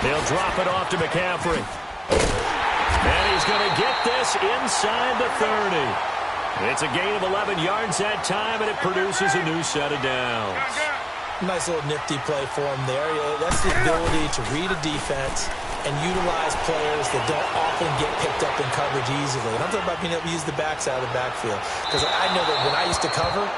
He'll drop it off to McCaffrey. And he's going to get this inside the 30. It's a gain of 11 yards that time, and it produces a new set of downs. Nice little nifty play for him there. That's the ability to read a defense and utilize players that don't often get picked up in coverage easily. And I'm talking about being able to use the backside of the backfield. Because I know that when I used to cover,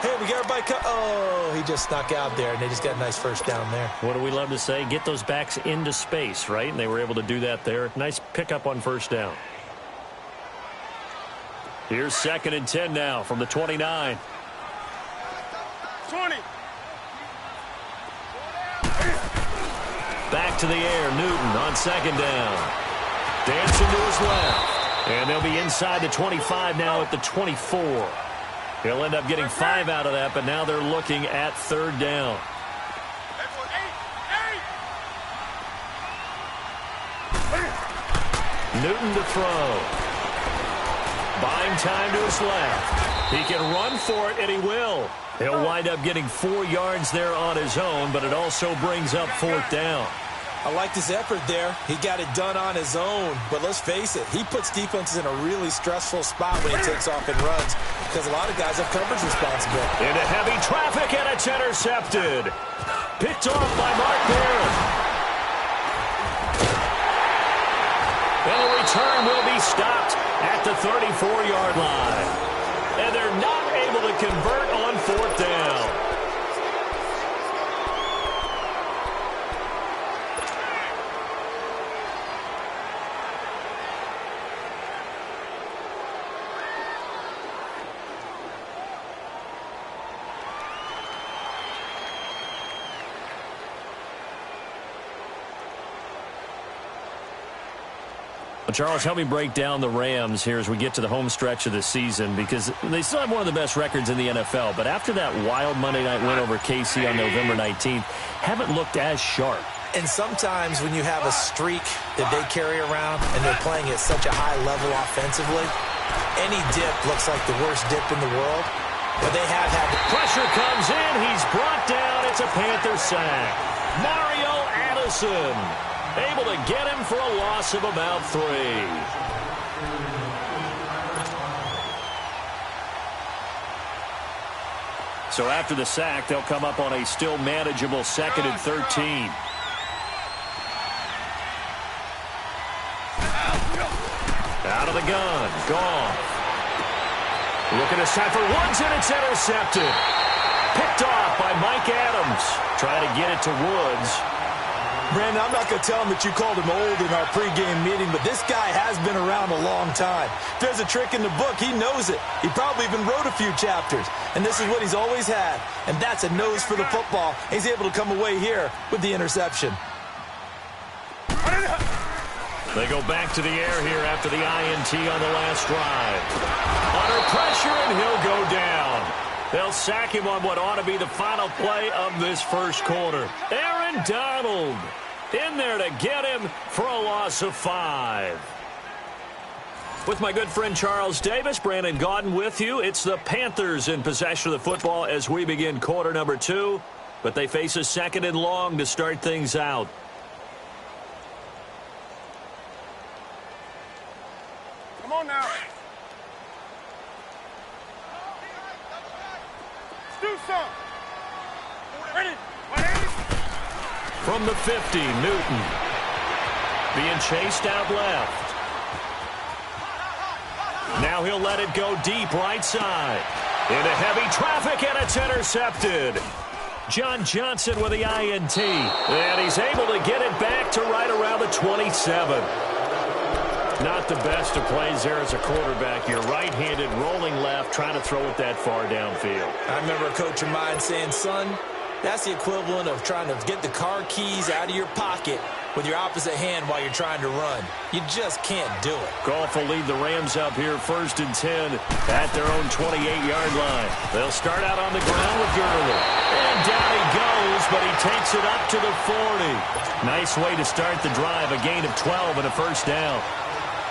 hey, we got everybody oh, he just snuck out there, and they just got a nice first down there. What do we love to say? Get those backs into space, right? And they were able to do that there. Nice pickup on first down. Here's 2nd and 10 now from the 29. 20. Back to the air, Newton on 2nd down. Dancing to his left. And they'll be inside the 25 now at the 24. He'll end up getting 5 out of that, but now they're looking at 3rd down. Newton to throw. Buying time to his left. He can run for it, and he will. He'll wind up getting 4 yards there on his own, but it also brings up 4th down. I like his effort there. He got it done on his own. But let's face it, he puts defenses in a really stressful spot when he takes off and runs because a lot of guys have coverage responsibility. Into heavy traffic, and it's intercepted. Picked off by Mark Barron. And the return will be stopped at the 34-yard line. And they're not able to convert on 4th down. Charles, help me break down the Rams here as we get to the home stretch of the season, because they still have one of the best records in the NFL. But after that wild Monday night win over KC on November 19th, haven't looked as sharp. And sometimes when you have a streak that they carry around and they're playing at such a high level offensively, any dip looks like the worst dip in the world. But they have had the pressure comes in. He's brought down. It's a Panther sack. Mario Addison able to get him for a loss of about 3. So after the sack, they'll come up on a still manageable 2nd and 13. Out of the gun. Gone. Looking to set for Woods, and it's intercepted. Picked off by Mike Adams. Trying to get it to Woods. Brandon, I'm not going to tell him that you called him old in our pregame meeting, but this guy has been around a long time. If there's a trick in the book, he knows it. He probably even wrote a few chapters, and this is what he's always had, and that's a nose for the football. He's able to come away here with the interception. They go back to the air here after the INT on the last drive. Under pressure, and he'll go down. They'll sack him on what ought to be the final play of this first quarter. Aaron Donald in there to get him for a loss of 5. With my good friend Charles Davis, Brandon Gaudin with you. It's the Panthers in possession of the football as we begin quarter number 2. But they face a 2nd and long to start things out. Come on now. Do some. Ready. From the 50, Newton. Being chased out left. Now he'll let it go deep right side. Into heavy traffic, and it's intercepted. John Johnson with the INT. And he's able to get it back to right around the 27. Not the best of plays there as a quarterback. You're right-handed, rolling left, trying to throw it that far downfield. I remember a coach of mine saying, son, that's the equivalent of trying to get the car keys out of your pocket with your opposite hand while you're trying to run. You just can't do it. Goff will lead the Rams up here 1st and 10 at their own 28-yard line. They'll start out on the ground with Gurley. And down he goes, but he takes it up to the 40. Nice way to start the drive, a gain of 12 and a first down.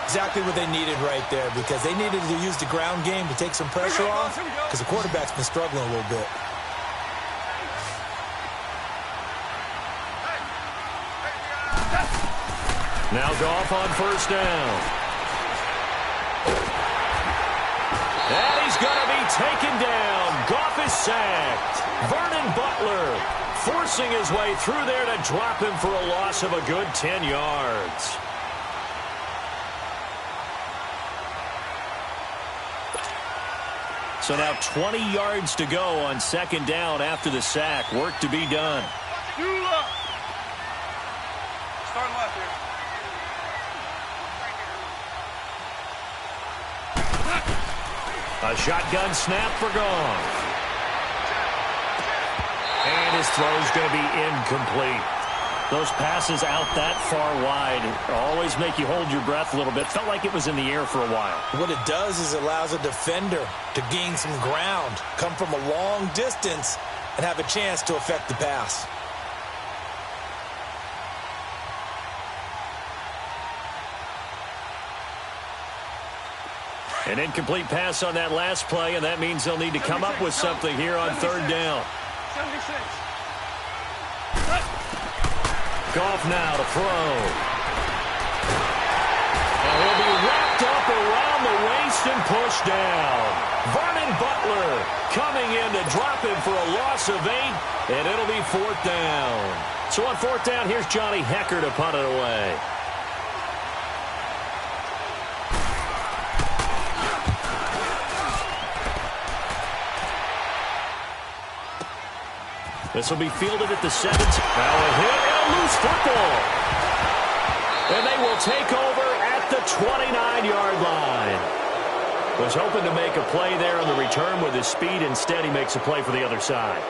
Exactly what they needed right there, because they needed to use the ground game to take some pressure off, because the quarterback's been struggling a little bit. Now Goff on first down. And he's going to be taken down. Goff is sacked. Vernon Butler forcing his way through there to drop him for a loss of a good 10 yards. So now 20 yards to go on second down after the sack. Work to be done. Start left here. A shotgun snap for Goff. And his throw's going to be incomplete. Those passes out that far wide always make you hold your breath a little bit. Felt like it was in the air for a while. What it does is it allows a defender to gain some ground, come from a long distance, and have a chance to affect the pass. An incomplete pass on that last play, and that means they'll need to come up with something here on third down. 76. Goff now to throw. And he'll be wrapped up around the waist and pushed down. Vernon Butler coming in to drop him for a loss of 8, and it'll be fourth down. So on fourth down, here's Johnny Hecker to punt it away. This will be fielded at the 17. Now a hit and a loose football. And they will take over at the 29-yard line. Was hoping to make a play there on the return with his speed. Instead, he makes a play for the other side.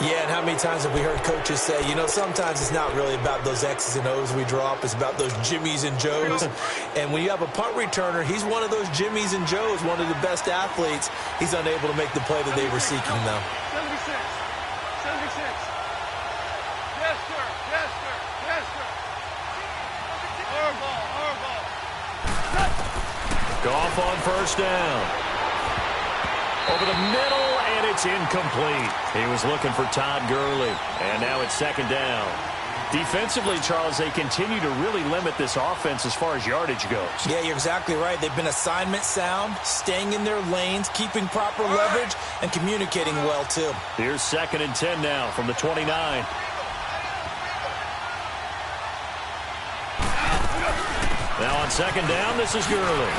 Yeah, and how many times have we heard coaches say, you know, sometimes it's not really about those X's and O's we drop. It's about those Jimmies and Joes. And when you have a punt returner, he's one of those Jimmies and Joes, one of the best athletes. He's unable to make the play that they were seeking, though. 76. 76. Yes, sir. Yes, sir. Yes, sir. Hard ball. Hard ball. Goff on first down. Over the middle, and it's incomplete. He was looking for Todd Gurley, and now it's second down. Defensively, Charles, they continue to really limit this offense as far as yardage goes. Yeah, you're exactly right. They've been assignment sound, staying in their lanes, keeping proper leverage, and communicating well, too. Here's second and 10 now from the 29. Now on second down, this is Gurley.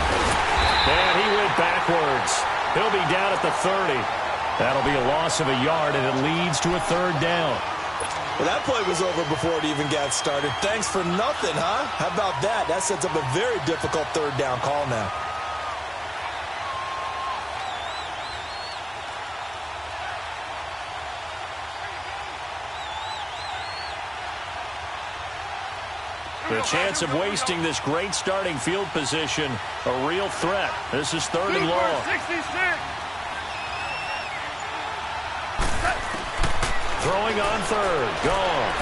And he went backwards. He'll be down at the 30. That'll be a loss of a yard, and it leads to a third down. Well, that play was over before it even got started. Thanks for nothing, huh? How about that? That sets up a very difficult third down call now. The chance of wasting this great starting field position, a real threat. This is third and long. 66. Throwing on third. Gone.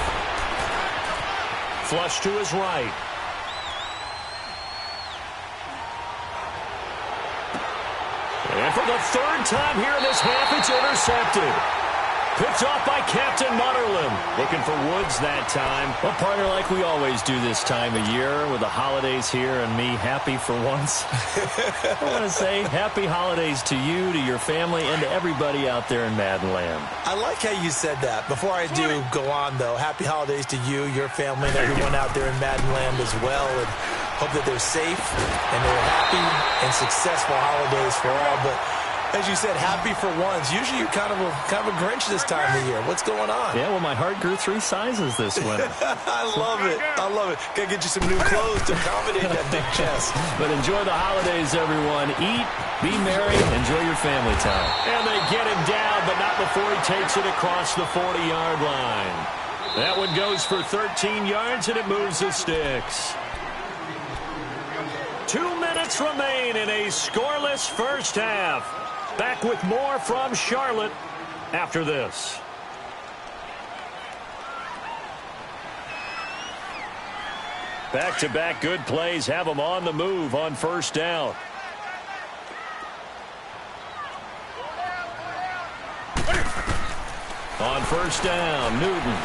Flush to his right. And for the third time here in this half, it's intercepted. Picked off by Captain Mutterland. Looking for Woods that time. Well, partner, like we always do this time of year with the holidays here and me happy for once. I want to say happy holidays to you, to your family, and to everybody out there in Madden Land. I like how you said that. Before I do go on, though, happy holidays to you, your family, and everyone out there in Madden Land as well. And hope that they're safe and they're happy and successful holidays for all. But as you said, happy for once. Usually you're kind of a Grinch this time of year. What's going on? Yeah, well, my heart grew 3 sizes this winter. I love it. I love it. Got to get you some new clothes to accommodate that big chest. But enjoy the holidays, everyone. Eat, be merry, enjoy your family time. And they get him down, but not before he takes it across the 40-yard line. That one goes for 13 yards, and it moves the sticks. 2 minutes remain in a scoreless first half. Back with more from Charlotte after this. Back-to-back good plays have them on the move on first down. On first down, Newton.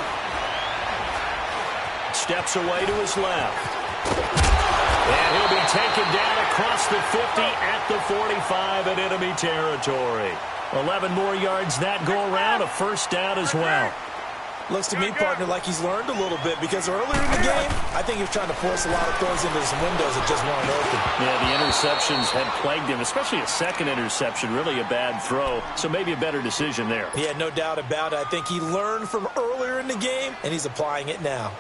steps away to his left. And he'll be taken down across the 50 at the 45 in enemy territory. 11 more yards that go around, a first down as well. Looks to me, partner, like he's learned a little bit because earlier in the game, I think he was trying to force a lot of throws into some windows that just weren't open. Yeah, the interceptions had plagued him, especially a second interception, really a bad throw. So maybe a better decision there. Yeah, no doubt about it. I think he learned from earlier in the game, and he's applying it now.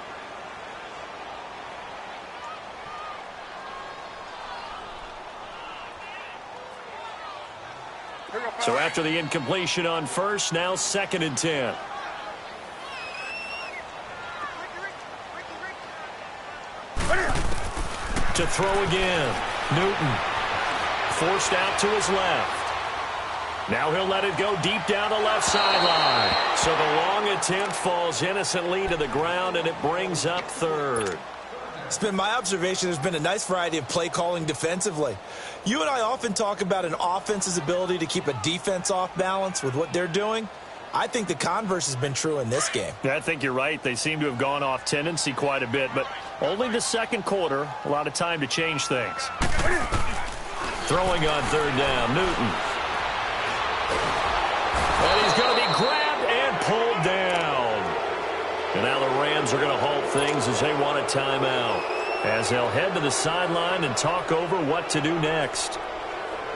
So after the incompletion on first, now 2nd and 10. To throw again. Newton forced out to his left. Now he'll let it go deep down the left sideline. So the long attempt falls innocently to the ground, and it brings up 3rd. It's been my observation there's been a nice variety of play calling defensively. You and I often talk about an offense's ability to keep a defense off balance with what they're doing. I think the converse has been true in this game. Yeah, I think you're right. They seem to have gone off tendency quite a bit, but only the second quarter, a lot of time to change things. Throwing on 3rd down, Newton. And he's going to be grabbed and pulled down. And now the Rams are going to halt things as they want a timeout, as they'll head to the sideline and talk over what to do next.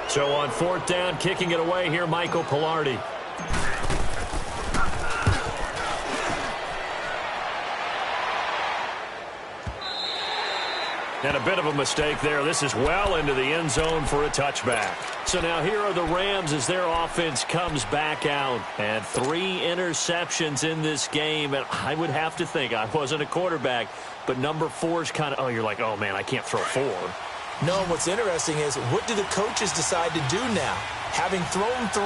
So on 4th down, kicking it away here, Michael Pilardi. And a bit of a mistake there. This is well into the end zone for a touchback. So now here are the Rams as their offense comes back out. And 3 interceptions in this game. And I would have to think, I wasn't a quarterback, but number 4 is kind of, oh, you're like, oh, man, I can't throw 4. No, what's interesting is, what do the coaches decide to do now? Having thrown 3,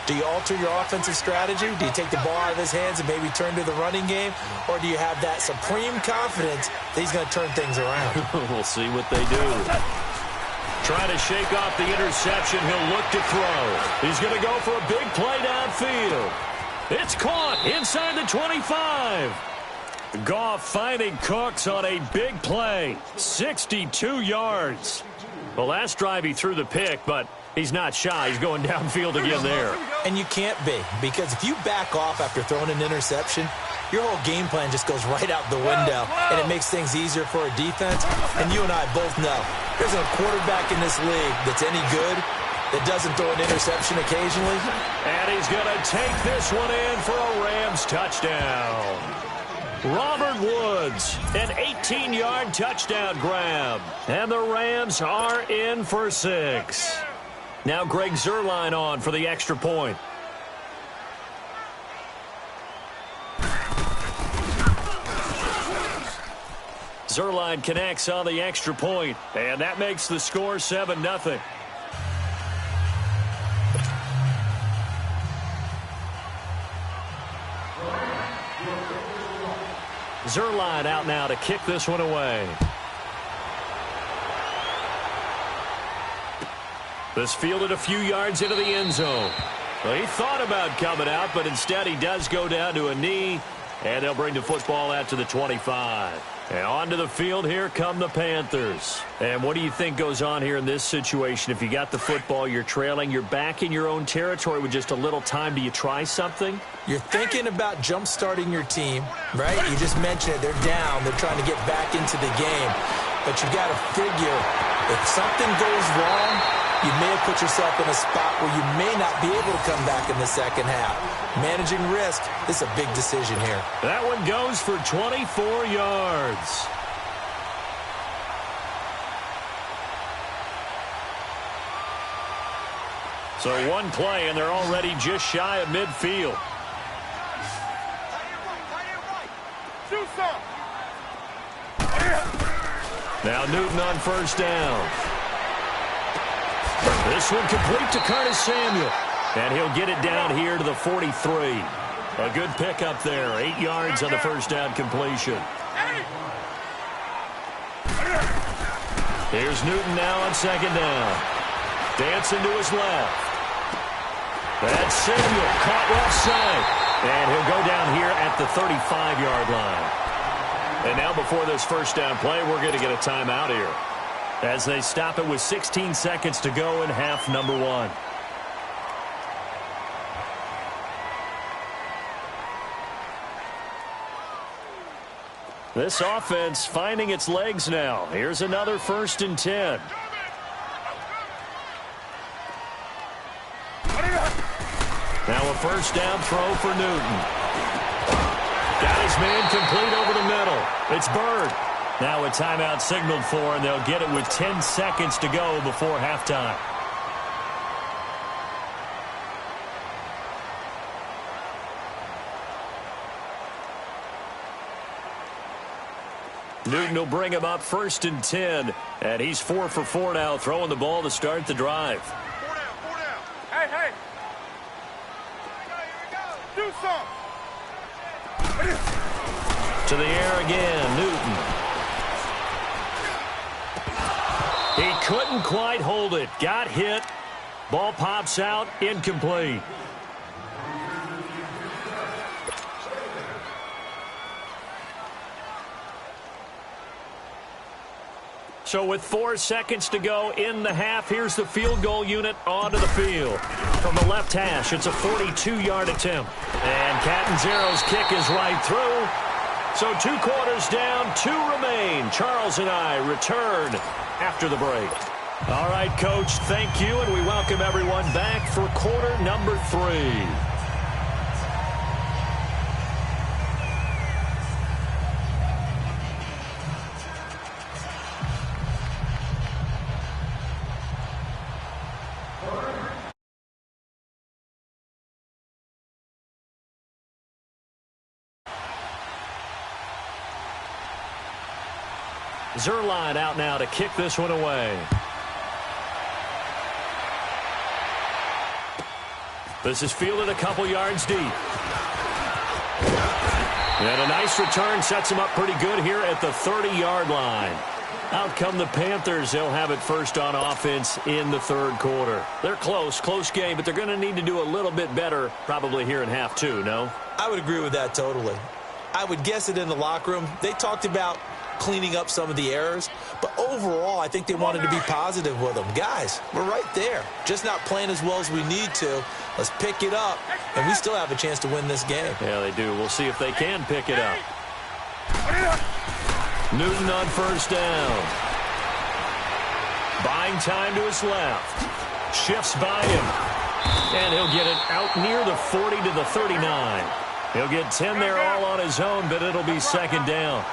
do you alter your offensive strategy? Do you take the ball out of his hands and maybe turn to the running game? Or do you have that supreme confidence that he's going to turn things around? We'll see what they do. Trying to shake off the interception. He'll look to throw. He's going to go for a big play downfield. It's caught inside the 25. Goff finding Cooks on a big play. 62 yards. Well, last drive he threw the pick, but he's not shy. He's going downfield again there. And you can't be, because if you back off after throwing an interception, your whole game plan just goes right out the window, and it makes things easier for a defense. And you and I both know there's a quarterback in this league that's any good that doesn't throw an interception occasionally. And he's going to take this one in for a Rams touchdown. Robert Woods, an 18-yard touchdown grab. And the Rams are in for 6. Now Greg Zuerlein on for the extra point. Zuerlein connects on the extra point, and that makes the score 7-0. Zuerlein out now to kick this one away. This fielded a few yards into the end zone. Well, he thought about coming out, but instead he does go down to a knee, and they'll bring the football out to the 25. And onto the field, here come the Panthers. And what do you think goes on here in this situation? If you got the football, you're trailing, you're back in your own territory with just a little time. Do you try something? You're thinking about jump-starting your team, right? You just mentioned it. They're down. They're trying to get back into the game. But you got to figure, if something goes wrong, you may have put yourself in a spot where you may not be able to come back in the second half. Managing risk is a big decision here. That one goes for 24 yards. So one play, and they're already just shy of midfield. Now Newton on first down. This one complete to Curtis Samuel. And he'll get it down here to the 43. A good pickup there. 8 yards on the first down completion. Here's Newton now on second down. Dancing to his left. That's Samuel caught left side. And he'll go down here at the 35-yard line. And now before this first down play, we're going to get a timeout here as they stop it with 16 seconds to go in half number 1. This offense finding its legs now. Here's another 1st and 10. Now a first down throw for Newton. Got his man complete over the middle. It's Bird. Now a timeout signaled for, and they'll get it with 10 seconds to go before halftime. Newton will bring him up 1st and 10, and he's 4 for 4 now, throwing the ball to start the drive. 4 down, 4 down. Hey, hey. Here we go. Do something. To the air again, Newton. He couldn't quite hold it. Got hit. Ball pops out, incomplete. So with 4 seconds to go in the half, here's the field goal unit onto the field. From the left hash, it's a 42-yard attempt. And Catanzero's kick is right through. So 2 quarters down, 2 remain. Charles and I return after the break. All right, Coach, thank you, and we welcome everyone back for quarter number 3. Zerline out now to kick this one away. This is fielded a couple yards deep. And a nice return sets him up pretty good here at the 30-yard line. Out come the Panthers. They'll have it first on offense in the 3rd quarter. They're close game, but they're going to need to do a little bit better probably here in half 2, no? I would agree with that totally. I would guess it in the locker room. They talked about cleaning up some of the errors, but overall I think they wanted to be positive with them. Guys, we're right there, just not playing as well as we need to. Let's pick it up, and we still have a chance to win this game. Yeah, they do. We'll see if they can pick it up. Newton on first down. Buying time to his left. Shifts by him, and he'll get it out near the 40 to the 39. He'll get 10 there all on his own, but it'll be 2nd down.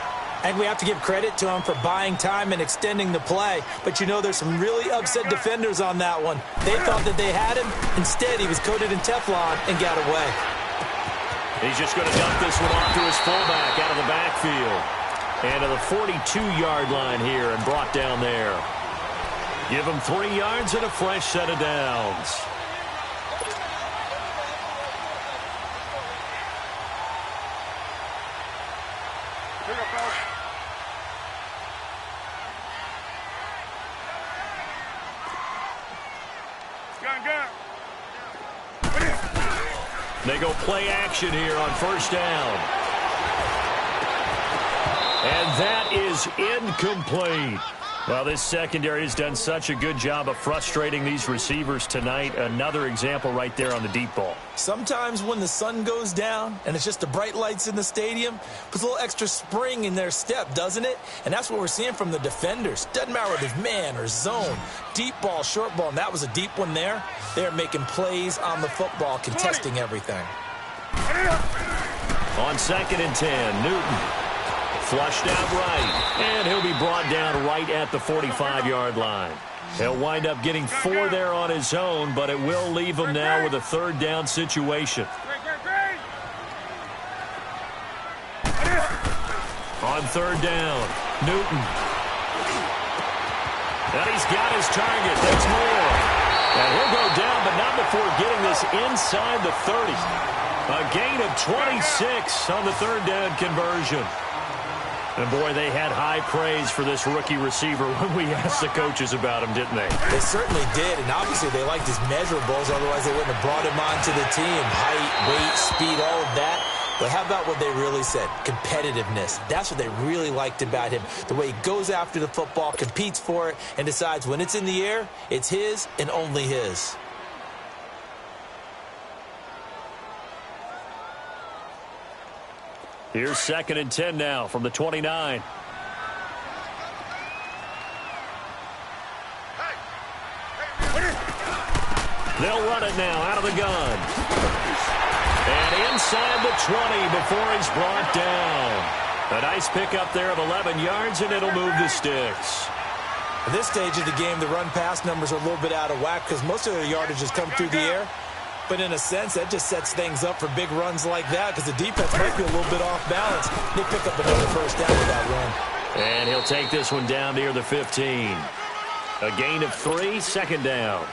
I think we have to give credit to him for buying time and extending the play. But, you know, there's some really upset defenders on that one. They thought that they had him. Instead, he was coated in Teflon and got away. He's just going to dump this one off to his fullback out of the backfield. And to the 42-yard line here and brought down there. Give him 3 yards and a fresh set of downs. They go play action here on first down. And that is incomplete. Well, this secondary has done such a good job of frustrating these receivers tonight. Another example right there on the deep ball. Sometimes when the sun goes down and it's just the bright lights in the stadium, puts a little extra spring in their step, doesn't it? And that's what we're seeing from the defenders. Doesn't matter whether it's man or zone, deep ball, short ball, and that was a deep one there. They're making plays on the football, contesting everything. On 2nd and 10, Newton. Flushed out right, and he'll be brought down right at the 45-yard line. He'll wind up getting 4 there on his own, but it will leave him now with a 3rd down situation. On 3rd down, Newton. And he's got his target. That's more. And he'll go down, but not before getting this inside the 30. A gain of 26 on the 3rd down conversion. And, boy, they had high praise for this rookie receiver when we asked the coaches about him, didn't they? They certainly did, and obviously they liked his measurables. Otherwise, they wouldn't have brought him onto the team. Height, weight, speed, all of that. But how about what they really said? Competitiveness. That's what they really liked about him. The way he goes after the football, competes for it, and decides when it's in the air, it's his and only his. Here's 2nd and 10 now from the 29. They'll run it now out of the gun. And inside the 20 before he's brought down. A nice pickup there of 11 yards, and it'll move the sticks. At this stage of the game, the run-pass numbers are a little bit out of whack because most of their yardage has come through the air. But in a sense, that just sets things up for big runs like that because the defense might be a little bit off balance. They pick up another first down with that run. And he'll take this one down near the 15. A gain of 3, 2nd down.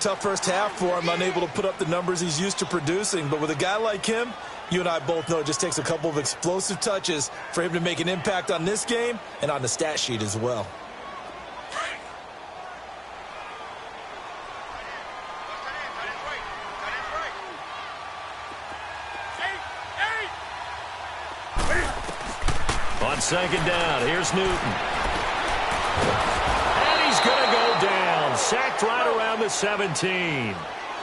Tough first half for him, unable to put up the numbers he's used to producing. But with a guy like him, you and I both know it just takes a couple of explosive touches for him to make an impact on this game and on the stat sheet as well. On 2nd down, here's Newton. And he's going to go down. Sacked right around the 17.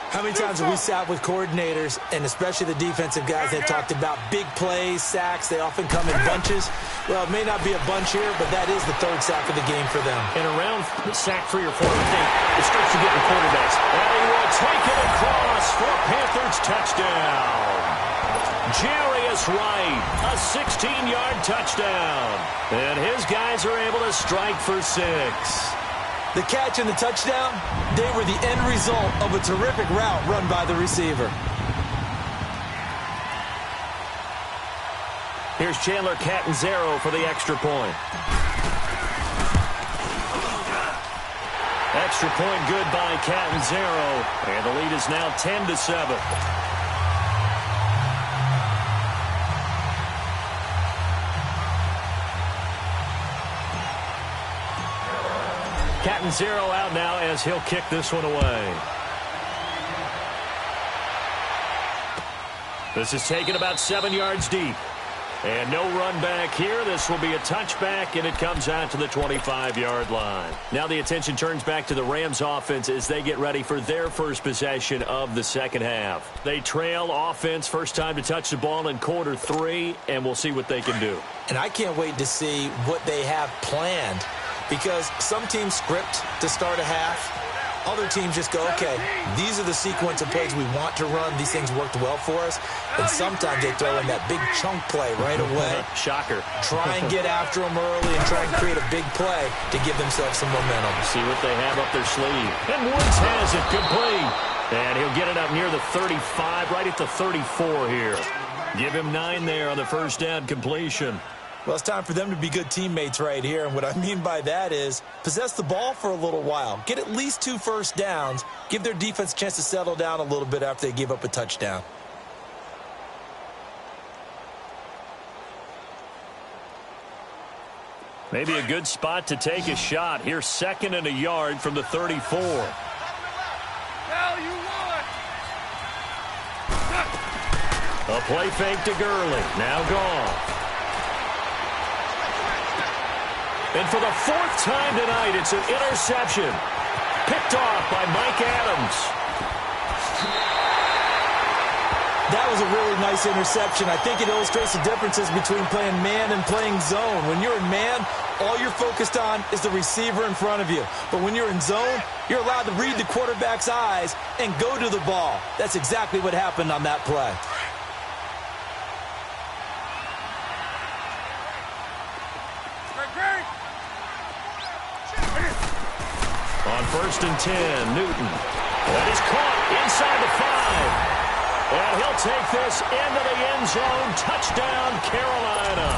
How many times have we sat with coordinators, and especially the defensive guys, that talked about big plays, sacks? They often come in bunches. Well, it may not be a bunch here, but that is the 3rd sack of the game for them. And around sack 3 or 4, I think it starts to get the quarterbacks. And he will take it across for a Panthers touchdown. Jarius Wright, a 16-yard touchdown. And his guys are able to strike for 6. The catch and the touchdown, they were the end result of a terrific route run by the receiver. Here's Chandler Catanzaro for the extra point. Extra point good by Catanzaro. And the lead is now 10-7. Catanzaro out now as he'll kick this one away. This is taken about 7 yards deep. And no run back here. This will be a touchback, and it comes out to the 25-yard line. Now the attention turns back to the Rams offense as they get ready for their first possession of the second half. They trail offense, first time to touch the ball in quarter 3, and we'll see what they can do. And I can't wait to see what they have planned, because some teams script to start a half. Other teams just go, okay, these are the sequence of plays we want to run. These things worked well for us. And sometimes they throw in that big chunk play right away. Shocker. Try and get after them early and try and create a big play to give themselves some momentum. See what they have up their sleeve. And Woods has it complete. And he'll get it up near the 35, right at the 34 here. Give him 9 there on the first down completion. Well, it's time for them to be good teammates right here. And what I mean by that is possess the ball for a little while. Get at least 2 first downs. Give their defense a chance to settle down a little bit after they give up a touchdown. Maybe a good spot to take a shot. Here's 2nd and a yard from the 34. A play fake to Gurley. Now gone. And for the 4th time tonight, it's an interception. Picked off by Mike Adams. That was a really nice interception. I think it illustrates the differences between playing man and playing zone. When you're in man, all you're focused on is the receiver in front of you. But when you're in zone, you're allowed to read the quarterback's eyes and go to the ball. That's exactly what happened on that play. On 1st and 10, Newton. That is caught inside the 5. And he'll take this into the end zone. Touchdown, Carolina.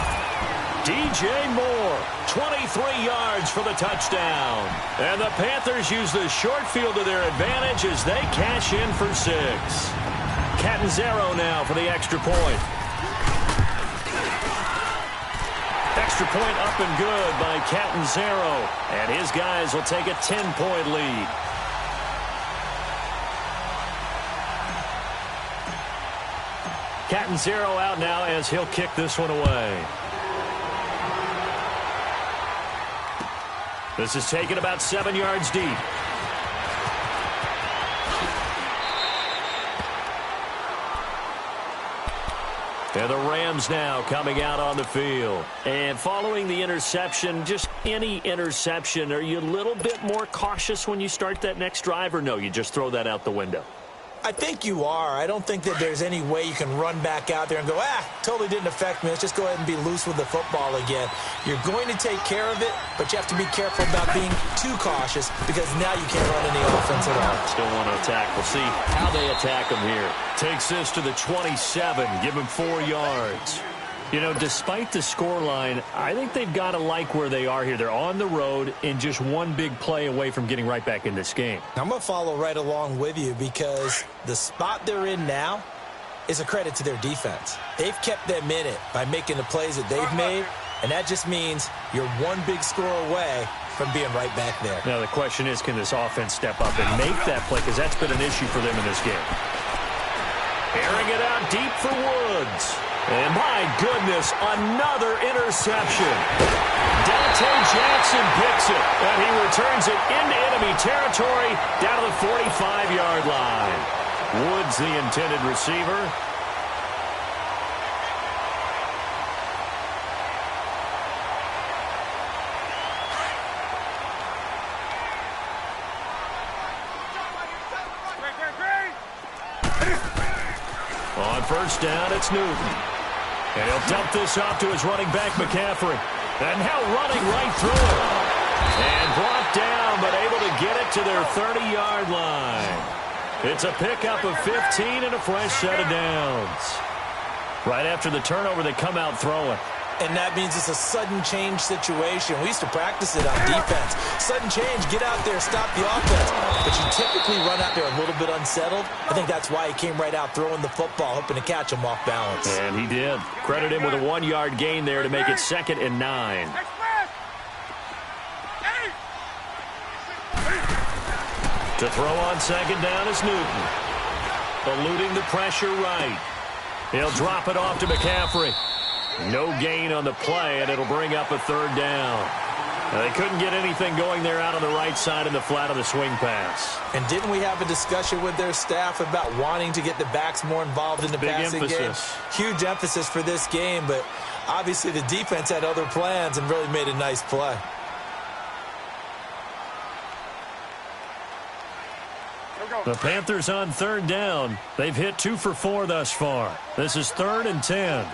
DJ Moore, 23 yards for the touchdown. And the Panthers use the short field to their advantage as they cash in for 6. Catanzaro now for the extra point. Extra point up and good by Catanzaro. And his guys will take a 10-point lead. Cat and zero out now as he'll kick this one away. This is taken about 7 yards deep. And the Rams now coming out on the field. And following the interception, just any interception, are you a little bit more cautious when you start that next drive, or no, you just throw that out the window? I think you are. I don't think that there's any way you can run back out there and go, totally didn't affect me. Let's just go ahead and be loose with the football again. You're going to take care of it, but you have to be careful about being too cautious because now you can't run any offense at all. Still want to attack. We'll see how they attack him here. Takes this to the 27, give him 4 yards. You know, despite the scoreline, I think they've got to like where they are here. They're on the road and just one big play away from getting right back in this game. I'm going to follow right along with you because the spot they're in now is a credit to their defense. They've kept them in it by making the plays that they've made, and that just means you're one big score away from being right back there. Now, the question is, can this offense step up and make that play? Because that's been an issue for them in this game. Airing it out deep for Woods. And my goodness, another interception. Dante Jackson picks it, and he returns it into enemy territory down to the 45-yard line. Woods, the intended receiver. On first down, it's Newton. And he'll dump this off to his running back, McCaffrey. And now running right through it. And brought down, but able to get it to their 30-yard line. It's a pickup of 15 and a fresh set of downs. Right after the turnover, they come out throwing. And that means it's a sudden change situation. We used to practice it on defense. Sudden change, get out there, stop the offense. But you typically run out there a little bit unsettled. I think that's why he came right out throwing the football, hoping to catch him off balance. And he did. Credit him with a 1-yard gain there to make it 2nd and 9. To throw on 2nd down is Newton. Eluding the pressure right. He'll drop it off to McCaffrey. No gain on the play, and it'll bring up a 3rd down. Now, they couldn't get anything going there out on the right side in the flat of the swing pass. And didn't we have a discussion with their staff about wanting to get the backs more involved in the passing game? Huge emphasis for this game, but obviously the defense had other plans and really made a nice play. The Panthers on 3rd down. They've hit 2 for 4 thus far. This is 3rd and 10.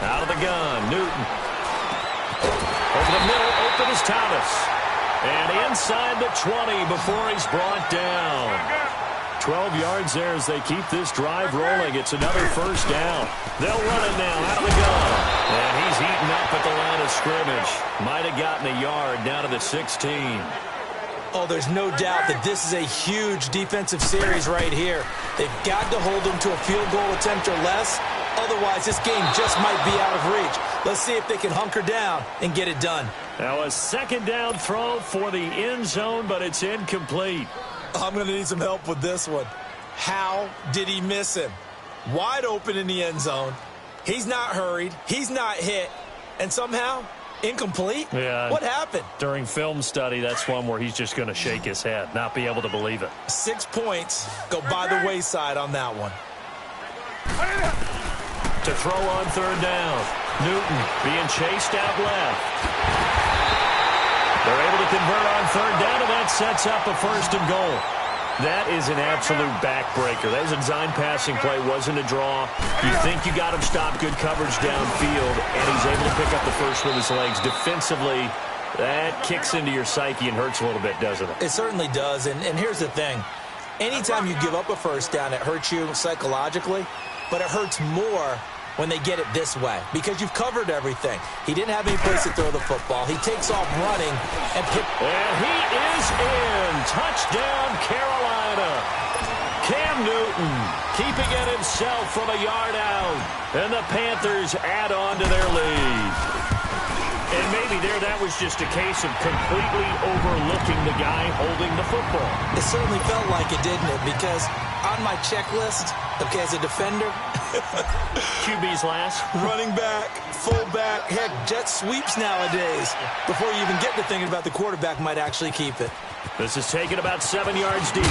Out of the gun, Newton. Over the middle, open is Thomas. And inside the 20 before he's brought down. 12 yards there as they keep this drive rolling. It's another 1st down. They'll run it now out of the gun. And he's eaten up at the line of scrimmage. Might have gotten a yard down to the 16. Oh, there's no doubt that this is a huge defensive series right here. They've got to hold them to a field goal attempt or less. Otherwise, this game just might be out of reach. Let's see if they can hunker down and get it done. Now a 2nd down throw for the end zone, but it's incomplete. I'm going to need some help with this one. How did he miss him? Wide open in the end zone. He's not hurried. He's not hit. And somehow, incomplete? Yeah. What happened? During film study, that's one where he's just going to shake his head, not be able to believe it. 6 points go by the wayside on that one. To throw on 3rd down. Newton being chased out left. They're able to convert on 3rd down, and that sets up a 1st and goal. That is an absolute backbreaker. That was a design passing play, wasn't a draw. You think you got him stopped, good coverage downfield, and he's able to pick up the first with his legs. Defensively, that kicks into your psyche and hurts a little bit, doesn't it? It certainly does, and here's the thing. Anytime you give up a 1st down, it hurts you psychologically, but it hurts more when they get it this way because you've covered everything. He didn't have any place to throw the football. He takes off running and he is in. Touchdown, Carolina. Cam Newton keeping it himself from a yard out. And the Panthers add on to their lead. And maybe that was just a case of completely overlooking the guy holding the football. It certainly felt like it, didn't it? Because on my checklist, okay, as a defender, QB's last. running back, fullback, heck, jet sweeps nowadays. Before you even get to thinking about the quarterback might actually keep it. This is taken about 7 yards deep.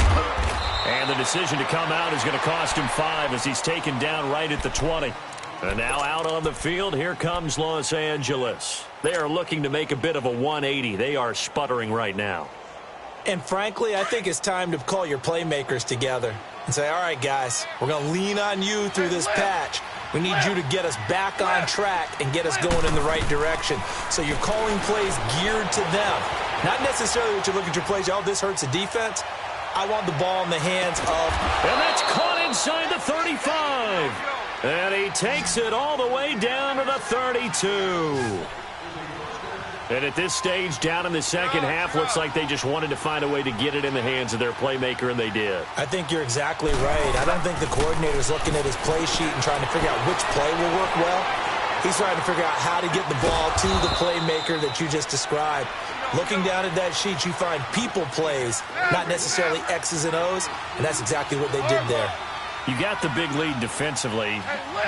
And the decision to come out is going to cost him 5 as he's taken down right at the 20. And now out on the field, here comes Los Angeles. They are looking to make a bit of a 180. They are sputtering right now. And frankly, I think it's time to call your playmakers together and say, all right, guys, we're going to lean on you through this patch. We need you to get us back on track and get us going in the right direction. So you're calling plays geared to them. Not necessarily what you look at your plays, oh, this hurts the defense. I want the ball in the hands of... And that's caught inside the 35. And he takes it all the way down to the 32. And at this stage, down in the second half, looks like they just wanted to find a way to get it in the hands of their playmaker, and they did. I think you're exactly right. I don't think the coordinator's looking at his play sheet and trying to figure out which play will work well. He's trying to figure out how to get the ball to the playmaker that you just described. Looking down at that sheet, you find people plays, not necessarily X's and O's, and that's exactly what they did there. You got the big lead defensively,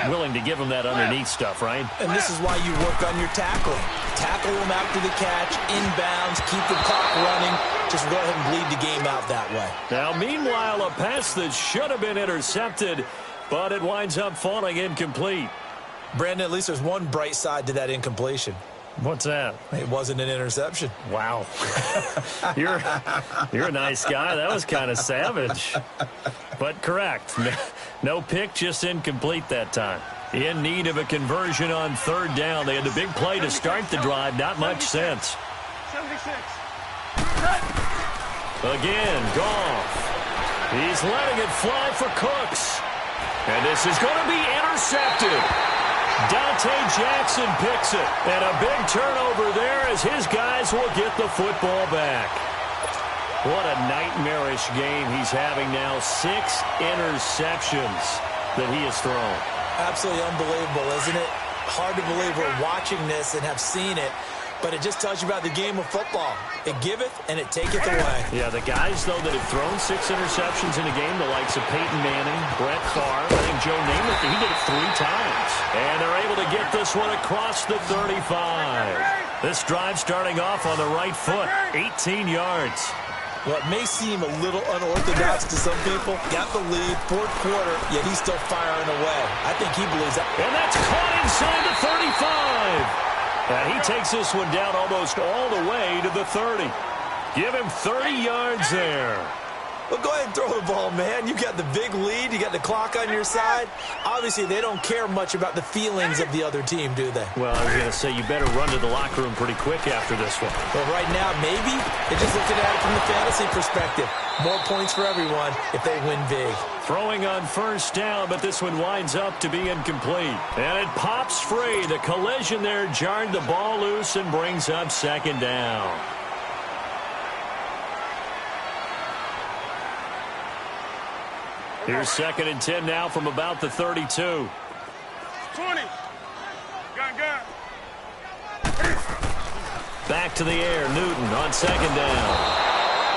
willing to give them that underneath stuff, right? And this is why you work on your tackling. Tackle them after the catch, inbounds, keep the clock running. Just go ahead and bleed the game out that way. Now, meanwhile, a pass that should have been intercepted, but it winds up falling incomplete. Brandon, at least there's one bright side to that incompletion. What's that? It wasn't an interception. Wow. You're a nice guy. That was kind of savage. But correct. No pick, just incomplete that time. In need of a conversion on third down. They had the big play to start the drive. Not much sense. 76. Again, Goff. He's letting it fly for Cooks. And this is going to be intercepted. Dante Jackson picks it. And a big turnover there as his guys will get the football back. What a nightmarish game he's having now. 6 interceptions that he has thrown. Absolutely unbelievable, isn't it? Hard to believe we're watching this and have seen it. But it just tells you about the game of football. It giveth and it taketh away. Yeah, the guys, though, that have thrown 6 interceptions in a game, the likes of Peyton Manning, Brett Favre, I think Joe Namath, he did it 3 times. And they're able to get this one across the 35. This drive starting off on the right foot, 18 yards. What may seem a little unorthodox to some people, got the lead, fourth quarter, yet he's still firing away. I think he believes that. And that's caught inside the 35. And he takes this one down almost all the way to the 30. Give him 30 yards there. Well, go ahead and throw the ball, man. You got the big lead. You got the clock on your side. Obviously, they don't care much about the feelings of the other team, do they? Well, I was going to say, you better run to the locker room pretty quick after this one. But right now, maybe they're just looking at it from the fantasy perspective. More points for everyone if they win big. Throwing on first down, but this one winds up to be incomplete. And it pops free. The collision there jarred the ball loose and brings up second down. Here's 2nd and 10 now from about the 32. 20. Gun. Back to the air, Newton on 2nd down.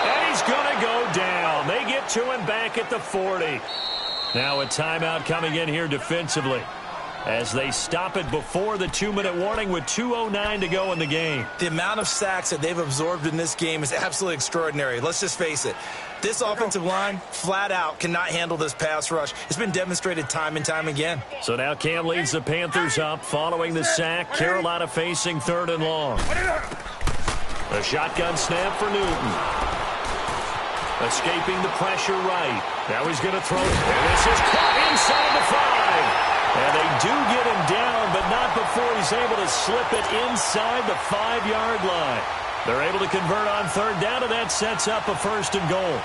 And he's going to go down. They get to him back at the 40. Now a timeout coming in here defensively as they stop it before the 2-minute warning with 2:09 to go in the game. The amount of sacks that they've absorbed in this game is absolutely extraordinary. Let's just face it. This offensive line, flat out, cannot handle this pass rush. It's been demonstrated time and time again. So now Cam leads the Panthers up following the sack. Carolina facing 3rd and long. A shotgun snap for Newton. Escaping the pressure right. Now he's going to throw. And this is caught inside the 5. And they do get him down, but not before he's able to slip it inside the 5-yard line. They're able to convert on 3rd down, and that sets up a 1st and goal.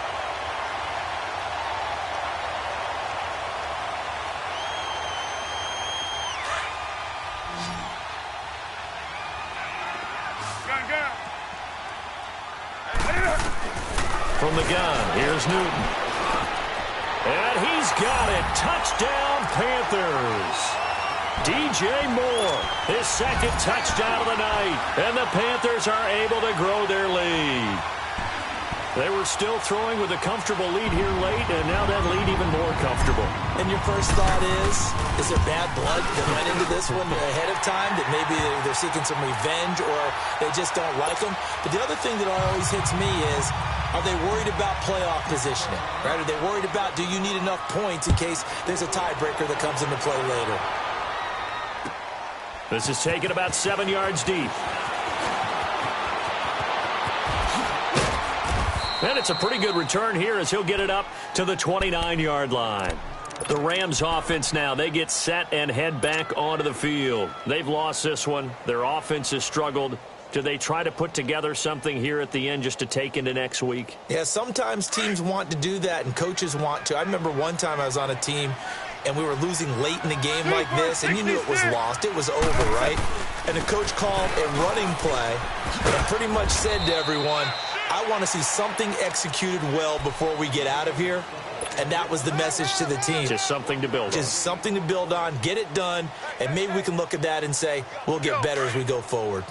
From the gun, here's Newton. And he's got it. Touchdown, Panthers. DJ Moore, his second touchdown of the night. And the Panthers are able to grow their lead. They were still throwing with a comfortable lead here late, and now that lead even more comfortable. And your first thought is there bad blood that went into this one ahead of time, that maybe they're seeking some revenge or they just don't like them? But the other thing that always hits me is, are they worried about playoff positioning? Right? Are they worried about, do you need enough points in case there's a tiebreaker that comes into play later? This is taken about 7 yards deep. And it's a pretty good return here as he'll get it up to the 29-yard line. The Rams offense now, they get set and head back onto the field. They've lost this one. Their offense has struggled. Do they try to put together something here at the end just to take into next week? Yeah, sometimes teams want to do that and coaches want to. I remember one time I was on a team and we were losing late in the game like this, and you knew it was lost. It was over, right? And the coach called a running play and pretty much said to everyone, I want to see something executed well before we get out of here. And that was the message to the team. Just something to build on. Just something to build on, get it done, and maybe we can look at that and say, we'll get better as we go forward.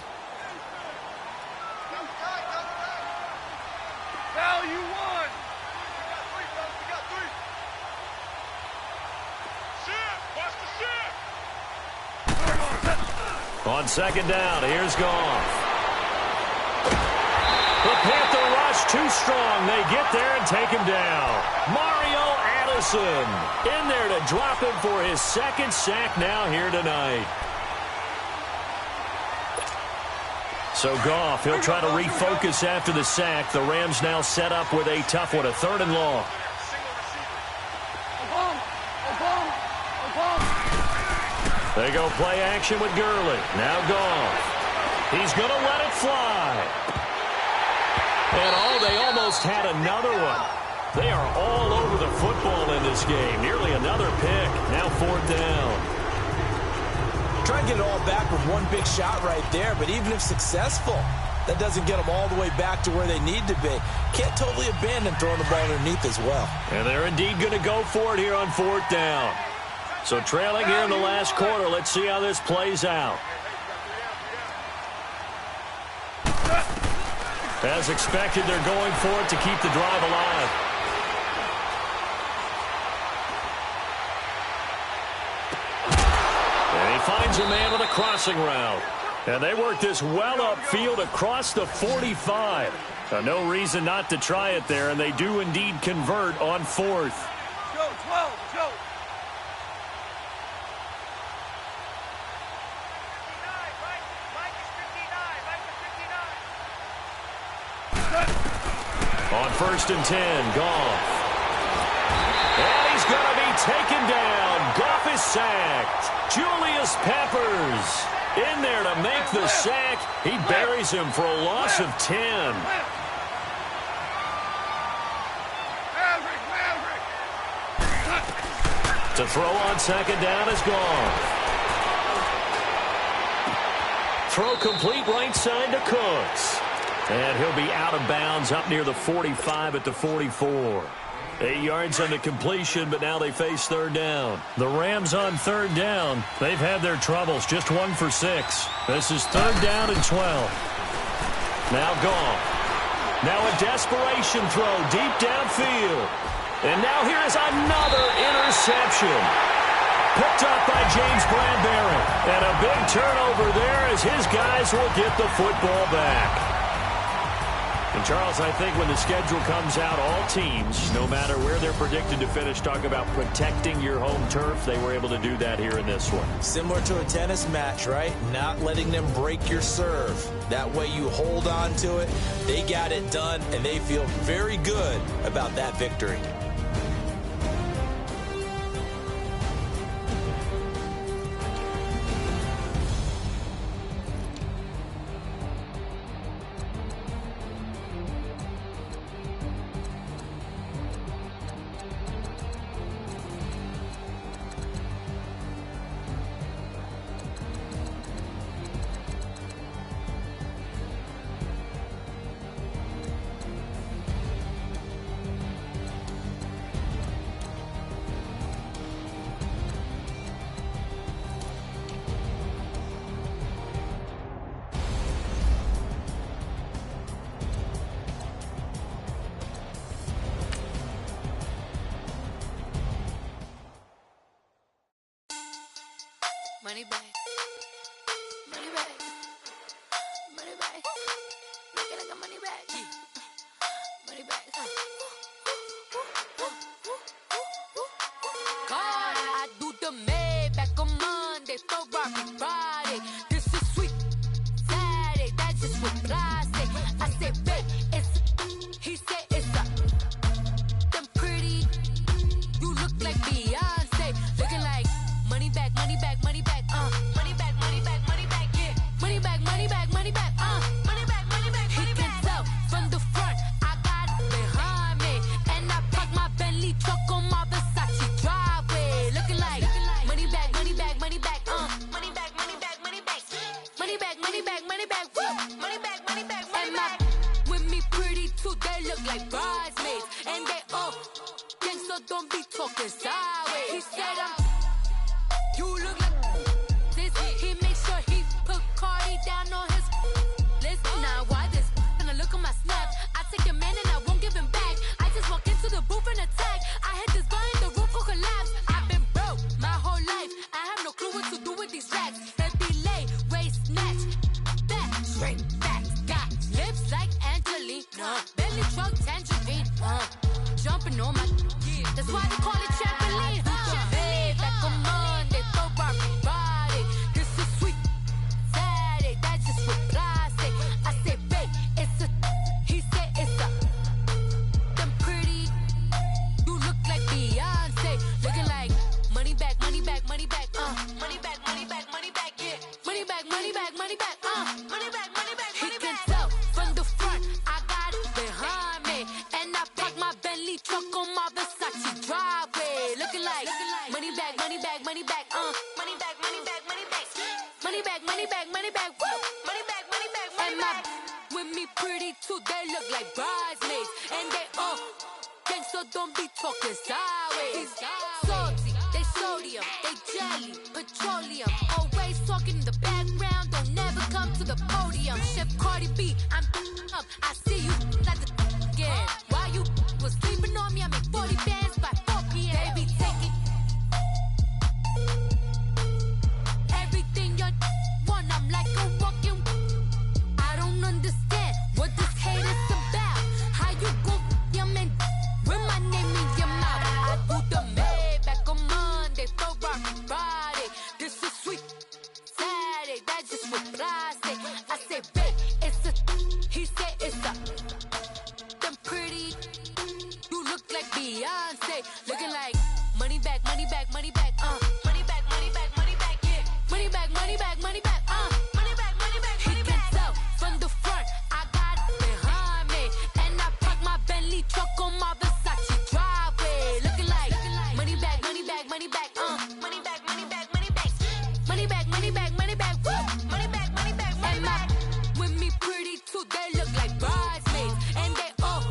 Val, you won. We got three. Watch the ship. On second down, here's Goff. The Panther rush too strong. They get there and take him down. Mario Addison in there to drop him for his second sack now here tonight. So Goff, he'll try to refocus after the sack. The Rams now set up with a tough one, a 3rd and long. They go play action with Gurley. Now Goff. He's going to let it fly. And they almost had another one. They are all over the football in this game. Nearly another pick. Now 4th down. Try and get it all back with one big shot right there, but even if successful, that doesn't get them all the way back to where they need to be. Can't totally abandon throwing the ball underneath as well. And they're indeed going to go for it here on 4th down. So trailing here in the last quarter. Let's see how this plays out. As expected, they're going for it to keep the drive alive. And he finds a man with a crossing route. And they work this well upfield across the 45. No reason not to try it there, and they do indeed convert on 4th. Go, 12, go. On 1st and 10, Goff. And he's going to be taken down. Goff is sacked. Julius Peppers in there to make the sack. He buries him for a loss of 10. To throw on second down is Goff. Throw complete right side to Cooks. And he'll be out of bounds up near the 45 at the 44. 8 yards on the completion, but now they face 3rd down. The Rams on 3rd down. They've had their troubles, just 1 for 6. This is 3rd down and 12. Now Goff. Now a desperation throw deep downfield. And now here is another interception. Picked up by James Bradbury. And a big turnover there as his guys will get the football back. And, Charles, I think when the schedule comes out, all teams, no matter where they're predicted to finish, talk about protecting your home turf. They were able to do that here in this one. Similar to a tennis match, right? Not letting them break your serve. That way you hold on to it. They got it done, and they feel very good about that victory. Money back. Money back. Money back. Make it like a money back. Money back. God, I do the Maybach on Monday, Ferrari Friday. This is sweet Saturday, that's just what I say. I say, babe, it's, he said it's a, them pretty, you look like Beyonce, looking like money back, money back, money back, money back, money back, money back, yeah, money back, money back, money back, money back, money back, he can tell from the front, I got it behind me, and I park my Bentley truck on my Versace driveway, looking like money back, money back, money back, money back, money back, money back, money back, money back, money back, money back, money back, money back, with me pretty too, they look like bridesmaids, and they all gang, so don't be talking sideways. He said you look like this. He makes sure he put Cardi down on his list. Now why this? Gonna look on my snap. I take your man and I won't give him back. I just walk into the booth and attack. I hit this guy in the roof will collapse. I've been broke my whole life. I have no clue what to do with these racks. That delay, waist snatch, back, straight back. Got lips like Angelina, belly truck tangerine, jumping on my. That's why they call it trampoline. Hey, back on Monday, Ferrari Friday. This is sweet Saturday, that's just what I say. I say, babe, it's a, he said it's a, them pretty, you look like Beyonce, looking like money back, money back, money back, money back, money back, money back, yeah, money back, money back, money back, money back, money back, money back. He can tell from the front, I got it behind me, and I park my Bentley truck on my Versace driveway, looking like money back, money back, money back, money back, money back, money back, money back, money back, money back, woo, money back, money back, money back. With me pretty too, they look like bridesmaids, and they all gang, so don't be talking sideways. Salty, they sodium, they jelly, petroleum, always talking in the background, don't never come to the podium. Chef Cardi B, I'm up, I see you at the again. Why you was sleeping on me? I make 40 bands by 4 p.m. They be taking everything you want. I'm like a walking. I don't understand what this hate is about. How you go your man with my name in your mouth? I do the Maybach on Monday, Ferrari Friday. This is sweet Saturday, that's just what I say. I say, babe, it's a, he said it's a, them pretty, you look like Beyonce, looking like money back, money back, money back, money back, money back, money back, yeah, money back, money back, money back, money back, money back, money back. He can tell from the front, I got it behind me, and I park my Bentley truck on my Versace driveway, looking like money back, money back, money back, money back, money back, money back, money back, money back, money back, woo, money back, money back, money back. With me pretty too, they look like bridesmaids, and they all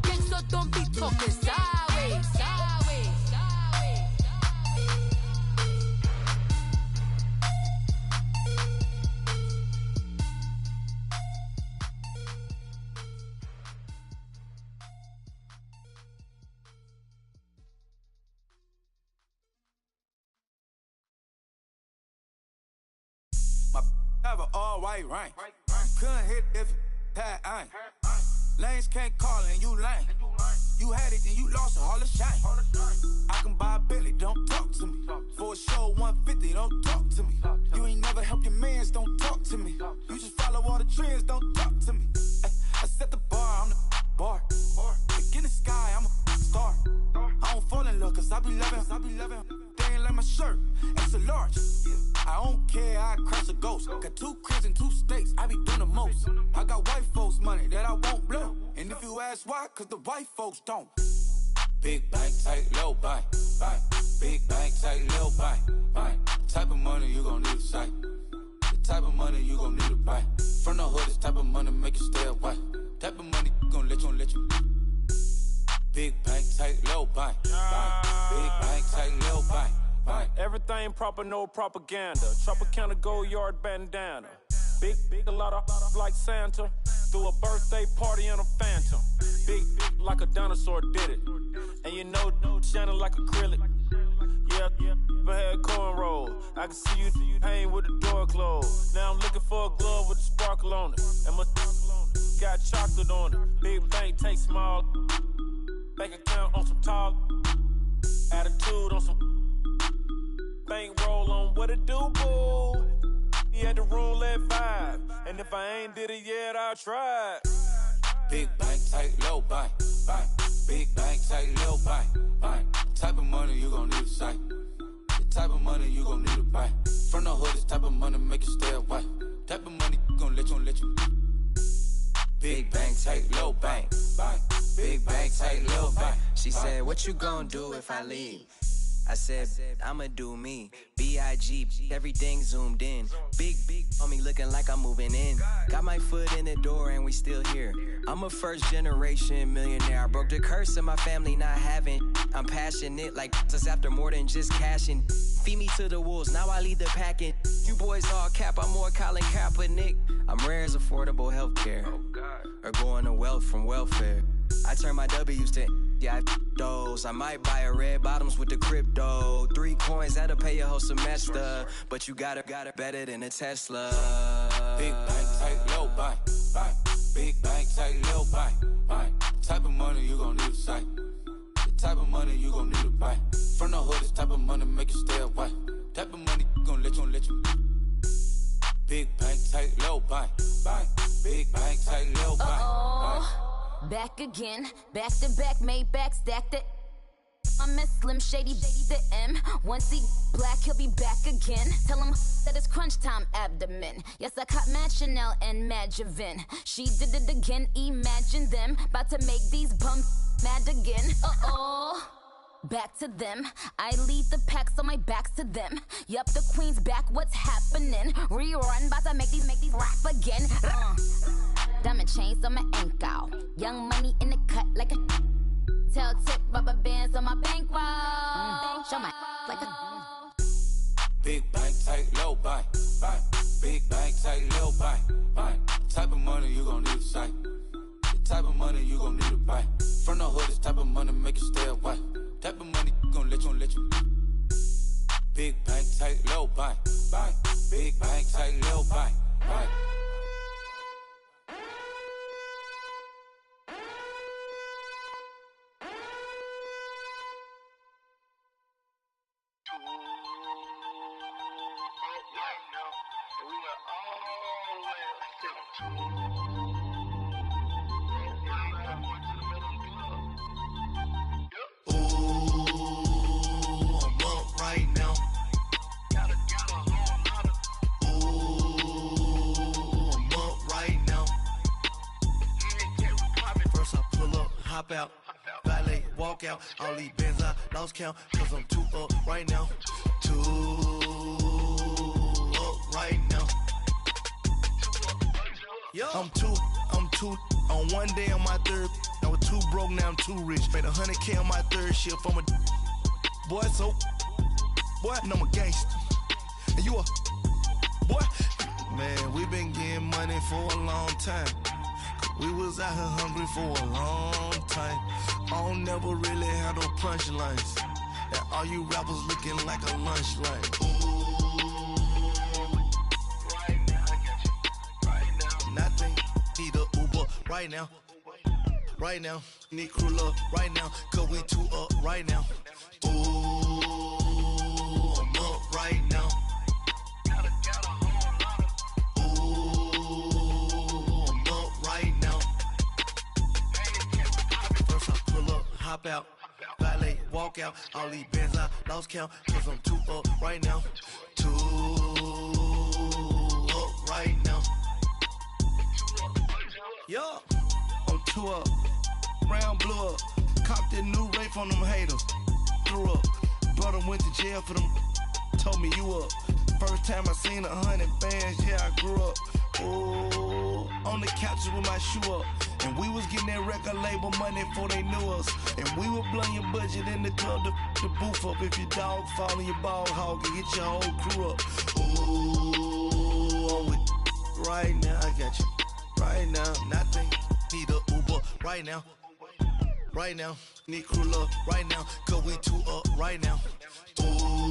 gang, so don't be talking sideways, sideways, sideways. My have an all white rank. Couldn't hit if it had ain't. Lanes can't call and you lame. You had it and you lost all the shine. I can buy a Billy, don't talk to me. For a show 150, don't talk to me. You ain't never helped your mans, don't talk to me. You just follow all the trends, don't talk to me. I set the bar, I'm the bar. Like in the sky, I'm a star. I don't fall in love cause I be loving. They ain't like my shirt, it's a large. I don't care, I crash a ghost. Got 2 cribs and 2 states, I be doing the most. I got white folks money that I won't blow. And if you ask why, cause the white folks don't. Big bank, tight, low bank, bank. Big bank, tight, low bank, bank. The type of money you gon' need to sight. The type of money you gon' need to buy. From the hood, this type of money make you stay away. Type of money gon' let you. Big bank, tight, low bank, bank. Big bank, tight, low bank. Everything proper, no propaganda. Tropicana gold yard bandana. Big, a lot of like Santa. Threw a birthday party in a phantom. Big like a dinosaur did it. And you know, shining like acrylic. Yeah, I had cornrows. I can see you hang with the door closed. Now I'm looking for a glove with a sparkle on it. And my got chocolate on it. Big bank take small. Bank account on some talk. Attitude on some bank roll on what it do, boo. He had the roulette vibe. And if I ain't did it yet, I'll try. Big bank, tight, low bank, bank. Big bank, tight, low bank, bank. Type of money you gon' need to sight. The type of money you gon' need to buy. From the hood, this type of money make you stay away. Type of money gon' let you. Big bank, tight, low bank, bank. Big bank, tight, low bank. She said, what you gon' do if I leave? I said, I'ma do me. B.I.G. Everything zoomed in. Big on me looking like I'm moving in. Got my foot in the door and we still here. I'm a first generation millionaire. I broke the curse of my family not having. I'm passionate like us after more than just cashing. Feed me to the wolves, now I lead the packing. You boys all cap, I'm more Colin Kaepernick. I'm rare as affordable healthcare. Or going to wealth from welfare. I turn my W's to those. I might buy a red bottoms with the crypto. 3 coins, that'll pay your whole semester. But you got it better than a Tesla. Big bank, tight, low bank, bank. Big bank, tight, low bank, bank. Type of money you gon' need to sight. The type of money you gon' need to buy. From the hood, this type of money make you stay away. Type of money gon' let you. Big bank, tight, low bank, bank. Big bank, tight, low bank, bank. Back again, back to back, made back, stacked it. I'm a Slim Shady, the M. Once he black, he'll be back again. Tell him that it's crunch time abdomen. Yes, I caught Mad Chanel and Mad Javin. She did it again, imagine them. About to make these bumps mad again. Back to them. I lead the pack, so my back's to them. Yup, the queen's back, what's happening? Rerun, about to make these rap again. Diamond chains on my ankle. Young money in the cut like a tail tip, rubber bands on my bankroll. Show my like a Big bank, tight, low bank, bank. Big bank, tight, low bank, bank. Type of money you gon' need to sight. The type of money you gon' need to buy. From the hood, this type of money make you stay away. Type of money gon' let you. Big bank, tight, low bank, bank. Big bank, tight, low bank, bank. Out, valet, walk out, all these bands I lost count, cause I'm too up right now, too up right now. Yo. I'm two, on one day on my third, I was too broke, now I'm too rich, made 100K on my third shift, I'm a boy, so, boy, and I'm a gangster, and you a, boy, man, we been getting money for a long time. We was out here hungry for a long time. I don't never really have no punchlines. And all you rappers looking like a lunch line. Right now, I got you. Right now. Nothing. Need a Uber right now. Right now. Need crew love right now. Cause we too up right now. Ooh, I'm up right now. Hop out, valet, walk out, all these bands I lost count, cause I'm too up right now, too up right now. Yo, I'm too up, round blew up, copped that new rape on them haters, threw up, brother went to jail for them, told me you up, first time I seen 100 bands, yeah I grew up, ooh, on the couches with my shoe up. And we was getting that record label money before they knew us. And we were blowing your budget in the club to the booth up. If your dog fall in your ball hog and get your whole crew up. Ooh, I'm with right now, I got you. Right now, nothing. Need a Uber right now. Right now, need crew love right now. Cause we too up right now. Ooh.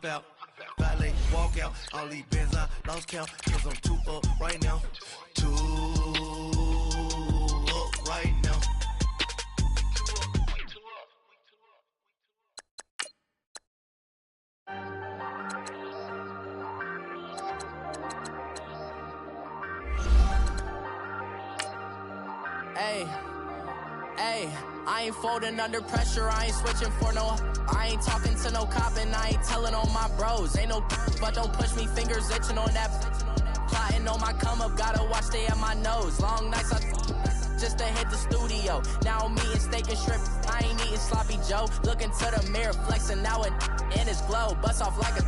hop out. Valet, walk out. All these bins I lost count. Cause I'm too up right now. Too up right now. Hey, I ain't folding under pressure, I ain't switching for no. I ain't talking to no cop and I ain't telling on my bros. Ain't no but don't push me, fingers itching on that. Plotting on my come up, gotta watch stay at my nose. Long nights I just to hit the studio. Now I'm eating steak and shrimp, I ain't eating sloppy Joe. Looking to the mirror, flexing now it in his glow. Bust off like a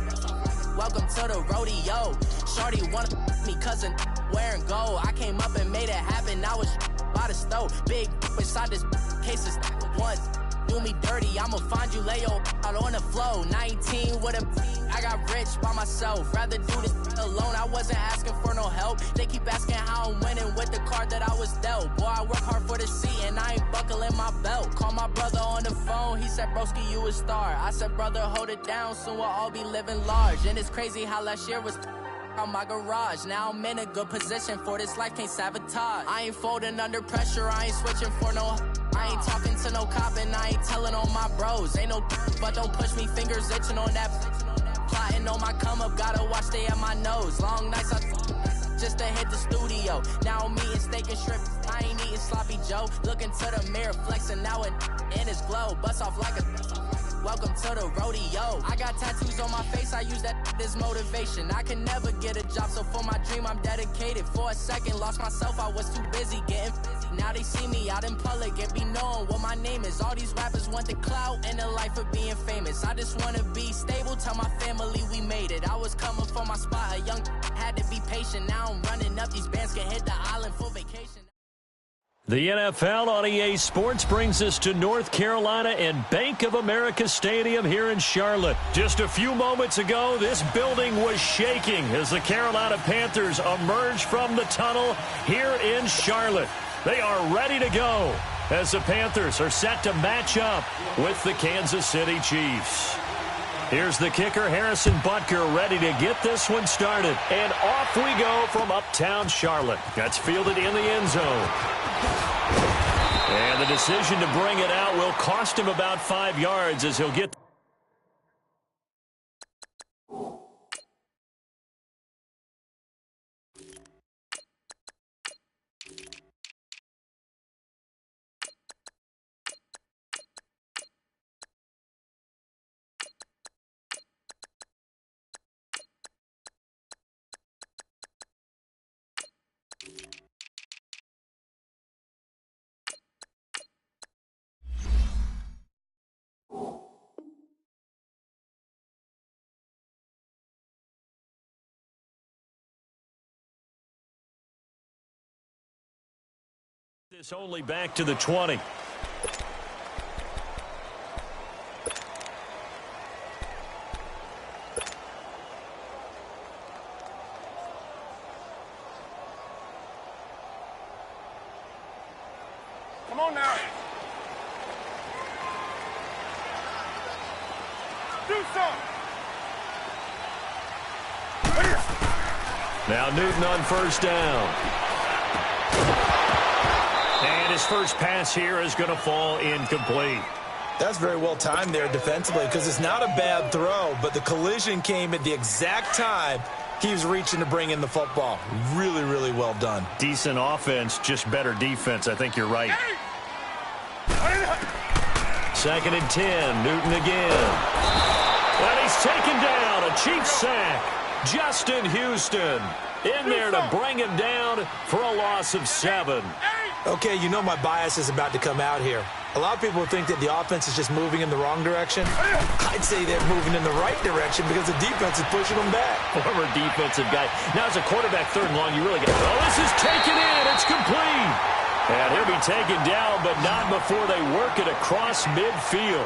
welcome to the rodeo. Shorty wanna me cousin wearing gold. I came up and made it happen, I was by the stove. Big inside this case is once do me dirty, I'ma find you lay your out on the floor. 19 with a I got rich by myself, rather do this alone. I wasn't asking for no help, they keep asking how I'm winning with the card that I was dealt. Boy, I work hard for the seat and I ain't buckling my belt. Call my brother on the phone, he said broski you a star. I said brother hold it down, soon we'll all be living large. And it's crazy how last year was on my garage. Now I'm in a good position for this life, can't sabotage. I ain't folding under pressure, I ain't switching for no. I ain't talking to no cop and I ain't telling on my bros. Ain't no but don't push me, fingers itching on that. Plotting on my come up, gotta watch stay at my nose. Long nights I just to hit the studio. Now I'm eating steak and shrimp, I ain't eating sloppy Joe. Looking to the mirror, flexing now it in his glow. Bust off like a welcome to the rodeo. I got tattoos on my face, I use that as motivation. I can never get a job, so for my dream I'm dedicated. For a second, lost myself, I was too busy getting busy. Now they see me out in public and be knowing what my name is. All these rappers want the clout and the life of being famous. I just wanna be stable, tell my family we made it. I was coming for my spot, a young had to be patient. Now I'm running up, these bands can hit the island for vacation. The NFL on EA Sports brings us to North Carolina and Bank of America Stadium here in Charlotte. Just a few moments ago, this building was shaking as the Carolina Panthers emerged from the tunnel here in Charlotte. They are ready to go as the Panthers are set to match up with the Kansas City Chiefs. Here's the kicker, Harrison Butker, ready to get this one started. And off we go from uptown Charlotte. That's fielded in the end zone. And the decision to bring it out will cost him about 5 yards as he'll get... This only back to the 20. Come on now. Do something. Now Newton on first down. And his first pass here is going to fall incomplete. That's very well timed there defensively because it's not a bad throw, but the collision came at the exact time he was reaching to bring in the football. Really, really well done. Decent offense, just better defense. I think you're right. 2nd and 10. Newton again. And he's taken down. A Chiefs sack. Justin Houston in there to bring him down for a loss of 7. Okay, you know my bias is about to come out here. A lot of people think that the offense is just moving in the wrong direction. I'd say they're moving in the right direction because the defense is pushing them back. Former defensive guy. Now as a quarterback 3rd and long, you really get... Oh, this is taken in. It's complete. And he'll be taken down, but not before they work it across midfield.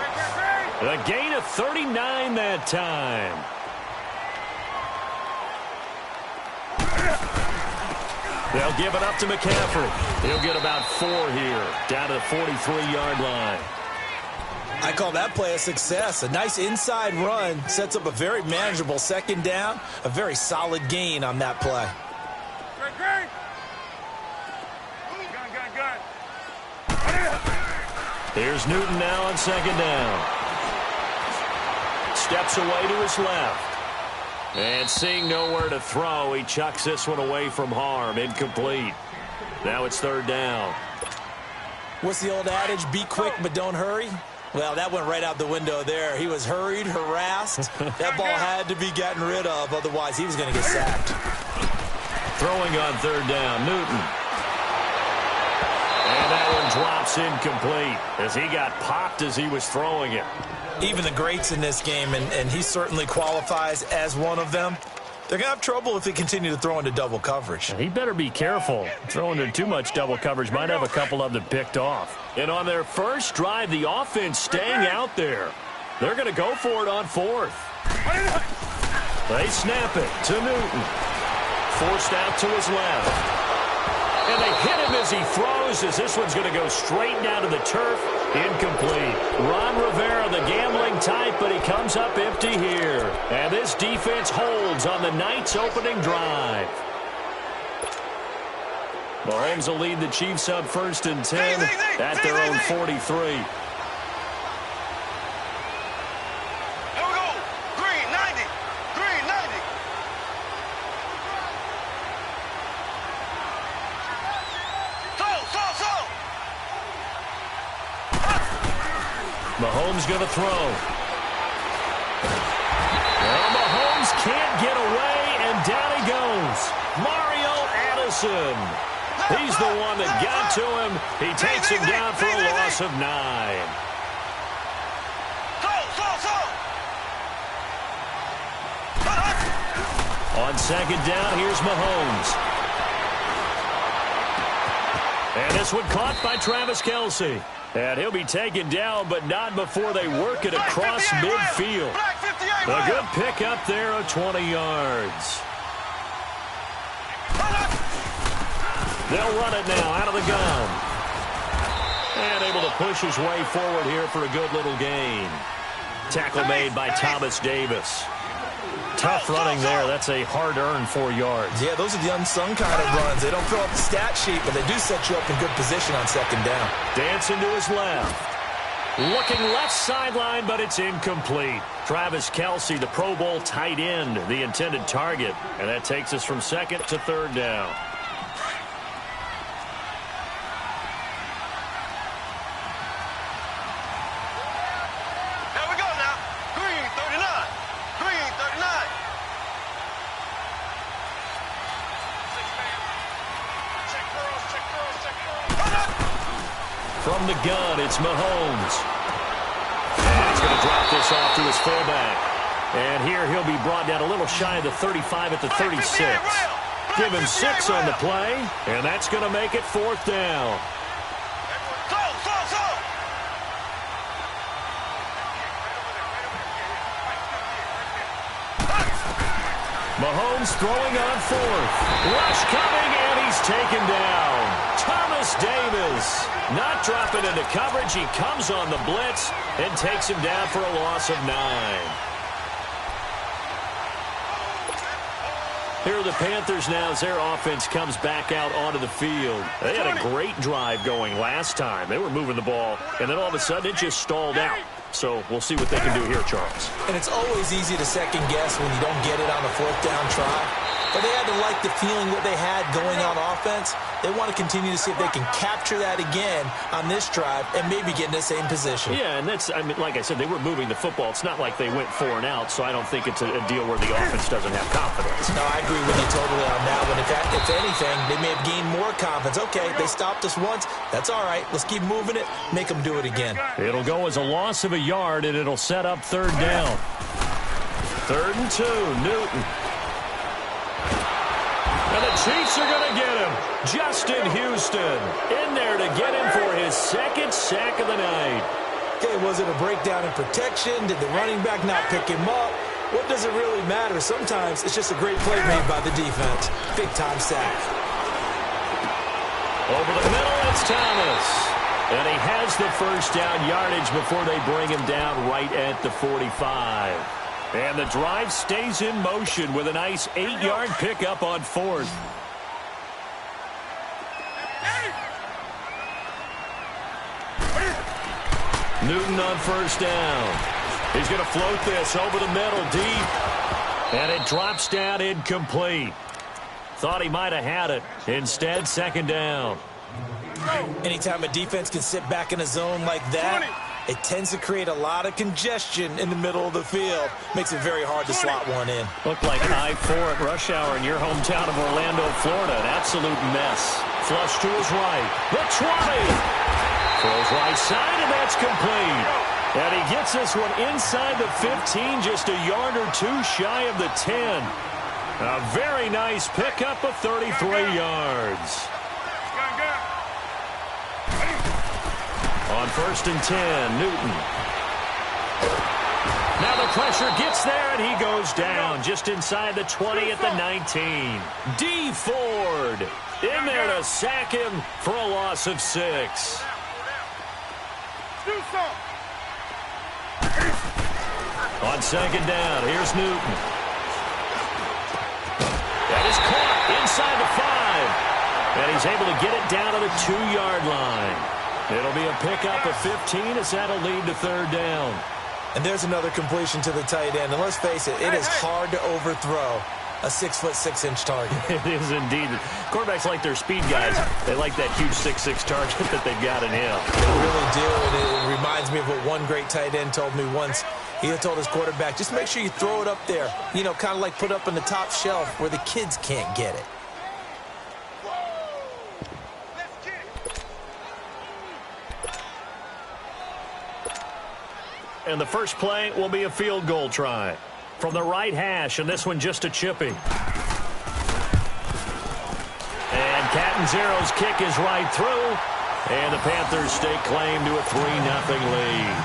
A gain of 39 that time. They'll give it up to McCaffrey. He'll get about 4 here, down to the 43-yard line. I call that play a success. A nice inside run sets up a very manageable second down, a very solid gain on that play. Great. Gun. Here's Newton now on second down. Steps away to his left. And seeing nowhere to throw, he chucks this one away from harm. Incomplete. Now it's third down. What's the old adage? Be quick, but don't hurry. Well, that went right out the window there. He was hurried, harassed. That ball had to be gotten rid of, otherwise he was going to get sacked. Throwing on third down, Newton. And that one drops incomplete as he got popped as he was throwing it. Even the greats in this game, and he certainly qualifies as one of them, they're going to have trouble if they continue to throw into double coverage. He better be careful. Throwing into too much double coverage might have a couple of them picked off. And on their first drive, the offense staying out there. They're going to go for it on fourth. They snap it to Newton. Forced out to his left. And they hit him as he throws, as this one's going to go straight down to the turf. Incomplete. Ron Rivera, the gambling type, but he comes up empty here. And this defense holds on the Knights' opening drive. Mahomes will lead the Chiefs up 1st and 10 at their own 43. Mahomes going to throw. Well, Mahomes can't get away, and down he goes. Mario Addison. He's the one that got to him. He takes him down for a loss of 9. On second down, here's Mahomes. And this one caught by Travis Kelce. And he'll be taken down, but not before they work it across midfield. A good pick up there of 20 yards. They'll run it now out of the gun. And able to push his way forward here for a good little gain. Tackle made by Thomas Davis. Tough running there. That's a hard-earned 4 yards. Yeah, those are the unsung kind of runs. They don't fill up the stat sheet, but they do set you up in good position on second down. Dancing to his left. Looking left sideline, but it's incomplete. Travis Kelce, the Pro Bowl tight end, the intended target. And that takes us from second to third down. From the gun, it's Mahomes. And he's going to drop this off to his fullback. And here he'll be brought down a little shy of the 35 at the 36. Give him 6 on the play, and that's going to make it 4th down. Mahomes throwing on 4th. Rush coming, and he's taken down. Thomas Davis not dropping into coverage. He comes on the blitz and takes him down for a loss of 9. Here are the Panthers now as their offense comes back out onto the field. They had a great drive going last time. They were moving the ball, and then all of a sudden it just stalled out. So we'll see what they can do here, Charles. And it's always easy to second guess when you don't get it on a 4th down try. But they had to like the feeling that they had going on offense. They want to continue to see if they can capture that again on this drive and maybe get in the same position. Yeah, and that's, I mean, like I said, they were moving the football. It's not like they went 4 and out, so I don't think it's a deal where the offense doesn't have confidence. No, I agree with you totally on that one. If anything, they may have gained more confidence. Okay, they stopped us once. That's all right. Let's keep moving it, make them do it again. It'll go as a loss of a yard, and it'll set up 3rd down. 3rd and 2, Newton. And the Chiefs are going to get him. Justin Houston in there to get him for his 2nd sack of the night. Okay, was it a breakdown in protection? Did the running back not pick him up? What does it really matter? Sometimes it's just a great play made by the defense. Big-time sack. Over the middle, it's Thomas. And he has the first down yardage before they bring him down right at the 45. And the drive stays in motion with a nice 8-yard pickup on 4th. Newton on first down. He's going to float this over the middle deep. And it drops down incomplete. Thought he might have had it. Instead, 2nd down. Anytime a defense can sit back in a zone like that, it tends to create a lot of congestion in the middle of the field. Makes it very hard to slot one in. Looked like I-4 at rush hour in your hometown of Orlando, Florida. An absolute mess. Flush to his right. The 20. Throws right side, and that's complete. And he gets this one inside the 15, just a yard or two shy of the 10. A very nice pickup of 33 yards. On 1st and 10, Newton. Now the pressure gets there, and he goes down just inside the 20 at the 19. D. Ford in there to sack him for a loss of 6. On 2nd down, here's Newton. That is caught inside the 5. And he's able to get it down to the 2-yard line. It'll be a pickup of 15 as that'll lead to 3rd down. And there's another completion to the tight end. And let's face it, it is hard to overthrow a 6'6" target. It is indeed. Quarterbacks like their speed guys. They like that huge 6'6" target that they've got in him. They really do. And it reminds me of what one great tight end told me once. He had told his quarterback, just make sure you throw it up there. You know, kind of like put up on the top shelf where the kids can't get it. And the first play will be a field goal try from the right hash, and this one just a chippy. And Catanzero's kick is right through, and the Panthers stake claim to a 3-0 lead.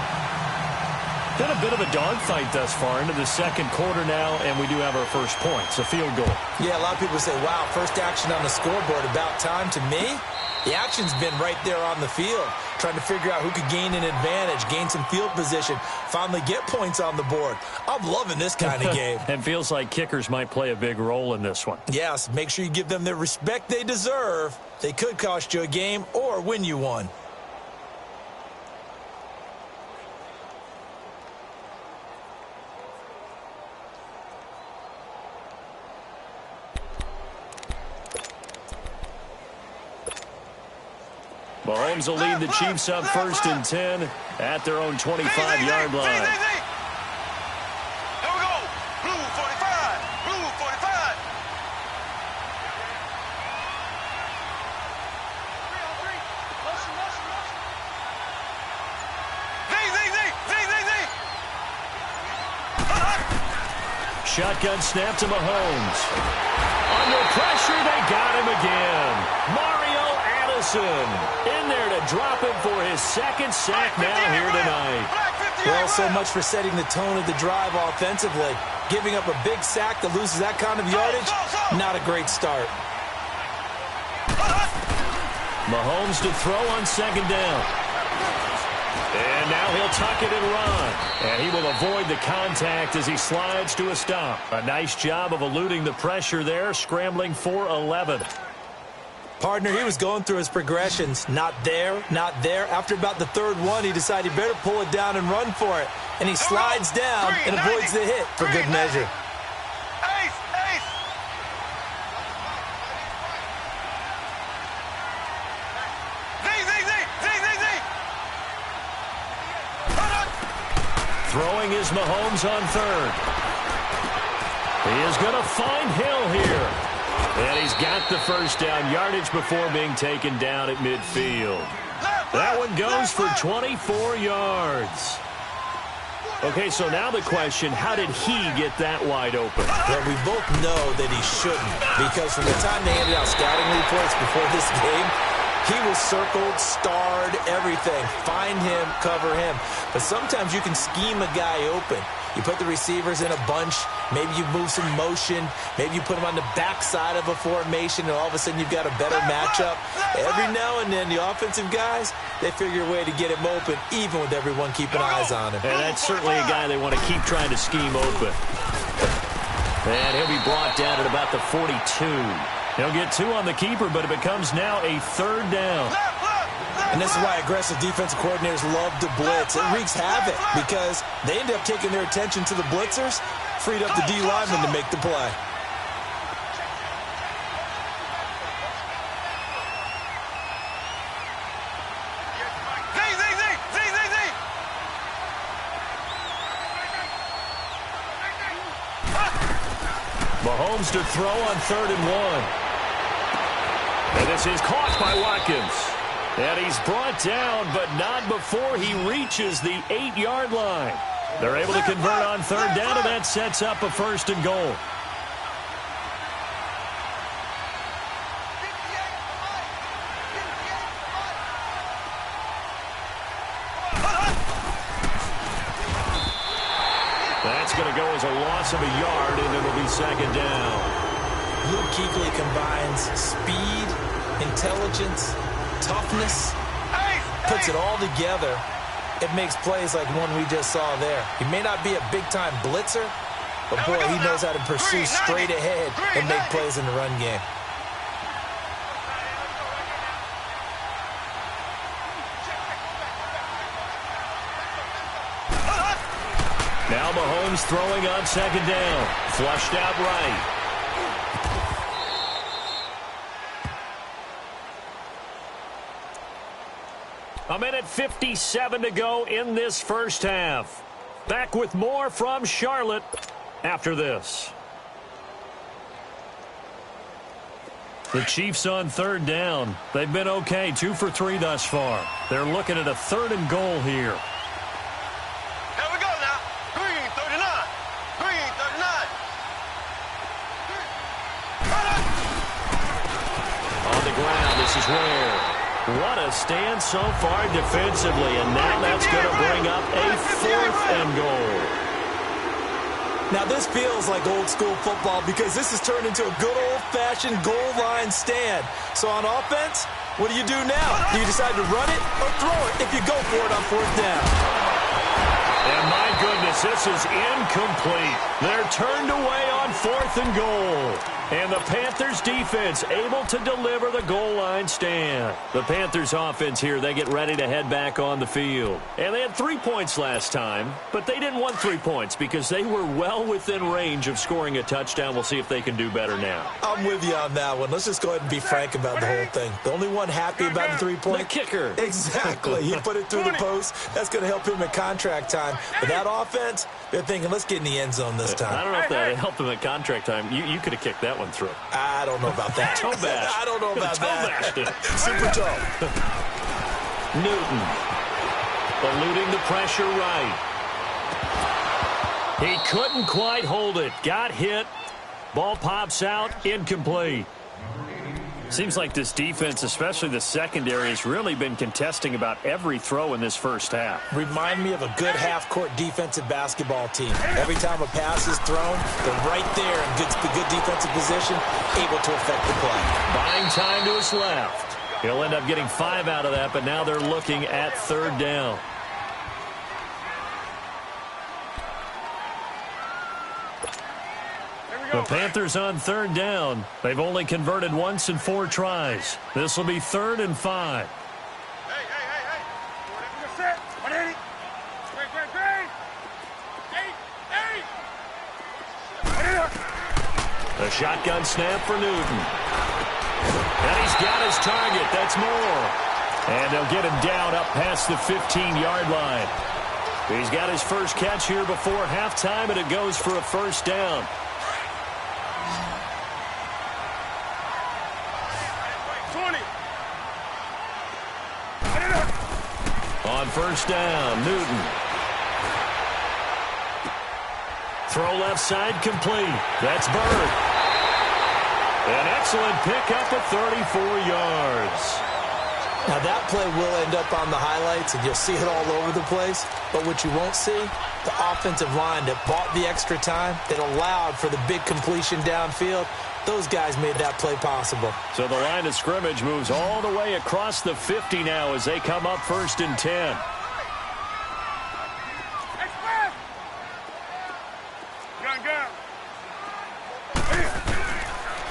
Been a bit of a dogfight thus far into the 2nd quarter now, and we do have our first point. It's a field goal. Yeah, a lot of people say, wow, first action on the scoreboard, about time. To me, the action's been right there on the field, trying to figure out who could gain an advantage, gain some field position, finally get points on the board. I'm loving this kind of game. And feels like kickers might play a big role in this one. Yes, make sure you give them the respect they deserve. They could cost you a game or win you one. Mahomes will lead the Chiefs up 1st and 10 at their own 25-yard line. Here we go. Blue 45. Blue 45. Shotgun snap to Mahomes. Under pressure, they got him again. Mario Addison in there to drop him for his 2nd sack now here tonight. Well, so much for setting the tone of the drive offensively. Giving up a big sack that loses that kind of yardage, not a great start. Mahomes to throw on 2nd down. And now he'll tuck it and run. And he will avoid the contact as he slides to a stop. A nice job of eluding the pressure there, scrambling for 11. Partner, he was going through his progressions. Not there, not there. After about the 3rd one, he decided he better pull it down and run for it. And he slides down and avoids the hit for good measure. Throwing is Mahomes on 3rd. He is going to find Hill here. And he's got the first down yardage before being taken down at midfield. That one goes for 24 yards. Okay, so now the question, how did he get that wide open? Well, we both know that he shouldn't, because from the time they handed out scouting reports before this game, he was circled, starred, everything. Find him, cover him. But sometimes you can scheme a guy open. You put the receivers in a bunch. Maybe you move some motion. Maybe you put them on the backside of a formation, and all of a sudden you've got a better matchup. Every now and then, the offensive guys, they figure a way to get him open, even with everyone keeping eyes on him. And that's certainly a guy they want to keep trying to scheme open. And he'll be brought down at about the 42. He'll get 2 on the keeper, but it becomes now a 3rd down. And this is why aggressive defensive coordinators love to blitz. It wreaks havoc because they end up taking their attention to the blitzers, freed up the D lineman to make the play. Mahomes to throw on 3rd and 1. And this is caught by Watkins. And he's brought down, but not before he reaches the 8-yard line. They're able to convert on 3rd down, and that sets up a 1st and goal. That's going to go as a loss of a yard, and it'll be 2nd down. Luke Kuechly combines speed, intelligence, toughness, puts it all together. It makes plays like one we just saw there. He may not be a big-time blitzer, but boy, he knows how to pursue straight ahead and make plays in the run game. Now Mahomes throwing on 2nd down. Flushed out right. A minute 57 to go in this first half. Back with more from Charlotte after this. The Chiefs on 3rd down. They've been okay, 2 for 3 thus far. They're looking at a 3rd and goal here. Here we go now. Green 39. Green 39. On the ground, this is Ware. What a stand so far defensively, and now that's going to bring up a 4th and goal. Now this feels like old school football because this has turned into a good old-fashioned goal line stand. So on offense, what do you do now? Do you decide to run it or throw it if you go for it on 4th down? And my goodness, this is incomplete. They're turned away on 4th and goal. And the Panthers defense able to deliver the goal line stand. The Panthers offense here, they get ready to head back on the field. And they had 3 points last time, but they didn't want 3 points because they were well within range of scoring a touchdown. We'll see if they can do better now. I'm with you on that one. Let's just go ahead and be frank about the whole thing. The only one happy about the 3-point? The kicker. Exactly. He put it through the post. That's going to help him at contract time. But that offense, they're thinking, let's get in the end zone this time. I don't know if that helped him at contract time. You could have kicked that one through. I don't know about that. Toe bash. I don't know about that. Super toe. Newton. Eluding the pressure right. He couldn't quite hold it. Got hit. Ball pops out. Incomplete. Seems like this defense, especially the secondary, has really been contesting about every throw in this first half. Remind me of a good half-court defensive basketball team. Every time a pass is thrown, they're right there in good defensive position, able to affect the play. Buying time to his left. He'll end up getting 5 out of that, but now they're looking at 3rd down. The Panthers on 3rd down. They've only converted once in 4 tries. This will be 3rd and 5. Hey. You're set. 180. Great. A shotgun snap for Newton. And he's got his target. That's Moore. And they'll get him down up past the 15-yard line. He's got his first catch here before halftime, and it goes for a 1st down. On 1st down, Newton. Throw left side complete. That's Bird. An excellent pickup of 34 yards. Now, that play will end up on the highlights, and you'll see it all over the place. But what you won't see, the offensive line that bought the extra time, that allowed for the big completion downfield, those guys made that play possible. So the line of scrimmage moves all the way across the 50 now as they come up 1st and 10.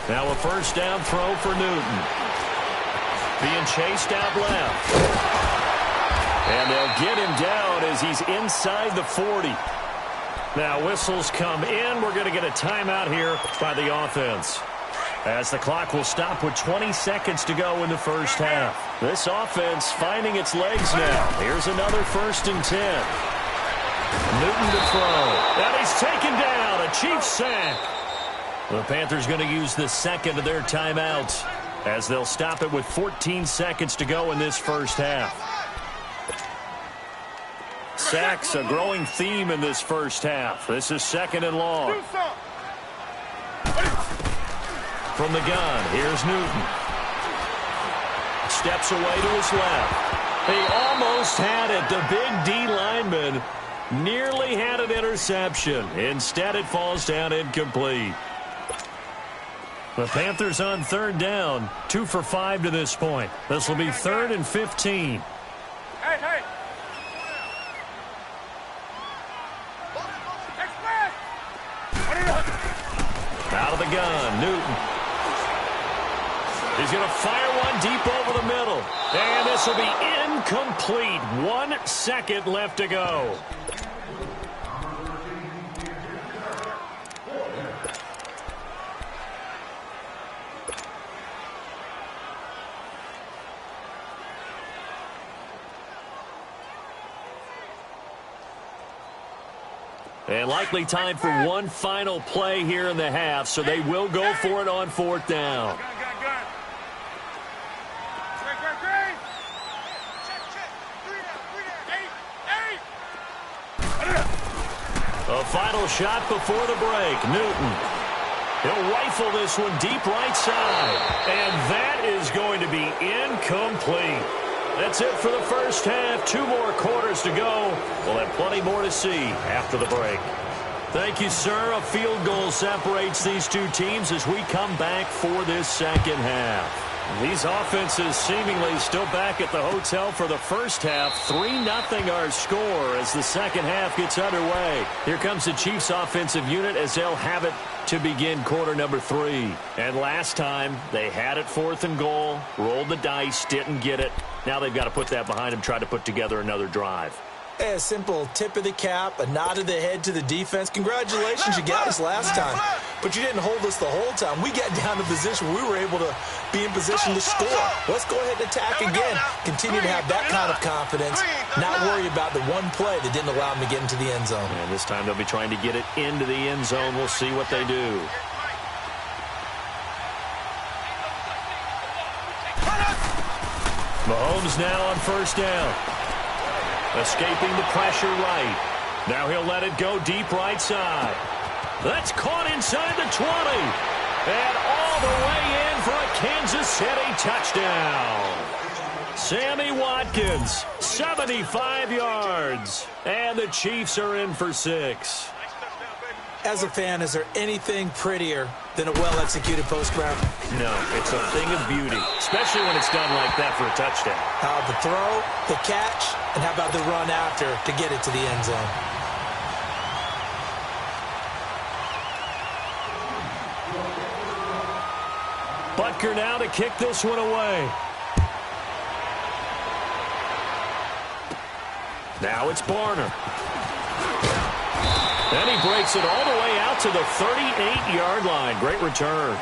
Now a first down throw for Newton. Being chased out left. And they'll get him down as he's inside the 40. Now whistles come in. We're going to get a timeout here by the offense, as the clock will stop with 20 seconds to go in the first half. This offense finding its legs now. Here's another 1st and 10. Newton to throw. And he's taken down. A Chiefs sack. The Panthers going to use the second of their timeouts, as they'll stop it with 14 seconds to go in this first half. Sacks a growing theme in this first half. This is 2nd and long. From the gun, here's Newton. Steps away to his left. He almost had it. The big D lineman nearly had an interception. Instead, it falls down incomplete. The Panthers on 3rd down, 2 for 5 to this point. This will be 3rd and 15. Hey. Out of the gun, Newton. He's going to fire one deep over the middle. And this will be incomplete. 1 second left to go. And likely time for one final play here in the half, so they will go for it on 4th down. A final shot before the break. Newton. He'll rifle this one deep right side. And that is going to be incomplete. That's it for the first half. 2 more quarters to go. We'll have plenty more to see after the break. Thank you, sir. A field goal separates these two teams as we come back for this second half. These offenses seemingly still back at the hotel for the first half. 3-0 our score as the second half gets underway. Here comes the Chiefs offensive unit as they'll have it to begin quarter number 3. And last time they had it 4th and goal, rolled the dice, didn't get it. Now they've got to put that behind them, try to put together another drive. A simple tip of the cap, a nod of the head to the defense. Congratulations, you got us last time. But you didn't hold us the whole time. We got down to position where we were able to be in position to score. Let's go ahead and attack again. Continue to have that kind of confidence. Not worry about the one play that didn't allow them to get into the end zone. And this time they'll be trying to get it into the end zone. We'll see what they do. Mahomes now on 1st down. Escaping the pressure right. Now he'll let it go deep right side. That's caught inside the 20. And all the way in for a Kansas City touchdown. Sammy Watkins, 75 yards. And the Chiefs are in for 6. As a fan, is there anything prettier than a well-executed post-grab? No, it's a thing of beauty, especially when it's done like that for a touchdown. How about the throw, the catch, and how about the run after to get it to the end zone? Butker now to kick this one away. Now it's Barner. And he breaks it all the way out to the 38-yard line. Great return.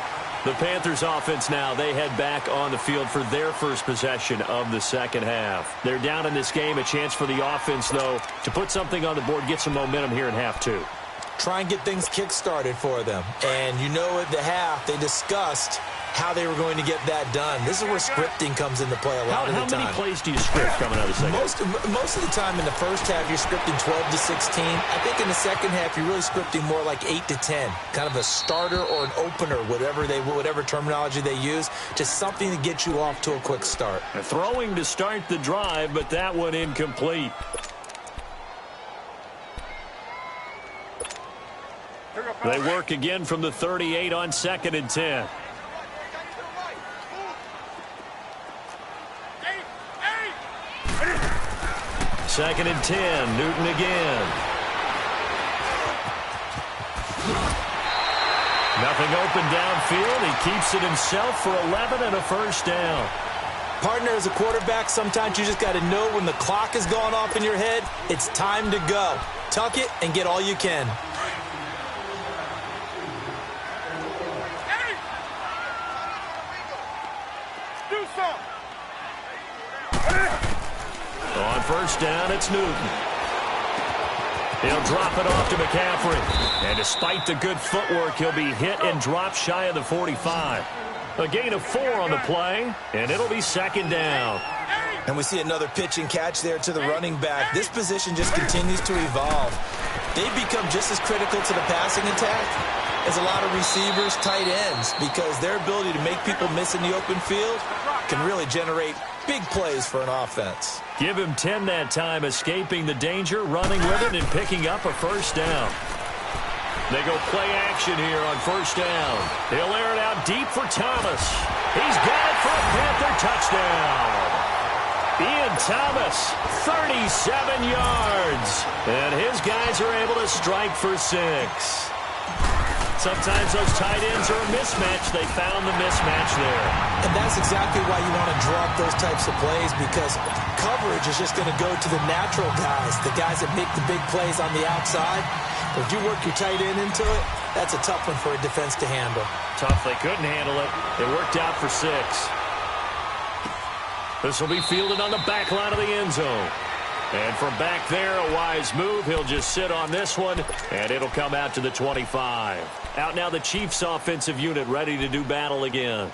The Panthers offense now, they head back on the field for their first possession of the second half. They're down in this game. A chance for the offense, though, to put something on the board, get some momentum here in half 2. Try and get things kick-started for them. And you know at the half, they discussed how they were going to get that done. This is where scripting comes into play a lot of the time. How many plays do you script coming out of the second? Most of the time in the first half, you're scripting 12 to 16. I think in the second half, you're really scripting more like 8 to 10, kind of a starter or an opener, whatever terminology they use, just something to get you off to a quick start. Throwing to start the drive, but that one incomplete. They work again from the 38 on 2nd and 10. Second and 10, Newton again. Nothing open downfield. He keeps it himself for 11 and a first down. Partner, as a quarterback, sometimes you just got to know when the clock has gone off in your head, it's time to go. Tuck it and get all you can. On first down, it's Newton. He'll drop it off to McCaffrey. And despite the good footwork, he'll be hit and dropped shy of the 45. A gain of 4 on the play, and it'll be second down. And we see another pitch and catch there to the running back. This position just continues to evolve. They become just as critical to the passing attack as a lot of receivers, tight ends, because their ability to make people miss in the open field can really generate big plays for an offense. Give him 10 that time, escaping the danger, running with it, and picking up a first down. They go play action here on first down. He'll air it out deep for Thomas. He's got it for a Panther touchdown. Ian Thomas, 37 yards. And his guys are able to strike for 6. Sometimes those tight ends are a mismatch. They found the mismatch there. And that's exactly why you want to draw up those types of plays, because coverage is just going to go to the natural guys, the guys that make the big plays on the outside. But if you work your tight end into it, that's a tough one for a defense to handle. Tough. They couldn't handle it. It worked out for 6. This will be fielded on the back line of the end zone. And from back there, a wise move. He'll just sit on this one, and it'll come out to the 25. Out now the Chiefs' offensive unit, ready to do battle again.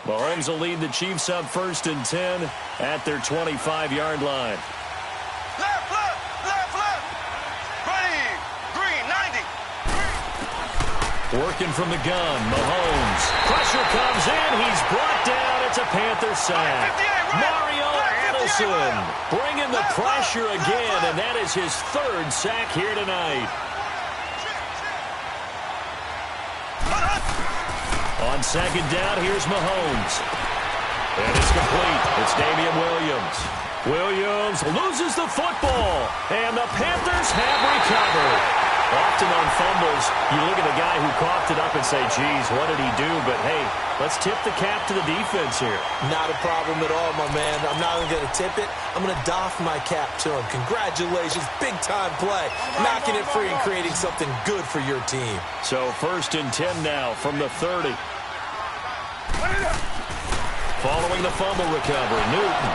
Mahomes will lead the Chiefs up first and 10 at their 25-yard line. Left, ready, green, 90. Working from the gun, Mahomes. Pressure comes in. He's brought down. It's a Panther sack. Mario Addison bringing the pressure again, and that is his 3rd sack here tonight. On second down, here's Mahomes. And it's complete. It's Damian Williams. Williams loses the football, and the Panthers have recovered. Often on fumbles, you look at the guy who coughed it up and say, geez, what did he do? But, hey, let's tip the cap to the defense here. Not a problem at all, my man. I'm not only going to tip it, I'm going to doff my cap to him. Congratulations, big-time play. Knocking it free and creating something good for your team. So first and 10 now from the 30. Following the fumble recovery, Newton.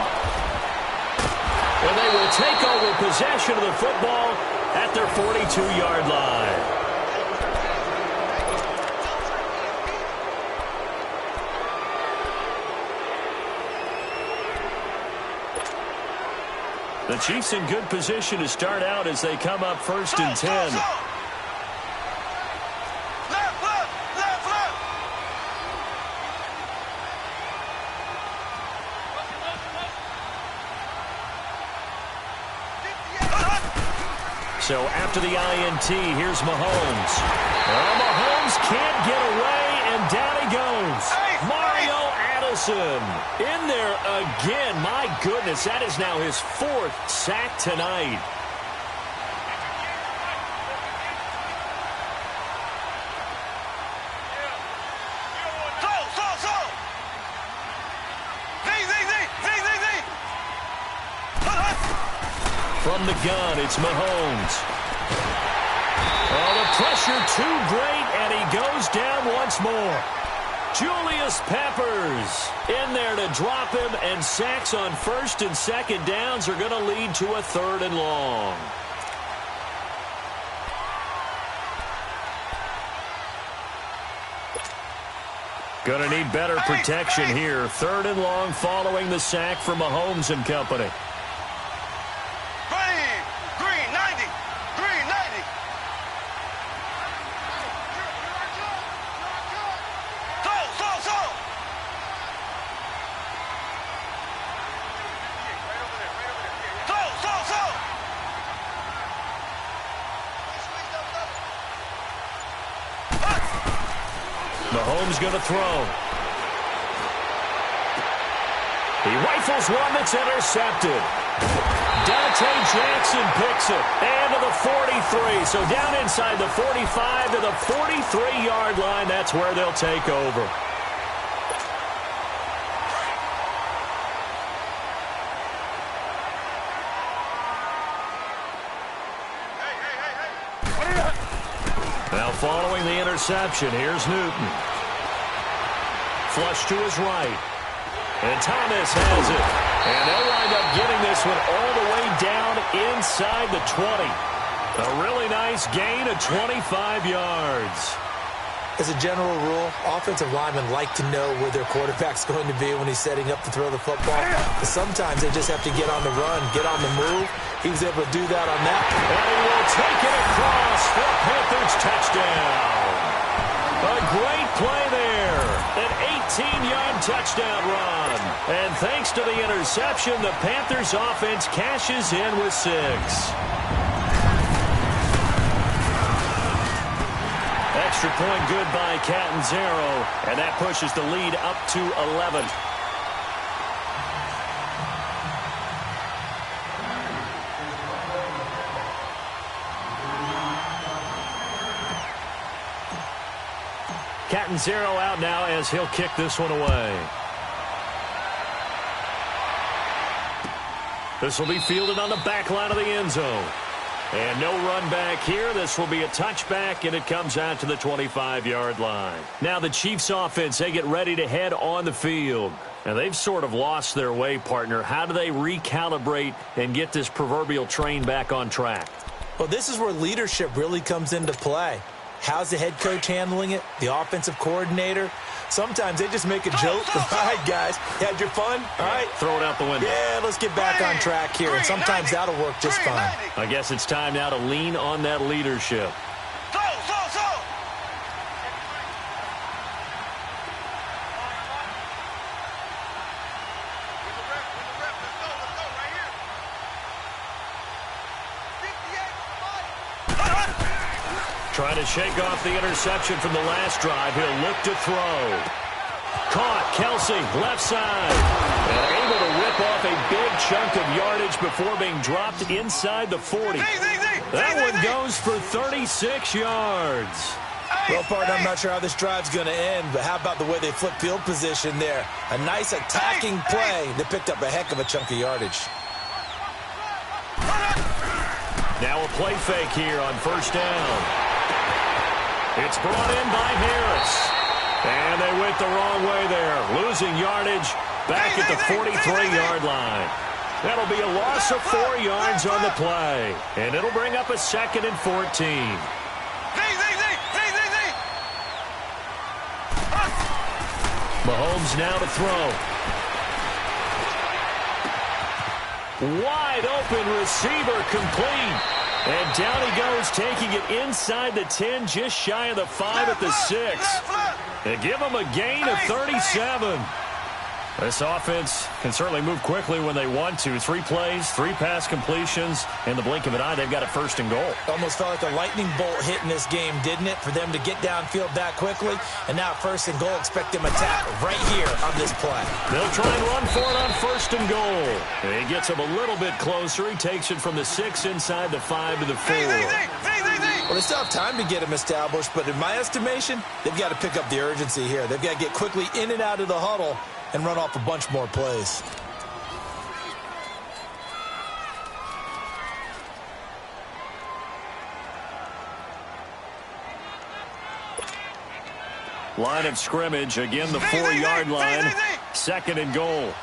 And they will take over possession of the football at their 42-yard line. The Chiefs in good position to start out as they come up first and 10. So after the INT, here's Mahomes. Well, Mahomes can't get away, and down he goes. Mario Addison in there again. My goodness, that is now his 4th sack tonight. From the gun, it's Mahomes. Oh, the pressure too great, and he goes down once more. Julius Peppers in there to drop him, and sacks on first and second downs are going to lead to a 3rd and long. Going to need better protection here. 3rd and long following the sack from Mahomes and company. Green 90. Green 90. So. Mahomes going to throw. He rifles one that's intercepted. Dante Jackson picks it. And to the 43. So down inside the 45 to the 43-yard line. That's where they'll take over. Now following the interception, here's Newton. Flush to his right. And Thomas has it. And they'll wind up getting this one all the way down inside the 20. A really nice gain of 25 yards. As a general rule, offensive linemen like to know where their quarterback's going to be when he's setting up to throw the football. But sometimes they just have to get on the run, get on the move. He was able to do that on that. And he will take it across for a Panthers touchdown. A great play there. An 18-yard touchdown run. And thanks to the interception, the Panthers offense cashes in with 6. Extra point good by Catanzaro, and that pushes the lead up to 11. Catanzaro out now as he'll kick this one away. This will be fielded on the back line of the end zone. And no run back here. This will be a touchback, and it comes out to the 25-yard line. Now the Chiefs offense, they get ready to head on the field. Now they've sort of lost their way, partner. How do they recalibrate and get this proverbial train back on track? Well, this is where leadership really comes into play. How's the head coach handling it? The offensive coordinator? Sometimes they just make a joke. All right, guys, had your fun? All right. Throw it out the window. Yeah, let's get back on track here. And sometimes that'll work just fine. I guess it's time now to lean on that leadership. Trying to shake off the interception from the last drive. He'll look to throw. Caught. Kelsey, left side. And able to rip off a big chunk of yardage before being dropped inside the 40. That one goes for 36 yards. Well, partner, I'm not sure how this drive's going to end, but how about the way they flip field position there? A nice attacking play that picked up a heck of a chunk of yardage. Now a play fake here on first down. It's brought in by Harris. And they went the wrong way there. Losing yardage back at the 43-yard line. That'll be a loss of 4 yards on the play. And it'll bring up a 2nd and 14. Mahomes now to throw. Wide open receiver complete. And down he goes, taking it inside the 10, just shy of the 5 at the 6. They give him a gain of 37. This offense can certainly move quickly when they want to. 3 plays, 3 pass completions. In the blink of an eye, they've got a 1st and goal. Almost felt like a lightning bolt hit in this game, didn't it? For them to get downfield that quickly. And now 1st and goal, expect them attack right here on this play. They'll try and run for it on 1st and goal. And he gets him a little bit closer. He takes it from the 6 inside the 5 to the 4. Well, they still have time to get him established, but in my estimation, they've got to pick up the urgency here. They've got to get quickly in and out of the huddle and run off a bunch more plays. Line of scrimmage, again the 4-yard line. 2nd and goal.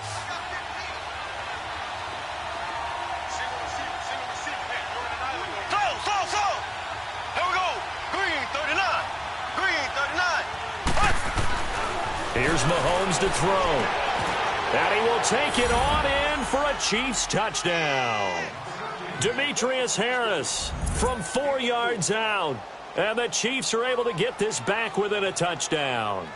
Here's Mahomes to throw. And he will take it on in for a Chiefs touchdown. Demetrius Harris from 4 yards out. And the Chiefs are able to get this back within a touchdown.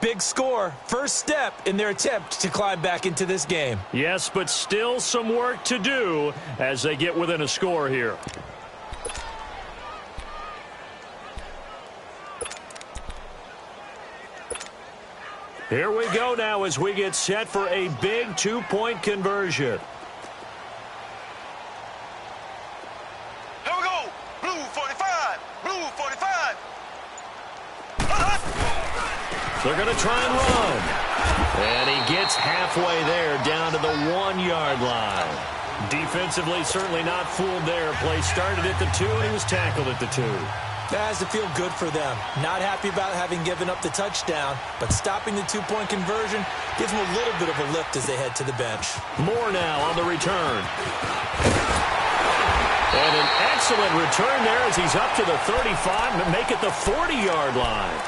Big score. First step in their attempt to climb back into this game. Yes, but still some work to do as they get within a score here. Here we go now as we get set for a big 2-point conversion. Here we go. Blue 45. Blue 45. They're going to try and run. And he gets halfway there down to the 1-yard line. Defensively, certainly not fooled there. Play started at the 2, and he was tackled at the 2. That has to feel good for them. Not happy about having given up the touchdown, but stopping the 2-point conversion gives them a little bit of a lift as they head to the bench. More now on the return. And an excellent return there as he's up to the 35 and make it the 40-yard line.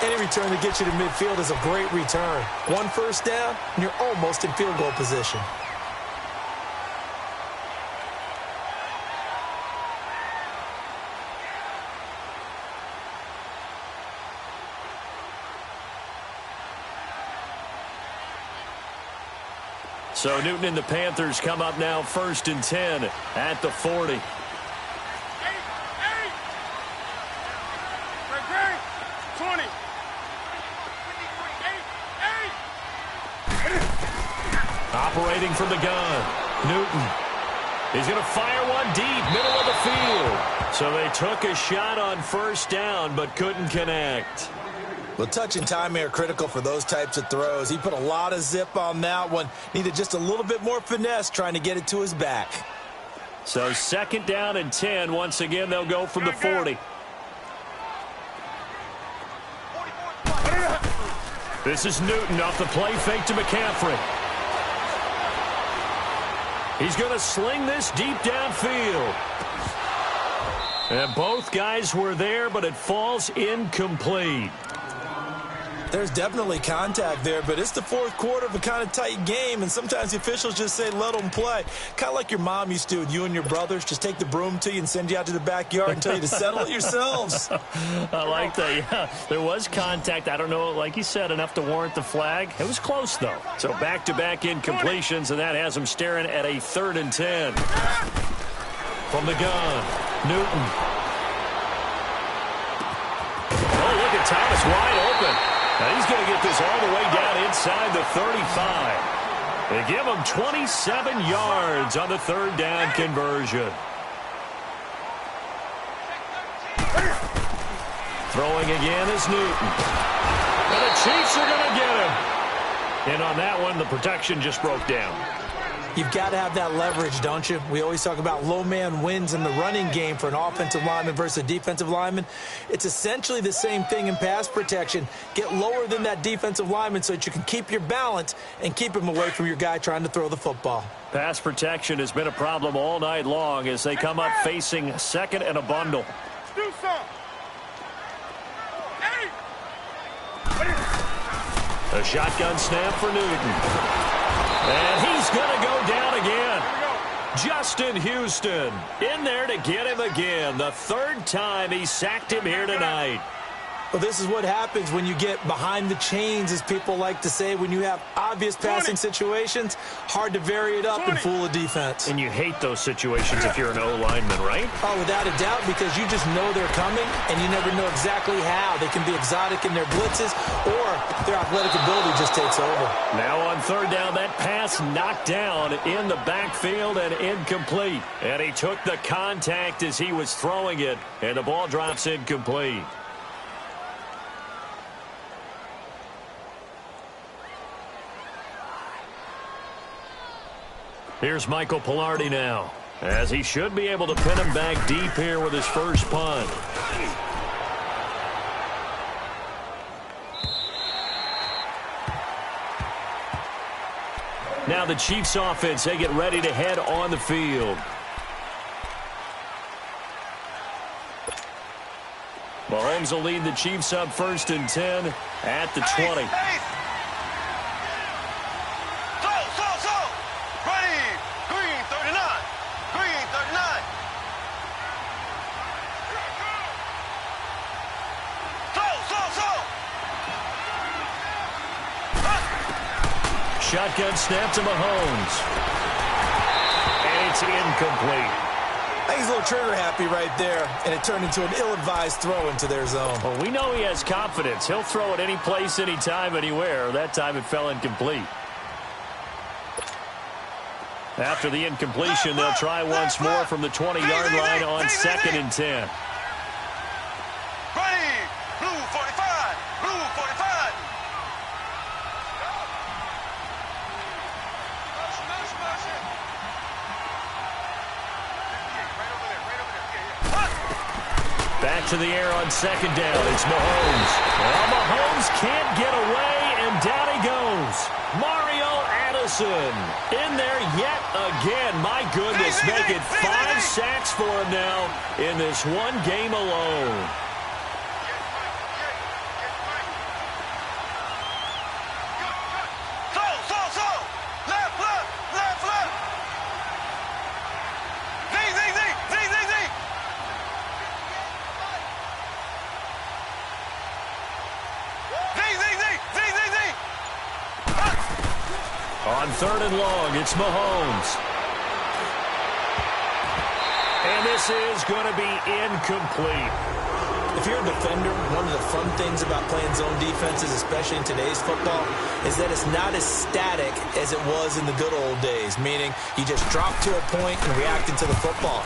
Any return that gets you to midfield is a great return. 1 first down, and you're almost in field goal position. So Newton and the Panthers come up now 1st and 10 at the 40. Operating from the gun, Newton. He's going to fire one deep, middle of the field. So they took a shot on 1st down, but couldn't connect. Well, touch and time are critical for those types of throws. He put a lot of zip on that one. Needed just a little bit more finesse trying to get it to his back. So 2nd down and 10. Once again, they'll go from the 40. This is Newton off the play fake to McCaffrey. He's going to sling this deep downfield. And both guys were there, but it falls incomplete. There's definitely contact there, but it's the 4th quarter of a kind of tight game, and sometimes the officials just say let them play. Kind of like your mom used to with you and your brothers. Just take the broom to you and send you out to the backyard and tell you to settle it yourselves. I like that, yeah. There was contact. I don't know, like you said, enough to warrant the flag. It was close, though. So back-to-back incompletions, and that has them staring at a 3rd and 10. From the gun, Newton. Oh, look at Thomas wide open. Now he's going to get this all the way down inside the 35. They give him 27 yards on the 3rd down conversion. Throwing again is Newton. And the Chiefs are going to get him. And on that one, the protection just broke down. You've got to have that leverage, don't you? We always talk about low man wins in the running game for an offensive lineman versus a defensive lineman. It's essentially the same thing in pass protection. Get lower than that defensive lineman so that you can keep your balance and keep him away from your guy trying to throw the football. Pass protection has been a problem all night long as they come up facing 2nd and a bundle. Do some. A shotgun snap for Newton. And he's going to go down again. Justin Houston in there to get him again. The 3rd time he sacked him here tonight. Well, this is what happens when you get behind the chains, as people like to say. When you have obvious passing situations, hard to vary it up and fool a defense. And you hate those situations if you're an O-lineman, right? Oh, without a doubt, because you just know they're coming, and you never know exactly how. They can be exotic in their blitzes, or their athletic ability just takes over. Now on 3rd down, that pass knocked down in the backfield and incomplete. And he took the contact as he was throwing it, and the ball drops incomplete. Here's Michael Pilardi now, as he should be able to pin him back deep here with his first punt. Now the Chiefs offense, they get ready to head on the field. Mahomes will lead the Chiefs up 1st and 10 at the 20. Shotgun snap to Mahomes. And it's incomplete. I think he's a little trigger happy right there, and it turned into an ill-advised throw into their zone. Well, we know he has confidence. He'll throw it any place, anytime, anywhere. That time it fell incomplete. After the incompletion, they'll try once more from the 20-yard line on 2nd and 10. Ready, blue 45, blue 45. Back to the air on 2nd down. It's Mahomes. Well, Mahomes can't get away, and down he goes. Mario Addison in there yet again. My goodness, making 5 sacks for him now in this one game alone. On 3rd and long, it's Mahomes. And this is going to be incomplete. If you're a defender, one of the fun things about playing zone defenses, especially in today's football, is that it's not as static as it was in the good old days, meaning you just drop to a point and react into the football.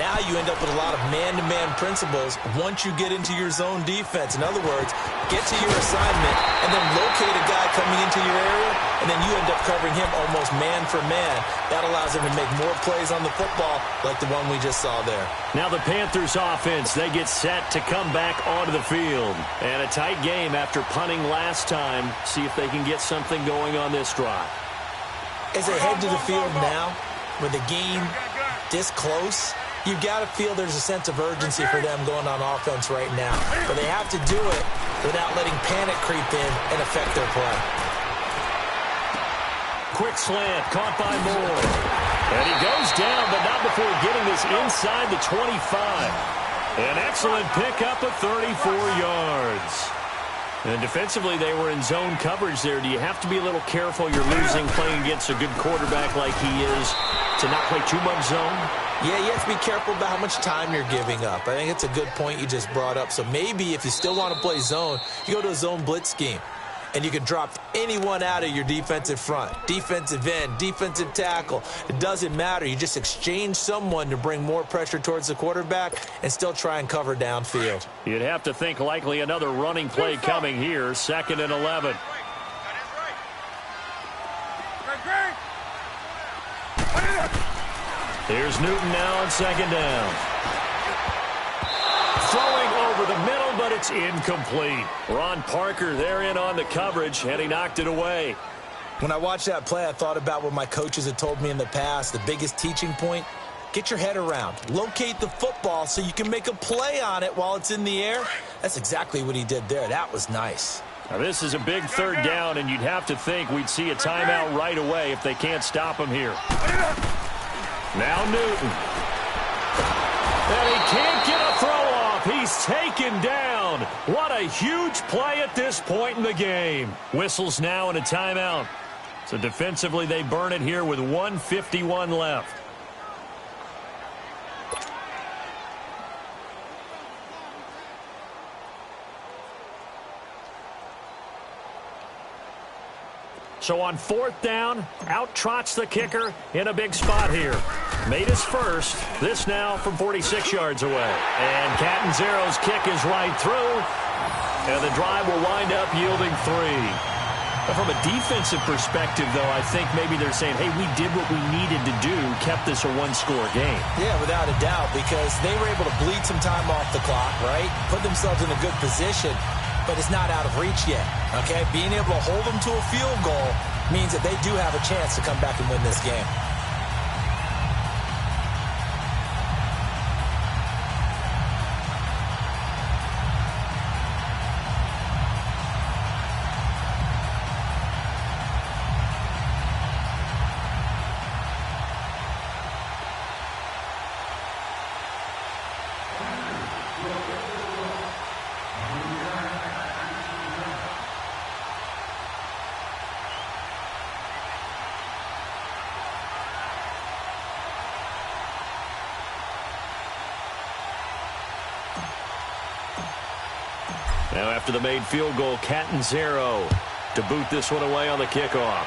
Now you end up with a lot of man-to-man principles once you get into your zone defense. In other words, get to your assignment and then locate a guy coming into your area, and then you end up covering him almost man for man. That allows him to make more plays on the football like the one we just saw there. Now the Panthers offense, they get set to come back onto the field. And a tight game after punting last time. See if they can get something going on this drive. As they head to the field now, with the game this close, you've got to feel there's a sense of urgency for them going on offense right now. But they have to do it without letting panic creep in and affect their play. Quick slant, caught by Moore. And he goes down, but not before getting this inside the 25. An excellent pickup of 34 yards. And defensively, they were in zone coverage there. Do you have to be a little careful you're losing playing against a good quarterback like he is to not play too much zone? Yeah, you have to be careful about how much time you're giving up. I think it's a good point you just brought up. So maybe if you still want to play zone, you go to a zone blitz scheme. And you can drop anyone out of your defensive front, defensive end, defensive tackle. It doesn't matter. You just exchange someone to bring more pressure towards the quarterback and still try and cover downfield. You'd have to think likely another running play coming here, 2nd and 11. Here's Newton now on 2nd down. Throwing over the middle, but it's incomplete. Ron Parker there in on the coverage, and he knocked it away. When I watched that play, I thought about what my coaches had told me in the past. The biggest teaching point, get your head around. Locate the football so you can make a play on it while it's in the air. That's exactly what he did there. That was nice. Now this is a big 3rd down, and you'd have to think we'd see a timeout right away if they can't stop him here. Now Newton. And he can't get a throw off. He's taken down. What a huge play at this point in the game. Whistles now and a timeout. So defensively, they burn it here with 1:51 left. So on 4th down, out trots the kicker in a big spot here. Made his first. This now from 46 yards away. And Catanzaro's kick is right through. And the drive will wind up yielding 3. But from a defensive perspective, though, I think maybe they're saying, hey, we did what we needed to do, kept this a one-score game. Yeah, without a doubt, because they were able to bleed some time off the clock, right? Put themselves in a good position. But it's not out of reach yet, okay? Being able to hold them to a field goal means that they do have a chance to come back and win this game. Now after the made field goal, Catanzaro to boot this one away on the kickoff.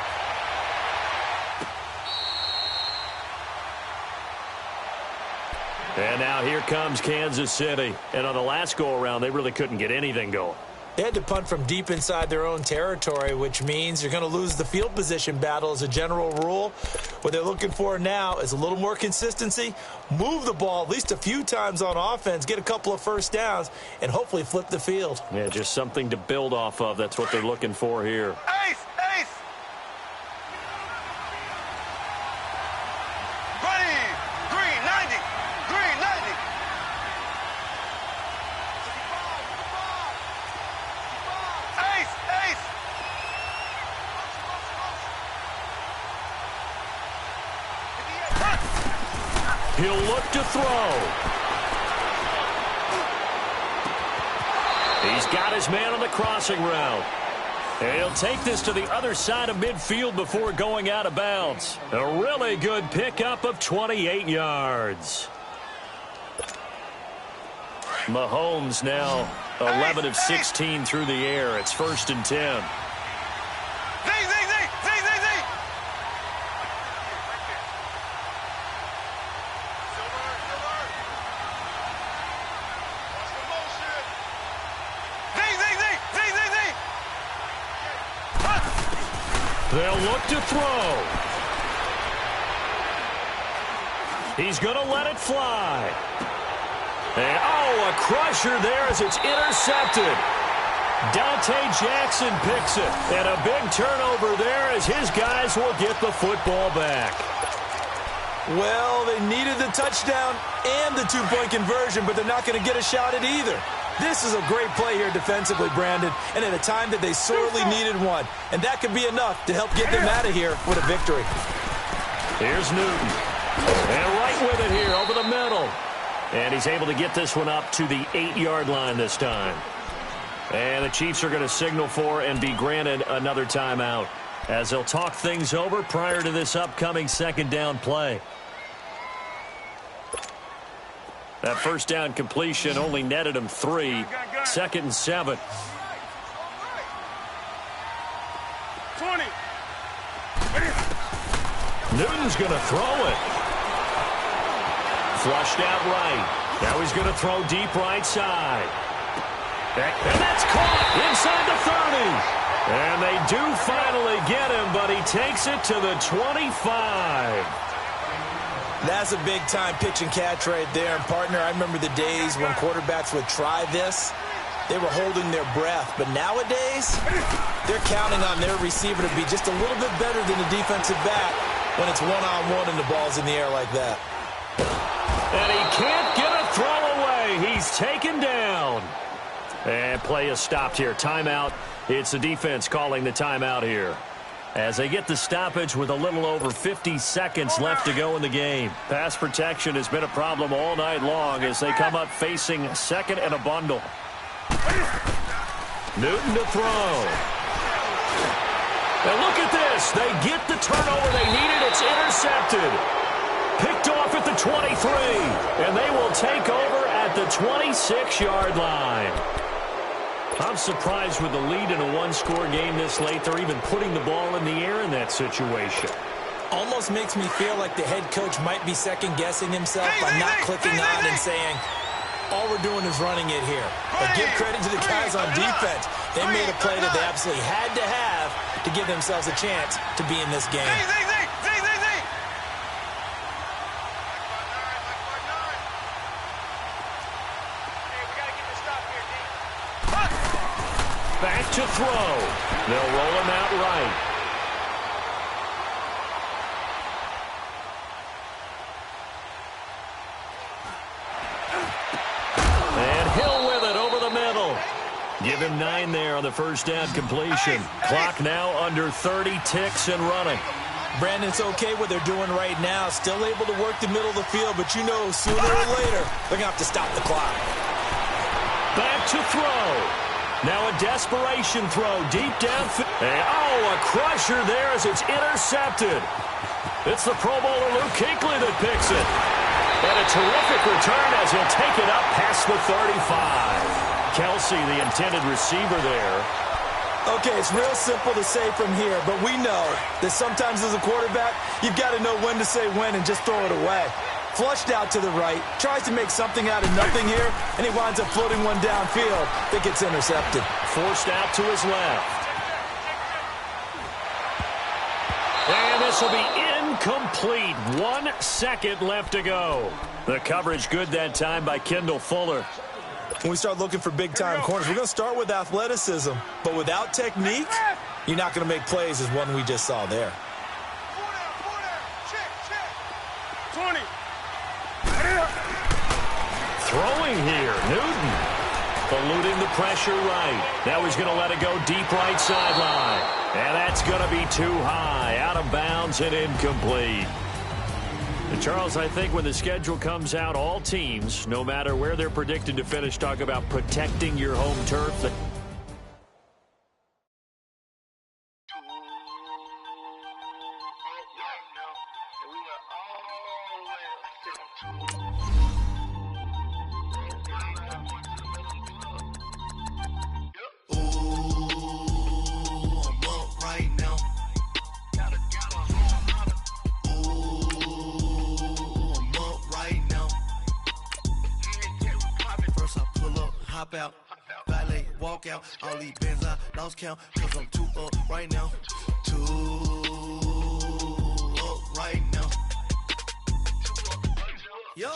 And now here comes Kansas City. And on the last go-around, they really couldn't get anything going. They had to punt from deep inside their own territory, which means you're going to lose the field position battle as a general rule. What they're looking for now is a little more consistency, move the ball at least a few times on offense, get a couple of first downs, and hopefully flip the field. Yeah, just something to build off of. That's what they're looking for here. Ace! Ace! Ready! Green 90! Green 90! Ace! Ace! He'll look to throw. He's got his man on the crossing route. And he'll take this to the other side of midfield before going out of bounds. A really good pickup of 28 yards. Mahomes now 11 of 16 through the air. It's 1st and 10. They'll look to throw. He's going to let it fly. And, a crusher there as it's intercepted. Dante Jackson picks it. And a big turnover there as his guys will get the football back. Well, they needed the touchdown and the two-point conversion, but they're not going to get a shot at either. This is a great play here defensively, Brandon, and at a time that they sorely needed one. And that could be enough to help get them out of here with a victory. Here's Newton. And right with it here over the middle. And he's able to get this one up to the 8-yard line this time. And the Chiefs are going to signal for and be granted another timeout as they'll talk things over prior to this upcoming second down play. That first down completion only netted him 3. 2nd and 7. 20. Newton's going to throw it. Flushed out right. Now he's going to throw deep right side. And that's caught inside the 30. And they do finally get him, but he takes it to the 25. That's a big-time pitch and catch right there. And, partner, I remember the days when quarterbacks would try this. They were holding their breath. But nowadays, they're counting on their receiver to be just a little bit better than the defensive back when it's one-on-one and the ball's in the air like that. And he can't get a throw away. He's taken down. And play is stopped here. Timeout. It's the defense calling the timeout here, as they get the stoppage with a little over 50 seconds left to go in the game. Pass protection has been a problem all night long as they come up facing 2nd and a bundle. Newton to throw. And look at this. They get the turnover they needed. It's intercepted. Picked off at the 23. And they will take over at the 26-yard line. I'm surprised with the lead in a one-score game this late. They're even putting the ball in the air in that situation. Almost makes me feel like the head coach might be second-guessing himself by not clicking on and saying, all we're doing is running it here. But give credit to the guys on defense. They made a play that they absolutely had to have to give themselves a chance to be in this game. Back to throw. They'll roll him out right. And Hill with it over the middle. Give him 9 there on the first down completion. Clock now under 30 ticks and running. Brandon, it's okay what they're doing right now. Still able to work the middle of the field, but you know sooner or later they're going to have to stop the clock. Back to throw. Now a desperation throw deep downfield. And, a crusher there as it's intercepted. It's the Pro Bowler Luke Kuechly that picks it. And a terrific return as he'll take it up past the 35. Kelsey, the intended receiver there. Okay, it's real simple to say from here, but we know that sometimes as a quarterback, you've got to know when to say when and just throw it away. Flushed out to the right, tries to make something out of nothing here, and he winds up floating one downfield that gets intercepted. Forced out to his left. And this will be incomplete. 1 second left to go. The coverage good that time by Kendall Fuller. When we start looking for big-time corners, we're going to start with athleticism. But without technique, you're not going to make plays as one we just saw there. 20. Throwing here, Newton. Eluding the pressure right. Now he's going to let it go deep right sideline. And that's going to be too high. Out of bounds and incomplete. And Charles, I think when the schedule comes out, all teams, no matter where they're predicted to finish, talk about protecting your home turf. Out, valet, walk out, all these bands I lost count, cause I'm too up right now, too up right now.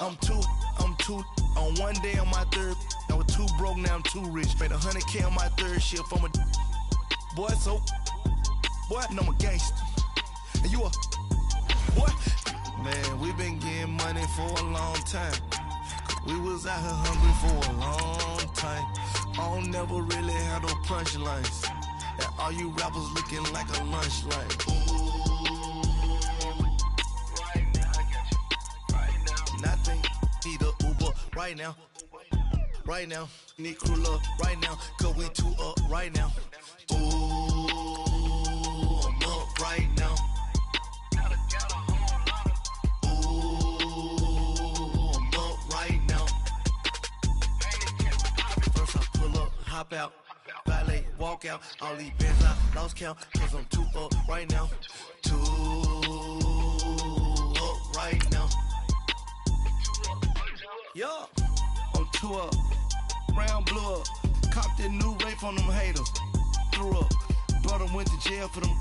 I'm too, on one day on my third, I was too broke, now I'm too rich, made 100K on my third shift, I'm a boy, so, boy, and I'm a gangster, and you a, boy, man, we been getting money for a long time. We was out here hungry for a long time. I don't never really have no punchlines. And all you rappers looking like a lunch line. Right now, I got you. Right now. Nothing. Need a Uber right now. Right now. Need crew love right now. Cause we too up right now. Ooh, I'm up right now. Hop out, valet, walk out, all these bands I lost count, cause I'm too up right now, too up right now. Yo, I'm too up, round blew up, copped that new rape on them haters, threw up, brother went to jail for them,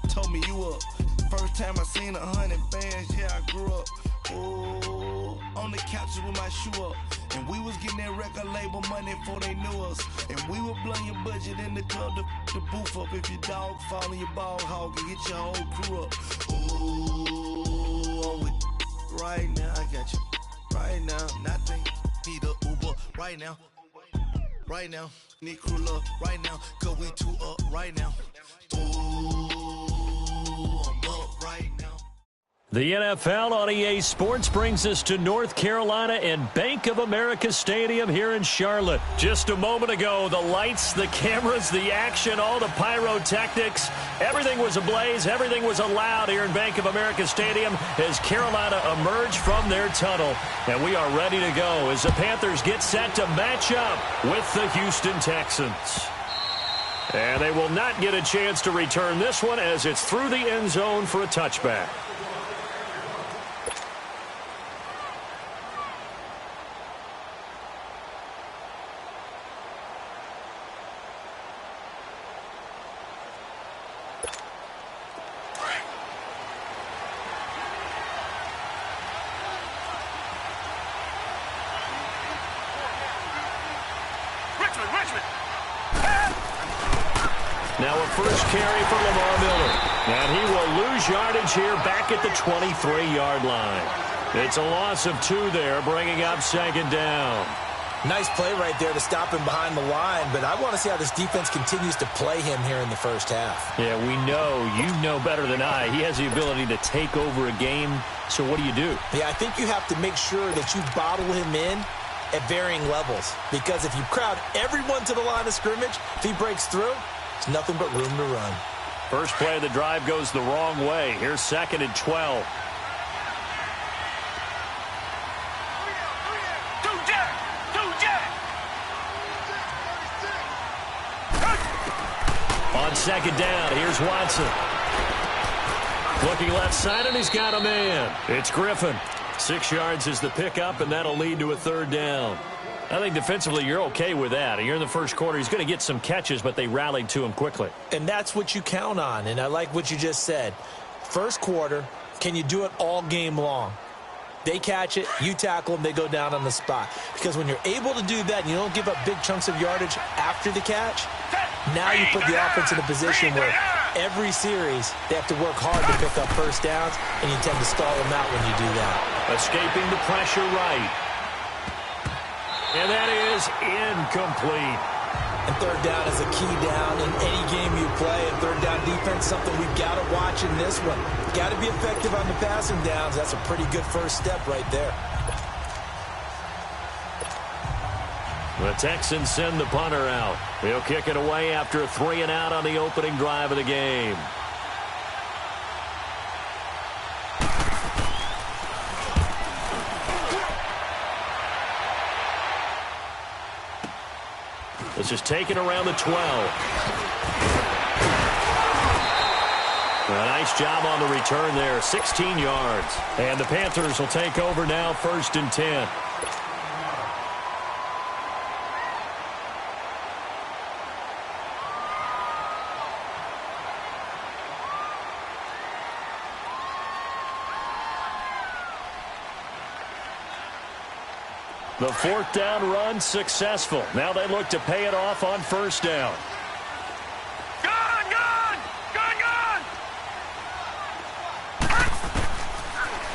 told me you up, first time I seen 100 bands, yeah I grew up, ooh, on the couches with my shoe up. And we was getting that record label money before they knew us. And we were blowing your budget in the club to boof up. If your dog fall in your ball hog and get your whole crew up. Ooh, I'm with right now, I got you. Right now, nothing. Need a Uber right now. Right now, need crew love right now. Cause we too up right now. Ooh, I'm up right now. The NFL on EA Sports brings us to North Carolina and Bank of America Stadium here in Charlotte. Just a moment ago, the lights, the cameras, the action, all the pyrotechnics, everything was ablaze, everything was allowed here in Bank of America Stadium as Carolina emerged from their tunnel. And we are ready to go as the Panthers get set to match up with the Houston Texans. And they will not get a chance to return this one as it's through the end zone for a touchback. Now a first carry for Lamar Miller. And he will lose yardage here back at the 23-yard line. It's a loss of 2 there, bringing up second down. Nice play right there to stop him behind the line, but I want to see how this defense continues to play him here in the first half. Yeah, we know, you know better than I, he has the ability to take over a game. So what do? Yeah, I think you have to make sure that you bottle him in at varying levels, because if you crowd everyone to the line of scrimmage, if he breaks through, it's nothing but room to run. First play of the drive goes the wrong way. Here's 2nd and 12. On second down, here's Watson. Looking left side, and he's got a man. It's Griffin. 6 yards is the pickup, and that'll lead to a third down. I think defensively you're okay with that. You're in the first quarter. He's going to get some catches, but they rallied to him quickly. And that's what you count on, and I like what you just said. First quarter, can you do it all game long? They catch it, you tackle them, they go down on the spot. Because when you're able to do that and you don't give up big chunks of yardage after the catch, now you put the offense in a position where every series they have to work hard to pick up first downs, and you tend to stall them out when you do that. Escaping the pressure right. And that is incomplete. And third down is a key down in any game you play. And third down defense, something we've got to watch in this one. Got to be effective on the passing downs. That's a pretty good first step right there. The Texans send the punter out. He'll kick it away after a 3-and-out on the opening drive of the game. This is taken around the 12. A nice job on the return there, 16 yards. And the Panthers will take over now, 1st and 10. The 4th down run successful. Now they look to pay it off on 1st down. Gone!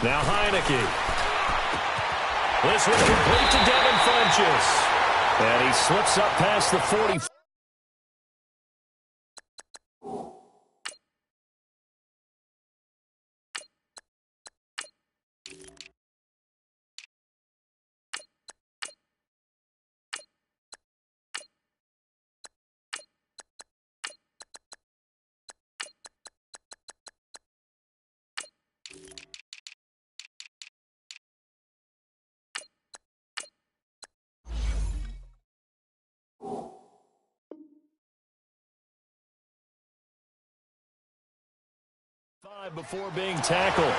Now Heineke. This one complete to Devin Funchess. And he slips up past the 40. Before being tackled.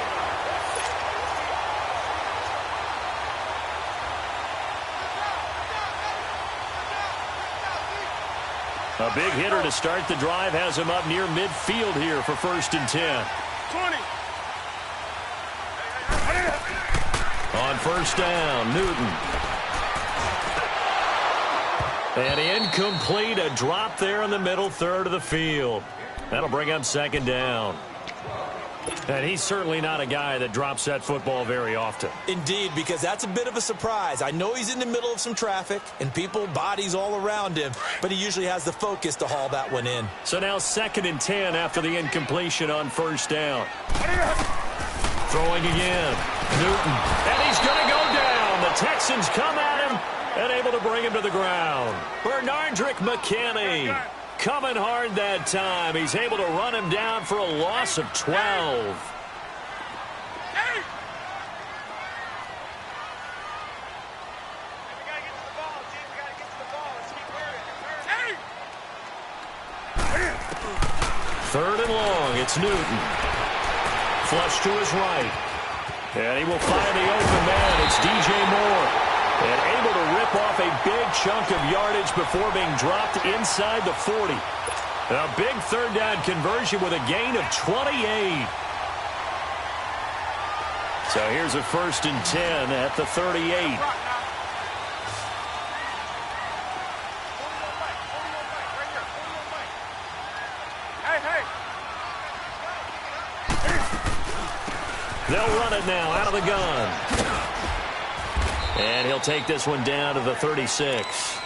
A big hitter to start the drive has him up near midfield here for 1st and 10. 20. On 1st down, Newton. And incomplete, a drop there in the middle third of the field. That'll bring up 2nd down. And he's certainly not a guy that drops that football very often. Indeed, because that's a bit of a surprise. I know he's in the middle of some traffic and people, bodies all around him, but he usually has the focus to haul that one in. So now 2nd and 10 after the incompletion on 1st down. Throwing again. Newton. And he's going to go down. The Texans come at him and able to bring him to the ground. Bernardrick McKinney. Coming hard that time. He's able to run him down for a loss of 12. Third and long. It's Newton. Flush to his right. And he will find the open man. It's DJ Moore. And able to rip off a big chunk of yardage before being dropped inside the 40. A big 3rd down conversion with a gain of 28. So here's a 1st and 10 at the 38. They'll run it now out of the gun. And he'll take this one down to the 36.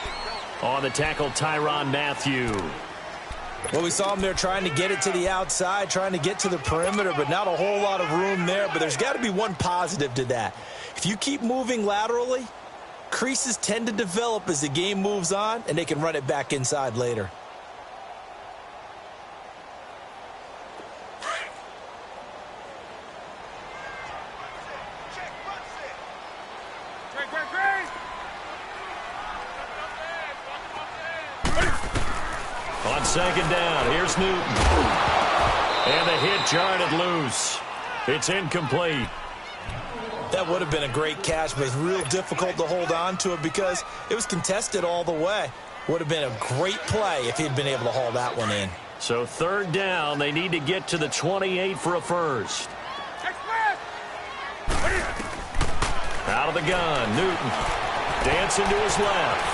On the tackle, Tyrann Mathieu. Well, we saw him there trying to get it to the outside, trying to get to the perimeter, but not a whole lot of room there. But there's got to be one positive to that. If you keep moving laterally, creases tend to develop as the game moves on, and they can run it back inside later. second down. Here's Newton. And the hit jarred it loose. It's incomplete. That would have been a great catch, but it's real difficult to hold on to it because it was contested all the way. Would have been a great play if he'd been able to haul that one in. So third down, they need to get to the 28 for a first. Out of the gun, Newton. Dancing to his left.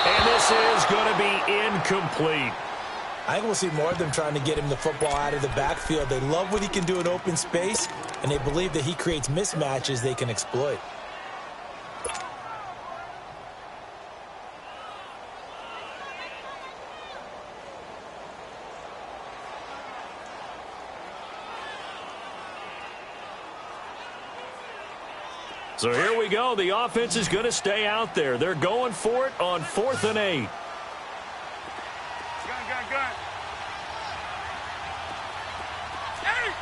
And this is going to be incomplete. I think we'll see more of them trying to get him the football out of the backfield. They love what he can do in open space, and they believe that he creates mismatches they can exploit. So here we go. The offense is going to stay out there. They're going for it on 4th and 8. Gun. Hey!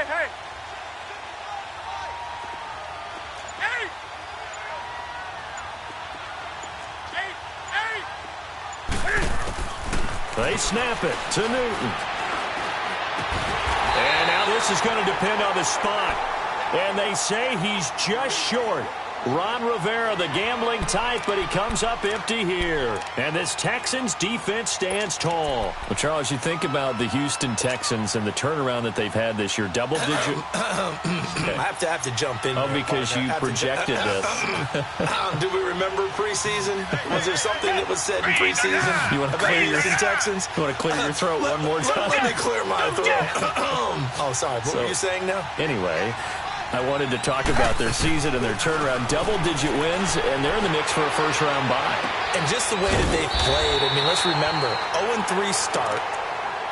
Hey! They snap it to Newton. And now this is going to depend on the spot. And they say he's just short. Ron Rivera, the gambling type, but he comes up empty here. And this Texans defense stands tall. Well, Charles, you think about the Houston Texans and the turnaround that they've had this year. Double-digit. I have to jump in. Oh, because you projected this. Do we remember preseason? Was there something that was said in preseason You want to clear your Texans? You want to clear your throat one more time? Let me clear my throat. Oh, sorry. What were you saying now? Anyway, I wanted to talk about their season and their turnaround. Double-digit wins, and they're in the mix for a first-round bye. And just the way that they've played, I mean, let's remember, 0-3 start.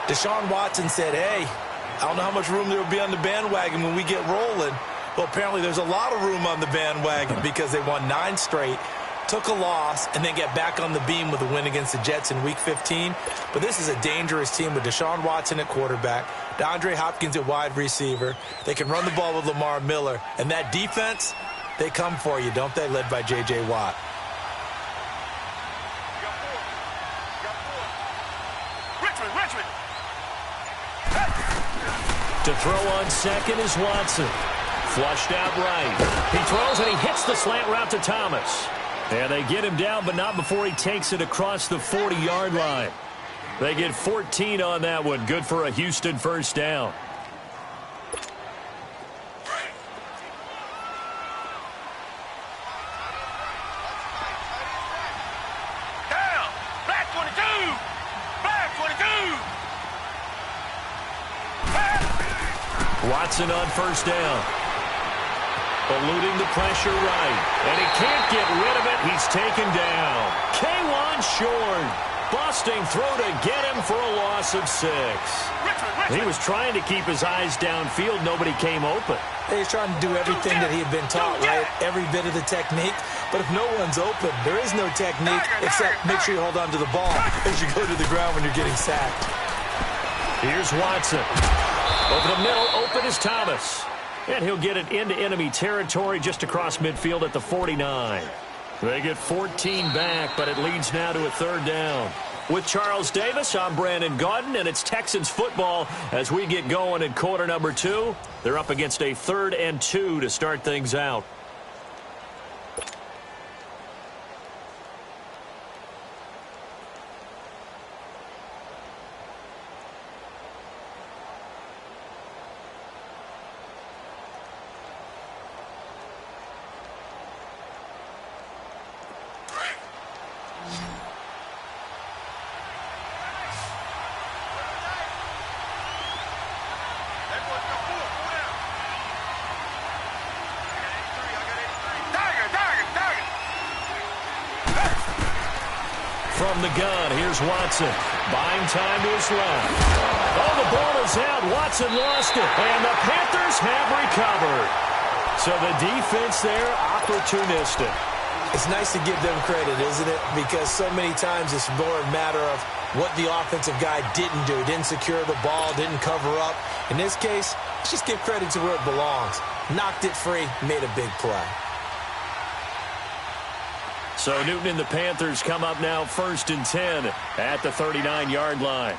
Deshaun Watson said, hey, I don't know how much room there will be on the bandwagon when we get rolling. Well, apparently there's a lot of room on the bandwagon because they won 9 straight, took a loss, and then get back on the beam with a win against the Jets in Week 15. But this is a dangerous team with Deshaun Watson at quarterback, DeAndre Hopkins at wide receiver. They can run the ball with Lamar Miller. And that defense, they come for you, don't they, led by J.J. Watt. Richmond. To throw on second is Watson. Flushed out right. He throws and he hits the slant route to Thomas. And they get him down, but not before he takes it across the 40-yard line. They get 14 on that one. Good for a Houston first down. Down! Black 22! Black 22! Watson on first down. Eluding the pressure right. And he can't get rid of it. He's taken down. K1 short. Busting through to get him for a loss of 6. He was trying to keep his eyes downfield. Nobody came open. He's trying to do everything that he had been taught, right? Every bit of the technique. But if no one's open, there is no technique except make sure you hold on to the ball as you go to the ground when you're getting sacked. Here's Watson. Over the middle, open is Thomas. And he'll get it into enemy territory just across midfield at the 49. They get 14 back, but it leads now to a third down. With Charles Davis, I'm Brandon Gaudin, and it's Texans football as we get going in quarter number 2. They're up against a 3rd and 2 to start things out. From the gun, here's Watson. Buying time to his left. Oh, the ball is out. Watson lost it. And the Panthers have recovered. So the defense there, opportunistic. It's nice to give them credit, isn't it? Because so many times it's more a matter of what the offensive guy didn't do. Didn't secure the ball, didn't cover up. In this case, let's just give credit to where it belongs. Knocked it free, made a big play. So Newton and the Panthers come up now 1st and 10 at the 39-yard line.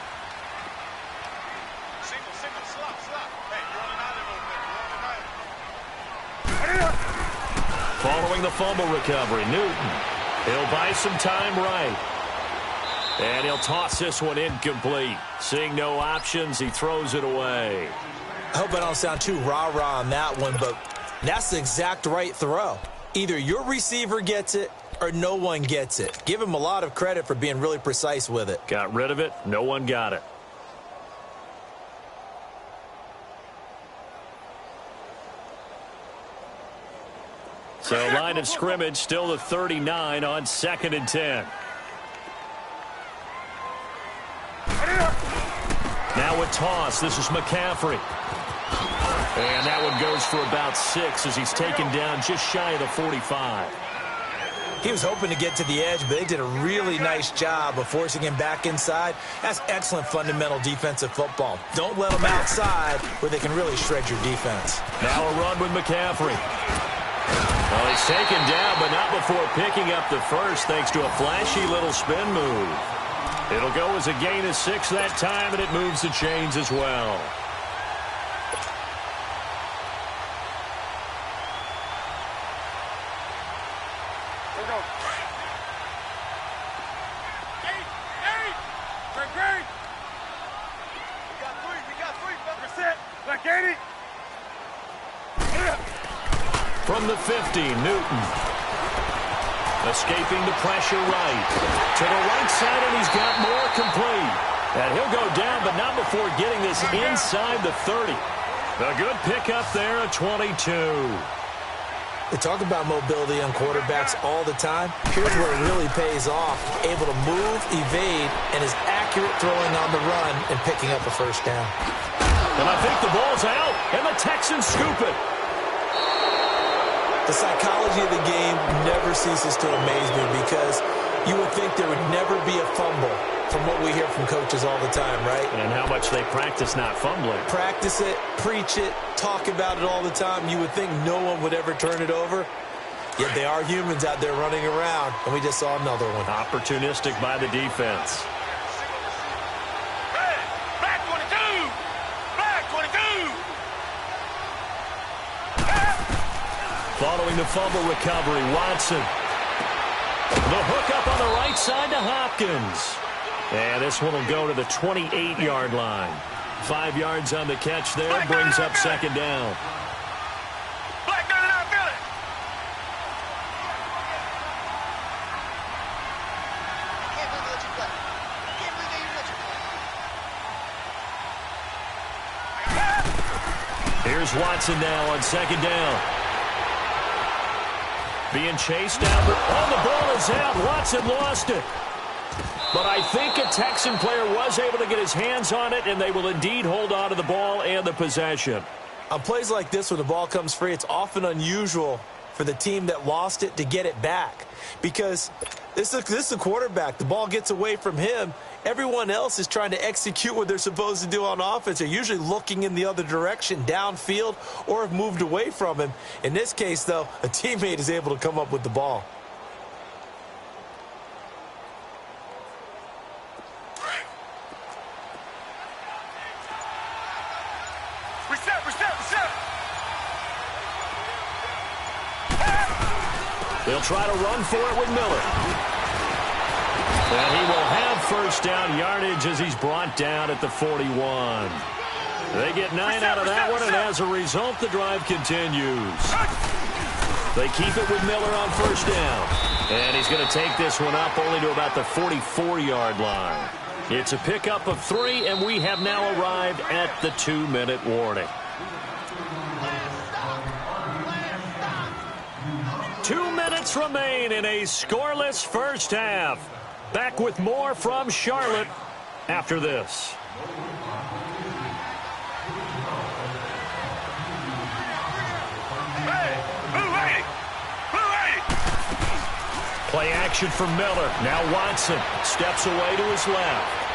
Following the fumble recovery, Newton. He'll buy some time right. And he'll toss this one incomplete. Seeing no options, he throws it away. I hope I don't sound too rah-rah on that one, but that's the exact right throw. Either your receiver gets it or no one gets it. Give him a lot of credit for being really precise with it. Got rid of it. No one got it. So line of scrimmage still the 39 on 2nd and 10. Now a toss. This is McCaffrey. And that one goes for about 6 as he's taken down just shy of the 45. He was hoping to get to the edge, but they did a really nice job of forcing him back inside. That's excellent fundamental defensive football. Don't let them outside where they can really shred your defense. Now a run with McCaffrey. Well, he's taken down, but not before picking up the first thanks to a flashy little spin move. It'll go as a gain of 6 that time, and it moves the chains as well. From the 50, Newton. Escaping the pressure right. To the right side, and he's got more complete. And he'll go down, but not before getting this inside the 30. A good pickup there at 22. They talk about mobility on quarterbacks all the time. Here's where it really pays off. Able to move, evade, and is accurate throwing on the run and picking up a first down. And I think the ball's out, and the Texans scoop it. The psychology of the game never ceases to amaze me because you would think there would never be a fumble from what we hear from coaches all the time, right? And how much they practice not fumbling. Practice it, preach it, talk about it all the time. You would think no one would ever turn it over. Yet they are humans out there running around, and we just saw another one. Opportunistic by the defense. Following the fumble recovery, Watson. The hook up on the right side to Hopkins. And this one will go to the 28-yard line. 5 yards on the catch there, brings up 2nd down. Here's Watson now on 2nd down. Being chased down, but the ball is out. Watson lost it. But I think a Texan player was able to get his hands on it, and they will indeed hold on to the ball and the possession. On plays like this, when the ball comes free, it's often unusual for the team that lost it to get it back. Because this is a quarterback. The ball gets away from him. Everyone else is trying to execute what they're supposed to do on offense. They're usually looking in the other direction, downfield, or have moved away from him. In this case, though, a teammate is able to come up with the ball. They'll try to run for it with Miller. And he will have first down yardage as he's brought down at the 41. They get 9 out of that one, and as a result, the drive continues. They keep it with Miller on first down. And he's going to take this one up only to about the 44-yard line. It's a pickup of 3, and we have now arrived at the 2-minute warning. 2 minutes remain in a scoreless first half. Back with more from Charlotte after this. Play action for Miller. Now Watson steps away to his left.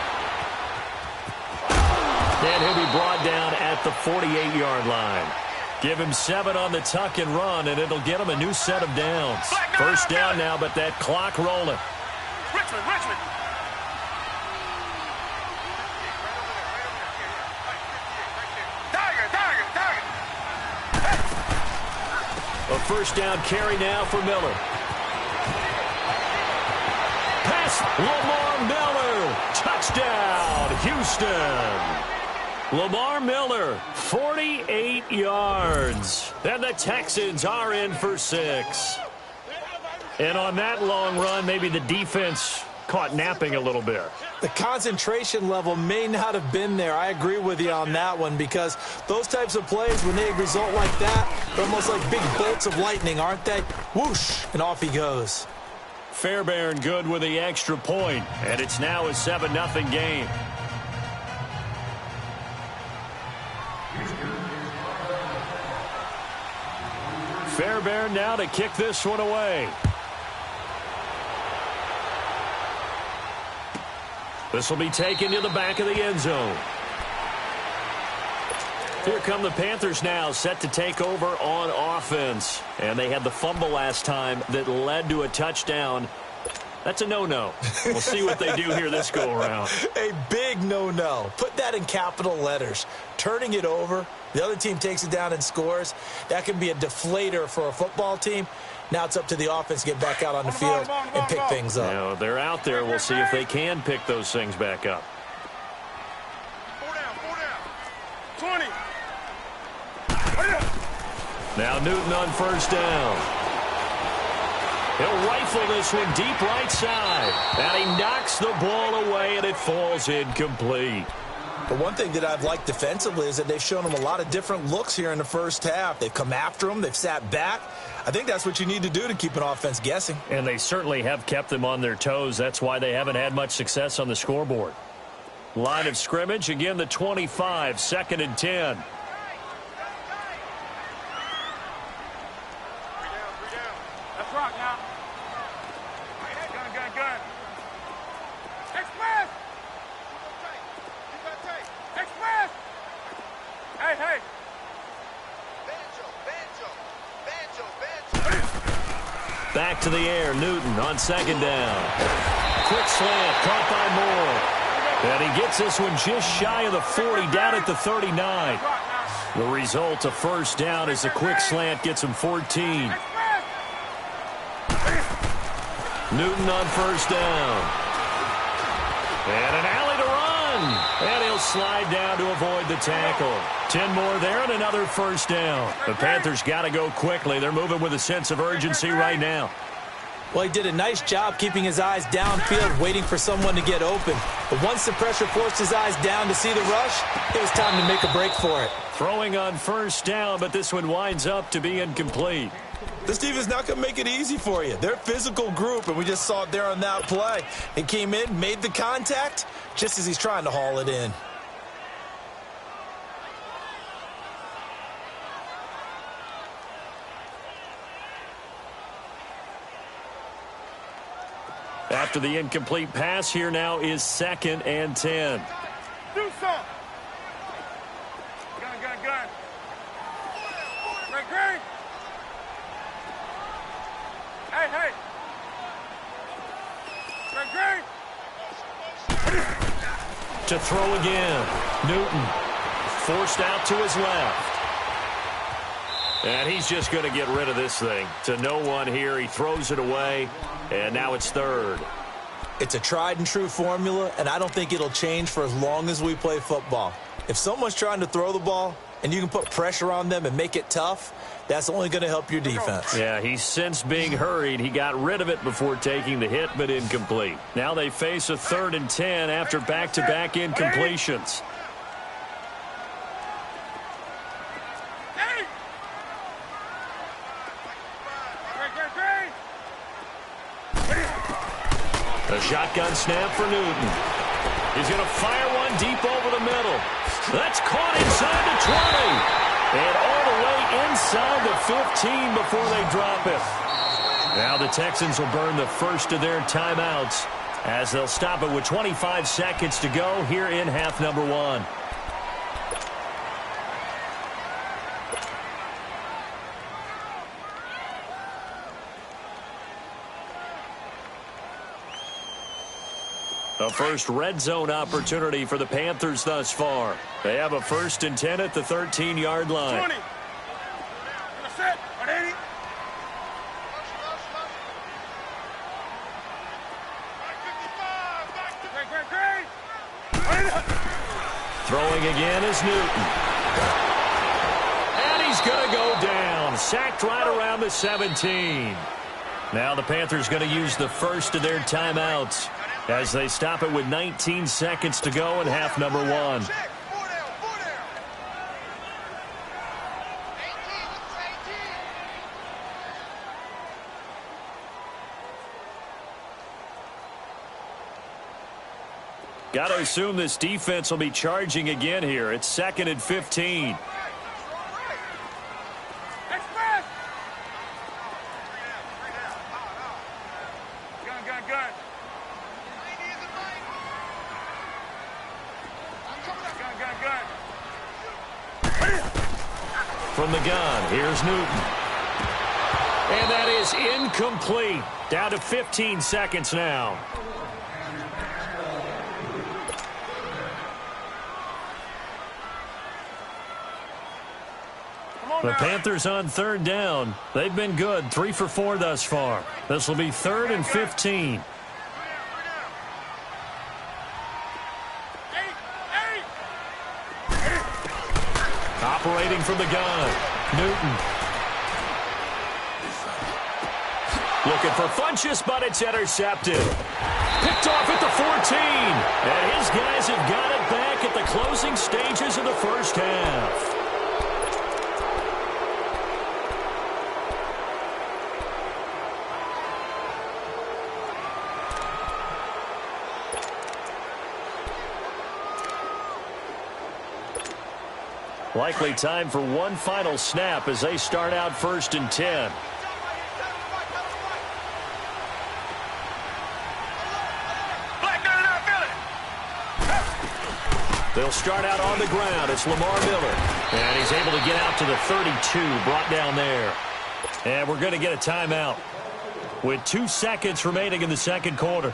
And he'll be brought down at the 48-yard line. Give him 7 on the tuck and run, and it'll get him a new set of downs. First down now, but that clock rolling. Richmond. A first down carry now for Miller. Pass, Lamar Miller. Touchdown, Houston. Lamar Miller, 48 yards. And the Texans are in for 6. And on that long run, maybe the defense caught napping a little bit. The concentration level may not have been there. I agree with you on that one, because those types of plays, when they result like that, they're almost like big bolts of lightning, aren't they? Whoosh, and off he goes. Fairbairn good with the extra point, and it's now a 7-0 game. Fairbairn now to kick this one away. This will be taken to the back of the end zone. Here come the Panthers now, set to take over on offense. And they had the fumble last time that led to a touchdown. That's a no-no. We'll see what they do here this go-around. A big no-no. Put that in capital letters. Turning it over, the other team takes it down and scores. That can be a deflator for a football team. Now it's up to the offense to get back out on the field and pick things up. You know, they're out there. We'll see if they can pick those things back up. 4 down. 20. Now Newton on first down. He'll rifle this one deep right side. And he knocks the ball away, and it falls incomplete. But one thing that I've liked defensively is that they've shown him a lot of different looks here in the first half. They've come after him. They've sat back. I think that's what you need to do to keep an offense guessing. And they certainly have kept them on their toes. That's why they haven't had much success on the scoreboard. Line of scrimmage, again, the 25, 2nd and 10. Let's rock now. Gun. Express! Express! Hey! Back to the air, Newton on 2nd down. Quick slant, caught by Moore. And he gets this one just shy of the 40, down at the 39. The result, a first down as a quick slant gets him 14. Newton on first down. And an alley to run. And he'll slide down to avoid the tackle. 10 more there and another first down. The Panthers got to go quickly. They're moving with a sense of urgency right now. Well, he did a nice job keeping his eyes downfield, waiting for someone to get open. But once the pressure forced his eyes down to see the rush, it was time to make a break for it. Throwing on first down, but this one winds up to be incomplete. This team is not going to make it easy for you. They're a physical group, and we just saw it there on that play. He came in, made the contact, just as he's trying to haul it in. After the incomplete pass, here now is 2nd and 10. Do something. Gun. Green. Hey. Green. To throw again. Newton forced out to his left. And he's just going to get rid of this thing. To no one here. He throws it away. And now it's 3rd. It's a tried and true formula, and I don't think it'll change for as long as we play football. If someone's trying to throw the ball and you can put pressure on them and make it tough, that's only going to help your defense. Yeah, he's sensed being hurried. He got rid of it before taking the hit, but incomplete. Now they face a 3rd and 10 after back-to-back incompletions. A shotgun snap for Newton. He's going to fire one deep over the middle. That's caught inside the 20. And all the way inside the 15 before they drop it. Now the Texans will burn the first of their timeouts as they'll stop it with 25 seconds to go here in half number 1. A first red zone opportunity for the Panthers thus far. They have a 1st and 10 at the 13-yard line. 20. Set. Ready? Throwing again is Newton. And he's going to go down. Sacked right around the 17. Now the Panthers going to use the first of their timeouts as they stop it with 19 seconds to go in half number 1. Got to assume this defense will be charging again here. It's 2nd and 15. From the gun, here's Newton. And that is incomplete. Down to 15 seconds now. The Panthers on 3rd down. They've been good, 3 for 4 thus far. This will be 3rd and 15. Operating from the gun, Newton. Looking for Funchess, but it's intercepted. Picked off at the 14. And his guys have got it back at the closing stages of the first half. Likely time for one final snap as they start out 1st and 10. They'll start out on the ground. It's Lamar Miller. And he's able to get out to the 32, brought down there. And we're going to get a timeout with 2 seconds remaining in the second quarter.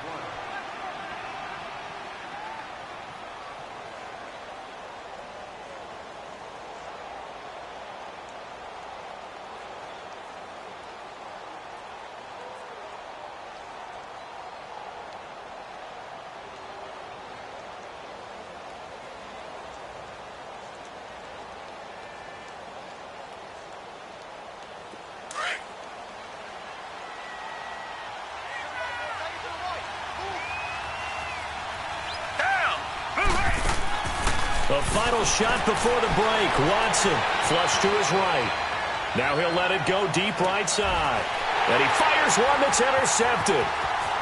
The final shot before the break. Watson flush to his right. Now he'll let it go deep right side. And he fires one that's intercepted.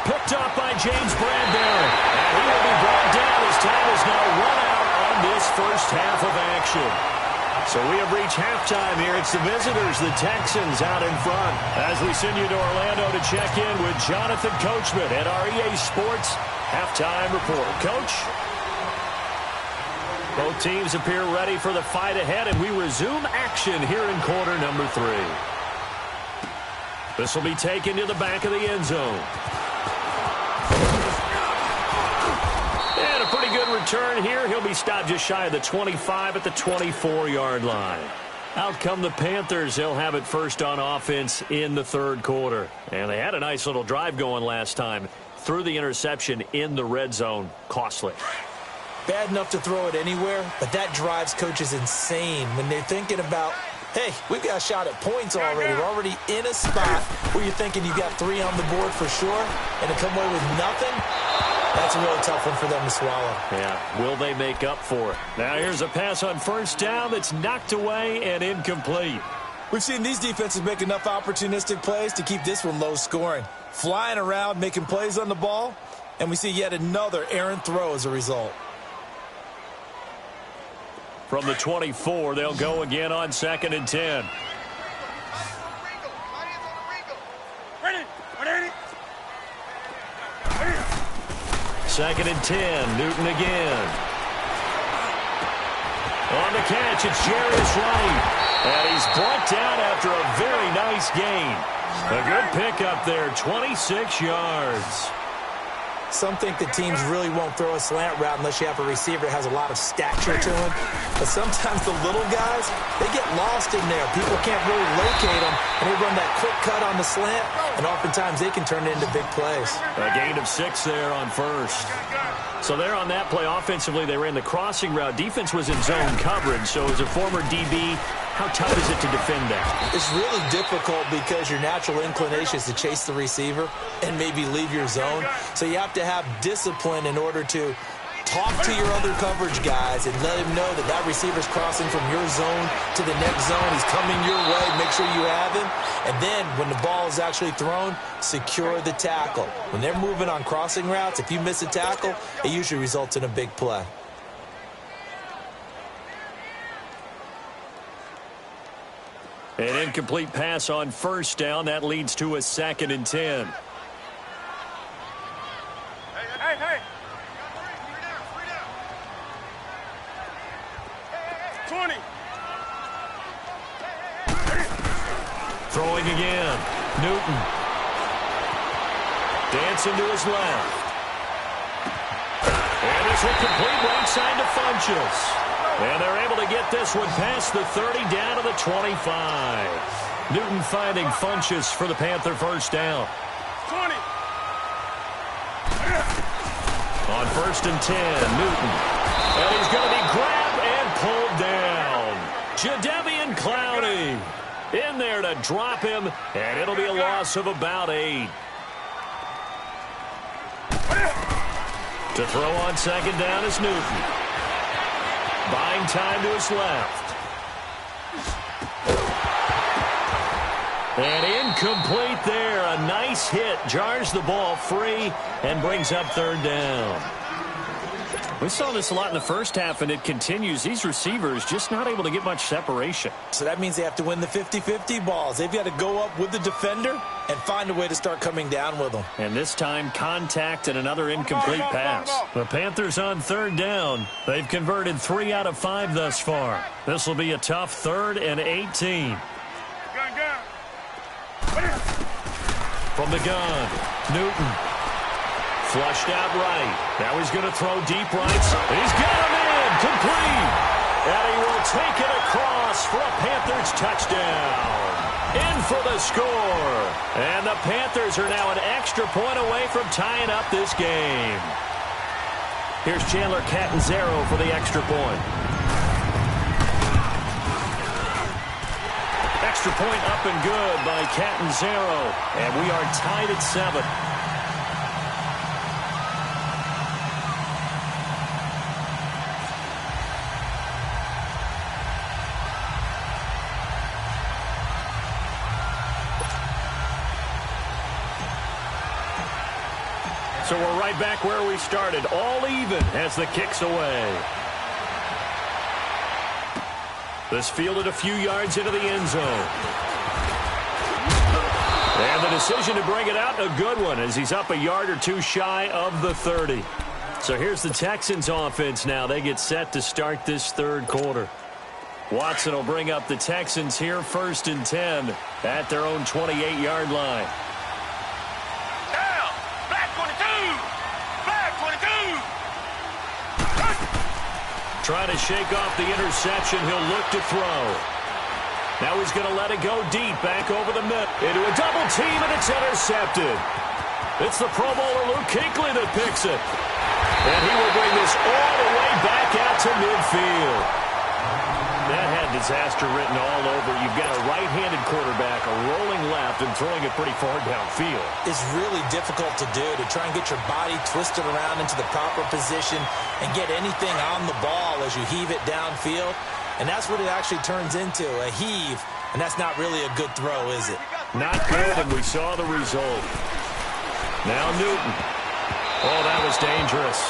Picked up by James Bradbury. And he will be brought down as time is now run out on this first half of action. So we have reached halftime here. It's the visitors, the Texans, out in front. As we send you to Orlando to check in with Jonathan Coachman at our EA Sports Halftime Report. Coach? Both teams appear ready for the fight ahead, and we resume action here in quarter number 3. This will be taken to the back of the end zone. And a pretty good return here. He'll be stopped just shy of the 25 at the 24-yard line. Out come the Panthers. They'll have it first on offense in the third quarter. And they had a nice little drive going last time. Threw the interception in the red zone. Costly. Bad enough to throw it anywhere, but that drives coaches insane when they're thinking about, hey, we've got a shot at points already. We're already in a spot where you're thinking you got 3 on the board for sure, and to come away with nothing, that's a really tough one for them to swallow. Yeah, will they make up for it? Now here's a pass on first down that's knocked away and incomplete. We've seen these defenses make enough opportunistic plays to keep this one low scoring. Flying around, making plays on the ball, and we see yet another errant throw as a result. From the 24, they'll go again on 2nd and 10. Ready? 2nd and 10. Newton again. On the catch, it's Jarius Wright. And he's brought down after a very nice gain. A good pickup there, 26 yards. Some think the teams really won't throw a slant route unless you have a receiver that has a lot of stature to him. But sometimes the little guys, they get lost in there. People can't really locate them, and they run that quick cut on the slant, and oftentimes they can turn it into big plays. A gain of 6 there on first. So there on that play, offensively, they ran the crossing route. Defense was in zone coverage, so as a former DB, how tough is it to defend that? It's really difficult because your natural inclination is to chase the receiver and maybe leave your zone. So you have to have discipline in order to talk to your other coverage guys and let him know that that receiver's crossing from your zone to the next zone. He's coming your way. Make sure you have him. And then when the ball is actually thrown, secure the tackle. When they're moving on crossing routes, if you miss a tackle, it usually results in a big play. An incomplete pass on first down. That leads to a 2nd and 10. Hey. 20. Throwing again. Newton. Dancing to his left. And this will complete right side to Funchess. And they're able to get this one past the 30 down to the 25. Newton finding Funchess for the Panther first down. 20. On 1st and 10, Newton. And he's going to be grabbed and pulled down. Jadeveon Clowney in there to drop him, and it'll be a loss of about 8. To throw on 2nd down is Newton. Buying time to his left. And incomplete there. A nice hit. Jars the ball free and brings up 3rd down. We saw this a lot in the first half, and it continues. These receivers just not able to get much separation. So that means they have to win the 50-50 balls. They've got to go up with the defender and find a way to start coming down with them. And this time, contact and another incomplete pass. The Panthers on 3rd down. They've converted 3 out of 5 thus far. This will be a tough 3rd and 18. From the gun, Newton. Flushed out right. Now he's going to throw deep right. He's got him in. Complete. And he will take it across for a Panthers touchdown. In for the score. And the Panthers are now an extra point away from tying up this game. Here's Chandler Catanzaro for the extra point. Extra point up and good by Catanzaro. And we are tied at 7. So we're right back where we started, all even as the kick's away. This fielded a few yards into the end zone. And the decision to bring it out, a good one, as he's up a yard or 2 shy of the 30. So here's the Texans offense now. They get set to start this 3rd quarter. Watson will bring up the Texans here 1st and 10 at their own 28-yard line. Trying to shake off the interception. He'll look to throw. Now he's going to let it go deep back over the middle. Into a double team, and it's intercepted. It's the Pro Bowler Luke Kuechly that picks it. And he will bring this all the way back out to midfield. That had disaster written all over. You've got a right-handed quarterback, a rolling left, and throwing it pretty far downfield. It's really difficult to do, to try and get your body twisted around into the proper position and get anything on the ball as you heave it downfield. And that's what it actually turns into, a heave. And that's not really a good throw, is it? Not good, and we saw the result. Now Newton. Oh, that was dangerous.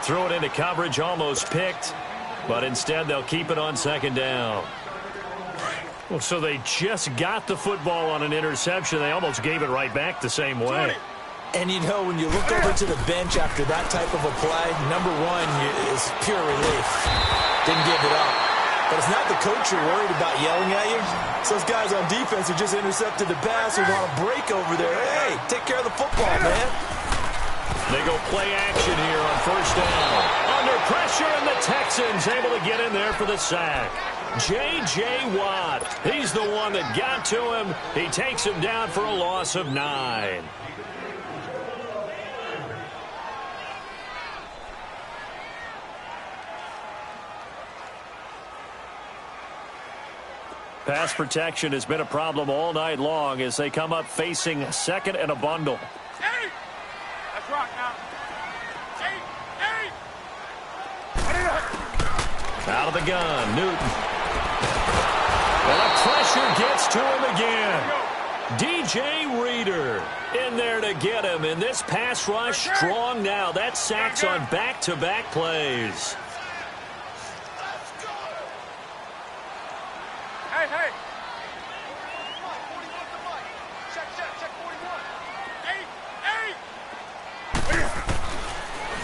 Threw it into coverage, almost picked. But instead, they'll keep it on 2nd down. Well, so they just got the football on an interception. They almost gave it right back the same way. And, you know, when you look over to the bench after that type of a play, number one is pure relief. Didn't give it up. But it's not the coach you're worried about yelling at you. It's those guys on defense who just intercepted the pass who want to break over there. Hey, take care of the football, man. They go play action here on first down. Under pressure, and the Texans able to get in there for the sack. J.J. Watt, he's the one that got to him. He takes him down for a loss of 9. Pass protection has been a problem all night long as they come up facing second and a bundle. Hey! Let's rock now. Hey! Out of the gun, Newton. And the pressure gets to him again. DJ Reader in there to get him. And this pass rush strong now. That sacks on back-to-back plays. Hey!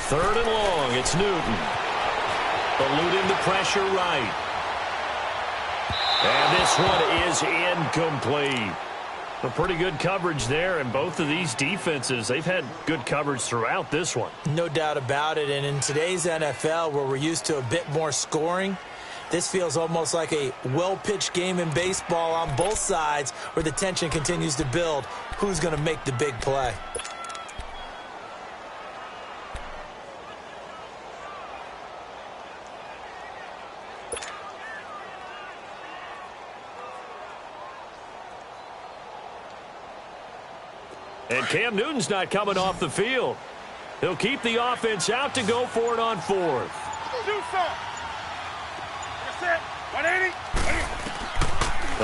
Third and long, it's Newton. Eluding the pressure right. And this one is incomplete. A pretty good coverage there, and both of these defenses, they've had good coverage throughout this one. No doubt about it, and in today's NFL where we're used to a bit more scoring, this feels almost like a well-pitched game in baseball on both sides where the tension continues to build. Who's going to make the big play? And Cam Newton's not coming off the field. He'll keep the offense out to go for it on fourth. Do something. Set. 180.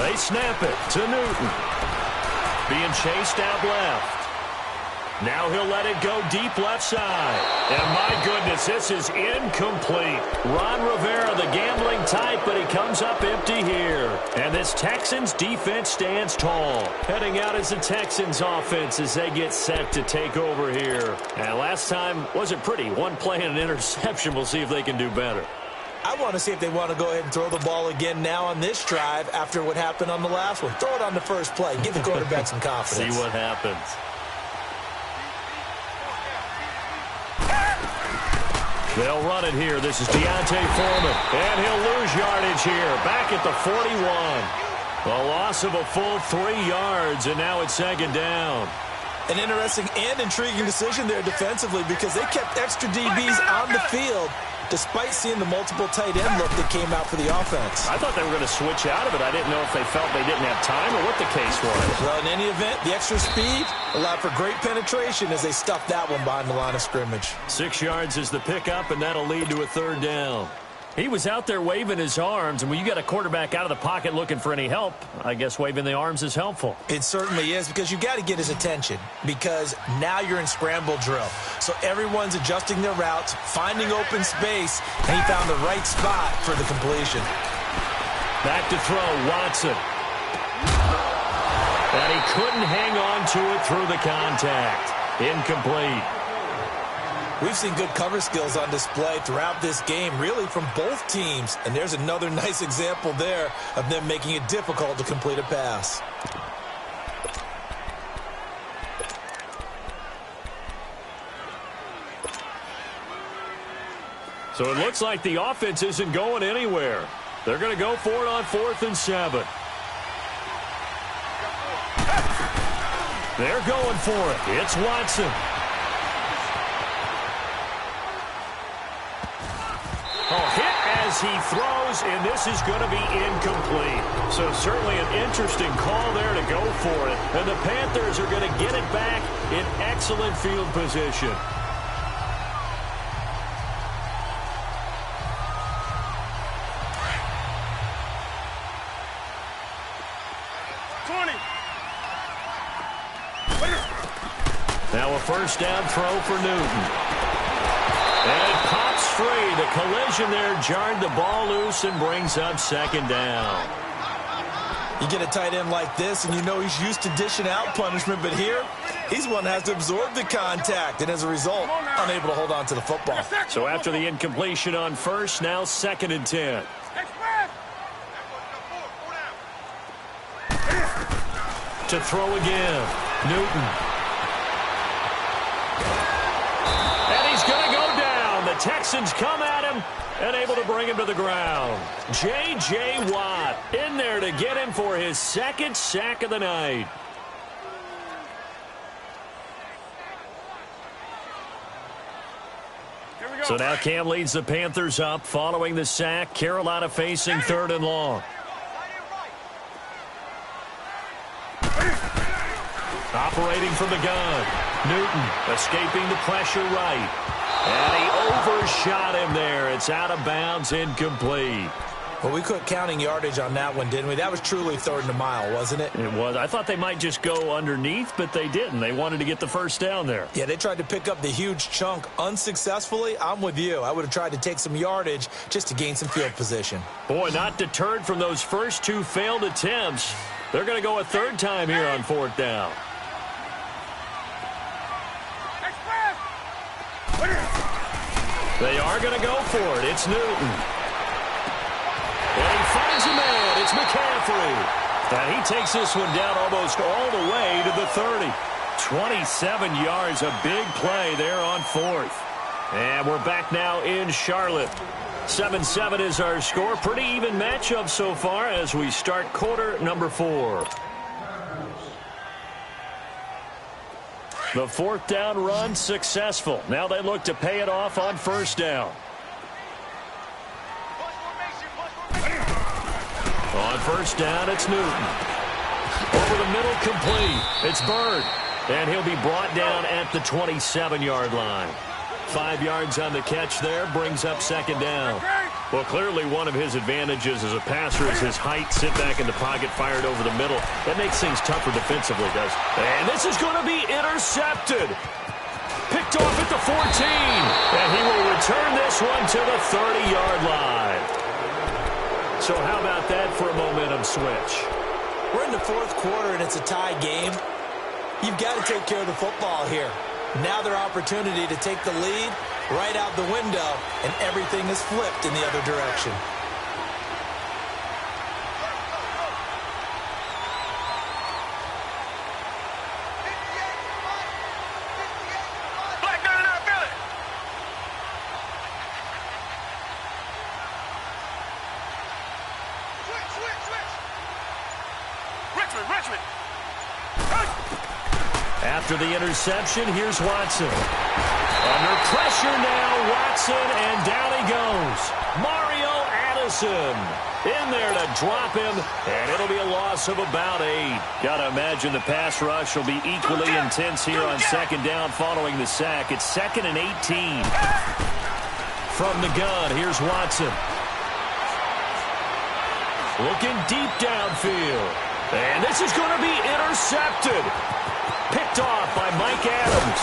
They snap it to Newton. Being chased out left. Now he'll let it go deep left side. And my goodness, this is incomplete. Ron Rivera, the gambling type, but he comes up empty here. And this Texans defense stands tall. Heading out as the Texans offense as they get set to take over here. And last time wasn't pretty. One play and an interception. We'll see if they can do better. I want to see if they want to go ahead and throw the ball again now on this drive after what happened on the last one. Throw it on the first play. Give the quarterback some confidence. See what happens. They'll run it here. This is Deontay Foreman. And he'll lose yardage here. Back at the 41. A loss of a full 3 yards, and now it's second down. An interesting and intriguing decision there defensively because they kept extra DBs on the field despite seeing the multiple tight end look that came out for the offense. I thought they were going to switch out of it. I didn't know if they felt they didn't have time or what the case was. Well, in any event, the extra speed allowed for great penetration as they stuffed that one behind the line of scrimmage. 6 yards is the pickup, and that'll lead to a third down. He was out there waving his arms, and when you got a quarterback out of the pocket looking for any help, I guess waving the arms is helpful. It certainly is because you got to get his attention because now you're in scramble drill. So everyone's adjusting their routes, finding open space, and he found the right spot for the completion. Back to throw, Watson. And he couldn't hang on to it through the contact. Incomplete. We've seen good cover skills on display throughout this game, really from both teams. And there's another nice example there of them making it difficult to complete a pass. So it looks like the offense isn't going anywhere. They're going to go for it on 4th and 7. They're going for it. It's Watson. As he throws, and this is going to be incomplete. So certainly an interesting call there to go for it. And the Panthers are going to get it back in excellent field position. Now a first down throw for Newton. And it pops free. The collision there jarred the ball loose and brings up second down. You get a tight end like this, and you know he's used to dishing out punishment, but here, He's one that has to absorb the contact, and as a result, unable to hold on to the football. So after the incompletion on first, now 2nd and 10. To throw again, Newton. And he's going to go down. The Texans come at him and able to bring him to the ground. J.J. Watt in there to get him for his 2nd sack of the night. So now Cam leads the Panthers up following the sack. Carolina facing 3rd and long. Operating from the gun. Newton escaping the pressure right. And he overshot him there. It's out of bounds, incomplete. Well, we quit counting yardage on that one, didn't we? That was truly 3rd and a mile, wasn't it? It was. I thought they might just go underneath, but they didn't. They wanted to get the first down there. Yeah, they tried to pick up the huge chunk unsuccessfully. I'm with you. I would have tried to take some yardage just to gain some field position. Boy, not deterred from those first 2 failed attempts. They're going to go a 3rd time here on 4th down. They are going to go for it. It's Newton. And he finds a man. It's McCaffrey. And he takes this one down almost all the way to the 30. 27 yards, a big play there on 4th. And we're back now in Charlotte. 7-7 is our score. Pretty even matchup so far as we start quarter number 4. The 4th down run successful. Now they look to pay it off on 1st down. On 1st down, it's Newton. Over the middle, complete. It's Bird. And he'll be brought down at the 27-yard line. 5 yards on the catch there, brings up 2nd down. Well, clearly one of his advantages as a passer is his height. Sit back in the pocket, fired over the middle. That makes things tougher defensively, does it? And this is going to be intercepted. Picked off at the 14. And he will return this one to the 30-yard line. So how about that for a momentum switch? We're in the 4th quarter, and it's a tie game. You've got to take care of the football here. Now their opportunity to take the lead right out the window, and everything is flipped in the other direction. After the interception, here's Watson. Under pressure now, Watson, and down he goes. Mario Addison in there to drop him, and it'll be a loss of about 8. Got to imagine the pass rush will be equally intense here on 2nd down following the sack. It's 2nd and 18. From the gun, here's Watson. Looking deep downfield. And this is going to be intercepted. Picked off by Mike Adams.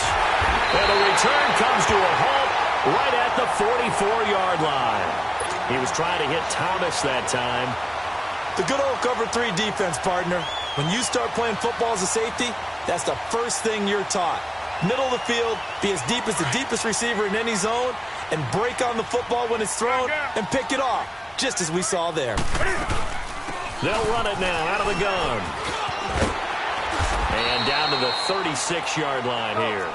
And the return comes to a halt right at the 44-yard line. He was trying to hit Thomas that time. The good old cover 3 defense, partner. When you start playing football as a safety, that's the first thing you're taught. Middle of the field, be as deep as the deepest receiver in any zone, and break on the football when it's thrown and pick it off, just as we saw there. They'll run it now out of the gun. And down to the 36-yard line here.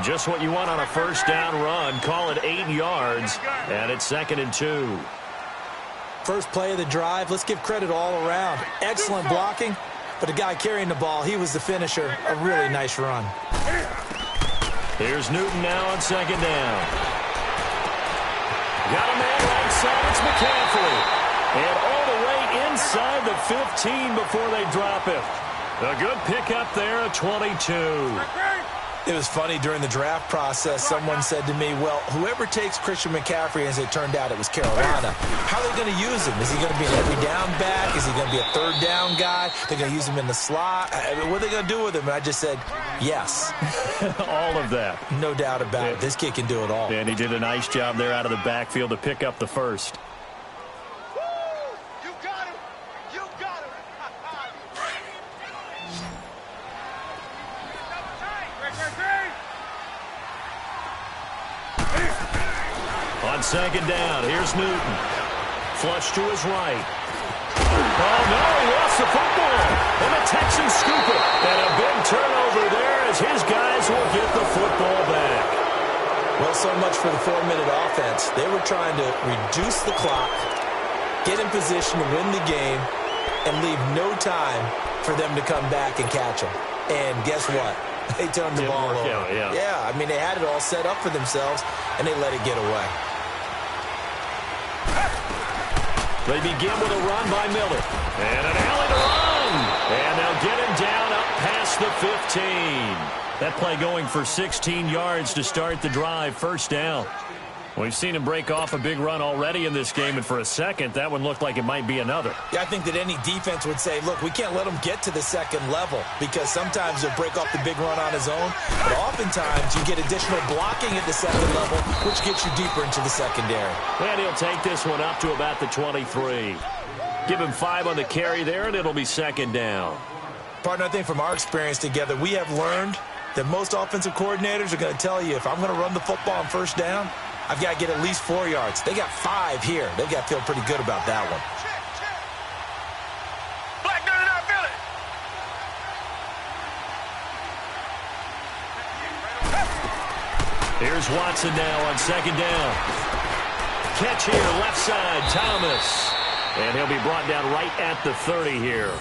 Just what you want on a 1st down run. Call it 8 yards, and it's 2nd and 2. First play of the drive, let's give credit all around. Excellent blocking, but the guy carrying the ball, he was the finisher. A really nice run. Here's Newton now on 2nd down. Got a man right side, it's McCaffrey. And all the way inside the 15 before they drop it. A good pickup there at 22. It was funny during the draft process. Someone said to me, well, whoever takes Christian McCaffrey, as it turned out it was Carolina, how are they going to use him? Is he going to be an every down back? Is he going to be a 3rd down guy? They're going to use him in the slot? What are they going to do with him? And I just said, yes. All of that. No doubt about it. This kid can do it all. And he did a nice job there out of the backfield to pick up the first. On second down, here's Newton. Flush to his right. Oh, no, he lost the football. And the Texans scoop it. And a big turnover there as his guys will get the football back. Well, so much for the 4-minute offense. They were trying to reduce the clock, get in position to win the game, and leave no time for them to come back and catch them. And guess what? They turned the ball over. Yeah, I mean, they had it all set up for themselves, and they let it get away. They begin with a run by Miller. And an alley to run. And they'll get him down up past the 15. That play going for 16 yards to start the drive. First down. We've seen him break off a big run already in this game, and for a second, that one looked like it might be another. Yeah, I think that any defense would say, look, we can't let him get to the second level because sometimes he'll break off the big run on his own, but oftentimes you get additional blocking at the second level, which gets you deeper into the secondary. And he'll take this one up to about the 23. Give him 5 on the carry there, and it'll be second down. Partner, I think from our experience together, we have learned that most offensive coordinators are going to tell you, if I'm going to run the football on first down, I've got to get at least 4 yards. They got 5 here. They've got to feel pretty good about that one. Black dirty not Philly. Here's Watson now on second down. Catch here, left side, Thomas. And he'll be brought down right at the 30 here.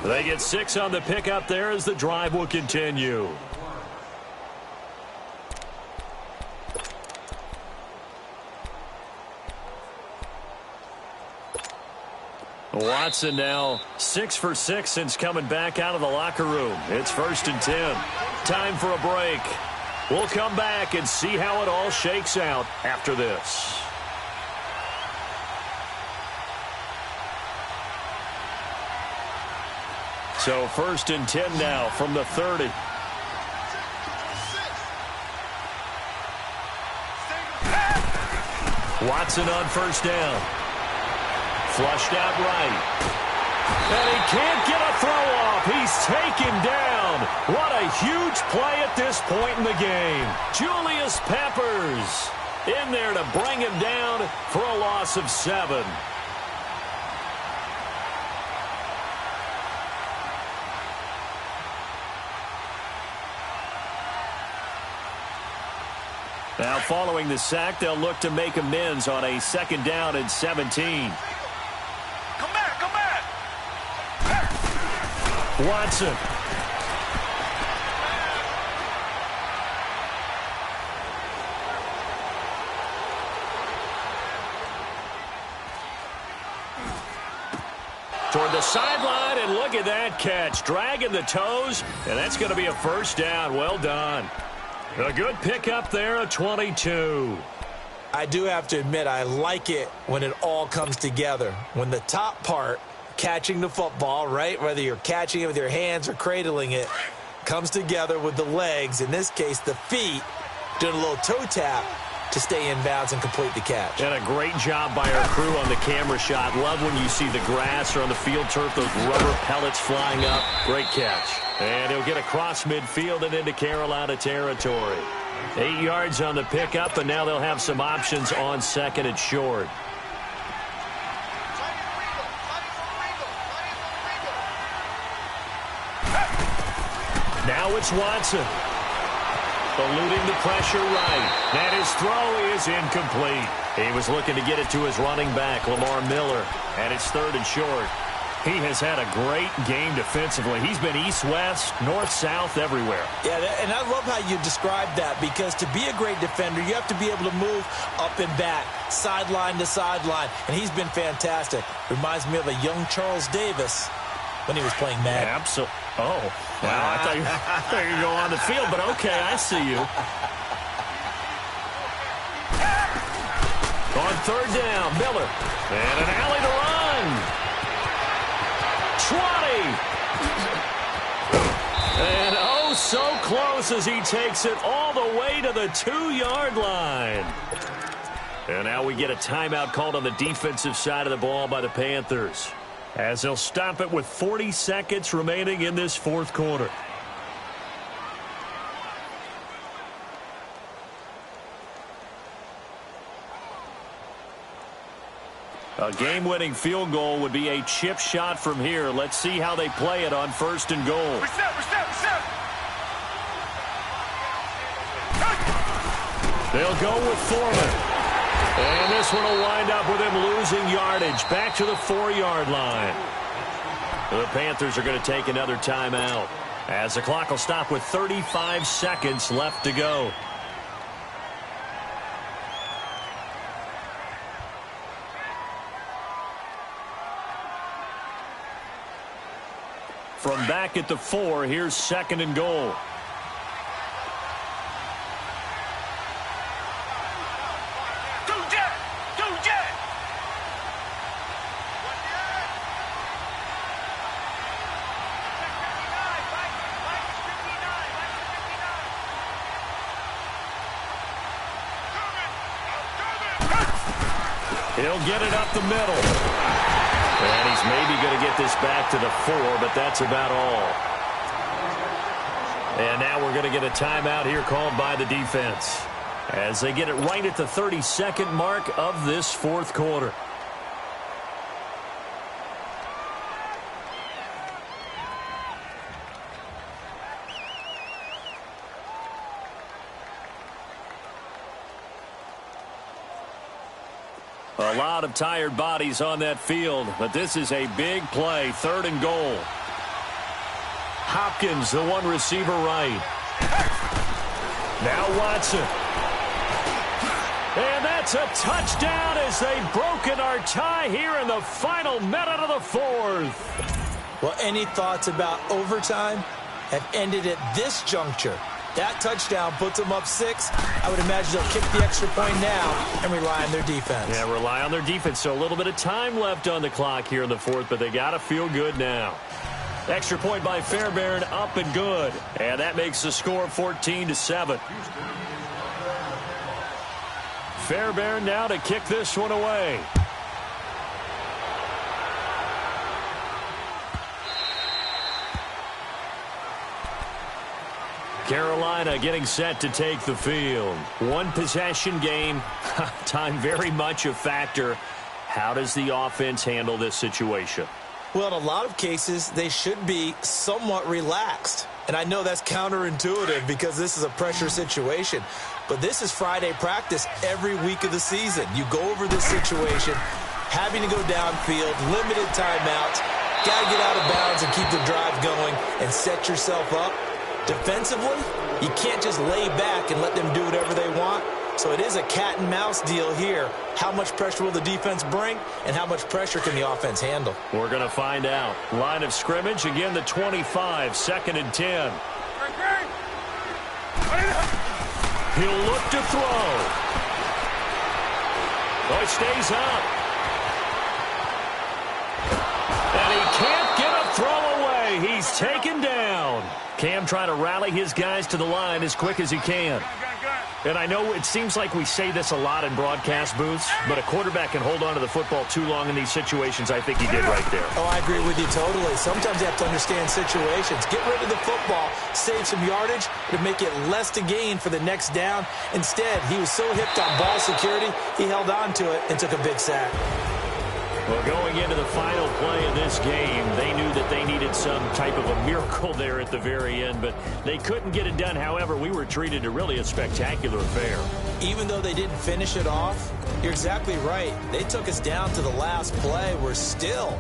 They get 6 on the pickup there as the drive will continue. Watson now 6 for 6 since coming back out of the locker room. It's 1st and 10. Time for a break. We'll come back and see how it all shakes out after this. So 1st and 10 now from the 30. Watson on first down. Flushed out right. And he can't get a throw off. He's taken down. What a huge play at this point in the game. Julius Peppers in there to bring him down for a loss of 7. Now following the sack, they'll look to make amends on a 2nd down and 17. Come back. Watson. Toward the sideline, and look at that catch. Dragging the toes, and that's going to be a first down. Well done. A good pickup there, a 22. I do have to admit, I like it when it all comes together. When the top part, catching the football, right, whether you're catching it with your hands or cradling it, comes together with the legs, in this case the feet, doing a little toe tap to stay in bounds and complete the catch. And a great job by our crew on the camera shot. Love when you see the grass or on the field turf, those rubber pellets flying up. Great catch. And he'll get across midfield and into Carolina territory. 8 yards on the pickup, and now they'll have some options on 2nd and short. Now it's Watson. Eluding the pressure right. And his throw is incomplete. He was looking to get it to his running back, Lamar Miller, and it's 3rd and short. He has had a great game defensively. He's been east-west, north-south, everywhere. Yeah, and I love how you describe that, because to be a great defender, you have to be able to move up and back, sideline to sideline, and he's been fantastic. Reminds me of a young Charles Davis when he was playing Madden. Absolutely. Oh, wow. I thought you were going to go on the field, but okay, I see you. On 3rd down, Miller. And an alley to run. 20. And oh, so close as he takes it all the way to the 2-yard line. And now we get a timeout called on the defensive side of the ball by the Panthers, as they'll stop it with 40 seconds remaining in this 4th quarter. A game-winning field goal would be a chip shot from here. Let's see how they play it on 1st and goal. Reset. They'll go with Foreman. And this one will wind up with him losing yardage back to the 4-yard line. The Panthers are going to take another timeout as the clock will stop with 35 seconds left to go. From back at the 4, here's 2nd and goal. He'll get it up the middle. And he's maybe going to get this back to the 4, but that's about all. And now we're going to get a timeout here called by the defense as they get it right at the 32nd mark of this 4th quarter. A lot of tired bodies on that field, but this is a big play, 3rd and goal. Hopkins, the one receiver right. Now Watson. And that's a touchdown as they've broken our tie here in the final minute of the 4th. Well, any thoughts about overtime have ended at this juncture. That touchdown puts them up 6. I would imagine they'll kick the extra point now and rely on their defense. Yeah, rely on their defense. So a little bit of time left on the clock here in the 4th, but they got to feel good now. Extra point by Fairbairn, up and good. And that makes the score 14-7. Fairbairn now to kick this one away. Carolina getting set to take the field. One possession game. Time very much a factor. How does the offense handle this situation? Well, in a lot of cases, they should be somewhat relaxed. And I know that's counterintuitive because this is a pressure situation. But this is Friday practice every week of the season. You go over this situation, having to go downfield, limited timeouts, got to get out of bounds and keep the drive going and set yourself up. Defensively, you can't just lay back and let them do whatever they want. So it is a cat and mouse deal here. How much pressure will the defense bring, and how much pressure can the offense handle? We're going to find out. Line of scrimmage, again the 25, 2nd and 10. He'll look to throw. Oh, he stays up. And he can't get a throw away. He's taken down. Cam trying to rally his guys to the line as quick as he can. And I know it seems like we say this a lot in broadcast booths, but a quarterback can hold on to the football too long in these situations. I think he did right there. Oh, I agree with you totally. Sometimes you have to understand situations. Get rid of the football, save some yardage to make it less to gain for the next down. Instead, he was so hipped on ball security, he held on to it and took a big sack. Well, going into the final play of this game, they knew that they needed some type of a miracle there at the very end, but they couldn't get it done. However, we were treated to really a spectacular affair. Even though they didn't finish it off, you're exactly right. They took us down to the last play. We're still,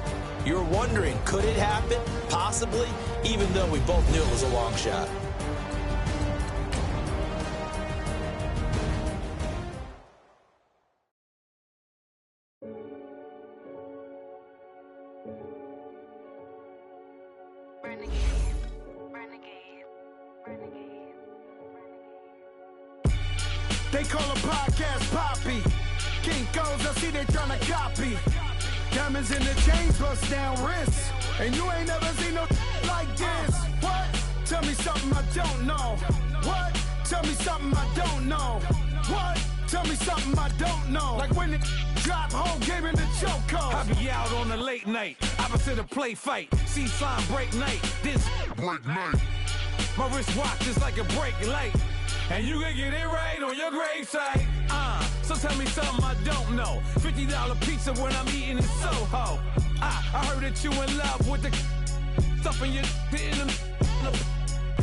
you're wondering, could it happen? Possibly, even though we both knew it was a long shot. They call a podcast Poppy. Kinkos, I see they tryna copy. Diamonds in the chains, bust down wrists. And you ain't never seen no like this. What? Tell me something I don't know. What? Tell me something I don't know. What? Tell me something I don't know. Like when it drop, whole game in the chokehold. I be out on a late night, opposite a play fight. See sign break night, this break night. My wristwatch is like a break light. And you can get it right on your gravesite. So tell me something I don't know. $50 pizza when I'm eating in Soho. I heard that you in love with the stuff in your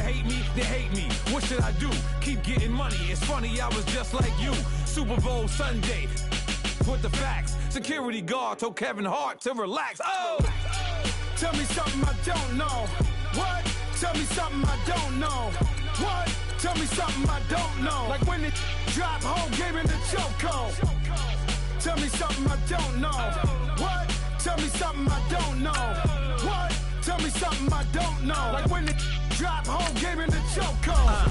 hate me, they hate me. What should I do? Keep getting money. It's funny, I was just like you. Super Bowl Sunday. With the facts. Security guard told Kevin Hart to relax. Oh! Tell me something I don't know. What? Tell me something I don't know. What? Tell me something I don't know. Like when it drop home, gave me the chokehold. Tell me something I don't know. What? Tell me something I don't know. What? Tell me something I don't know. Like when it drop home, gave me the chokehold.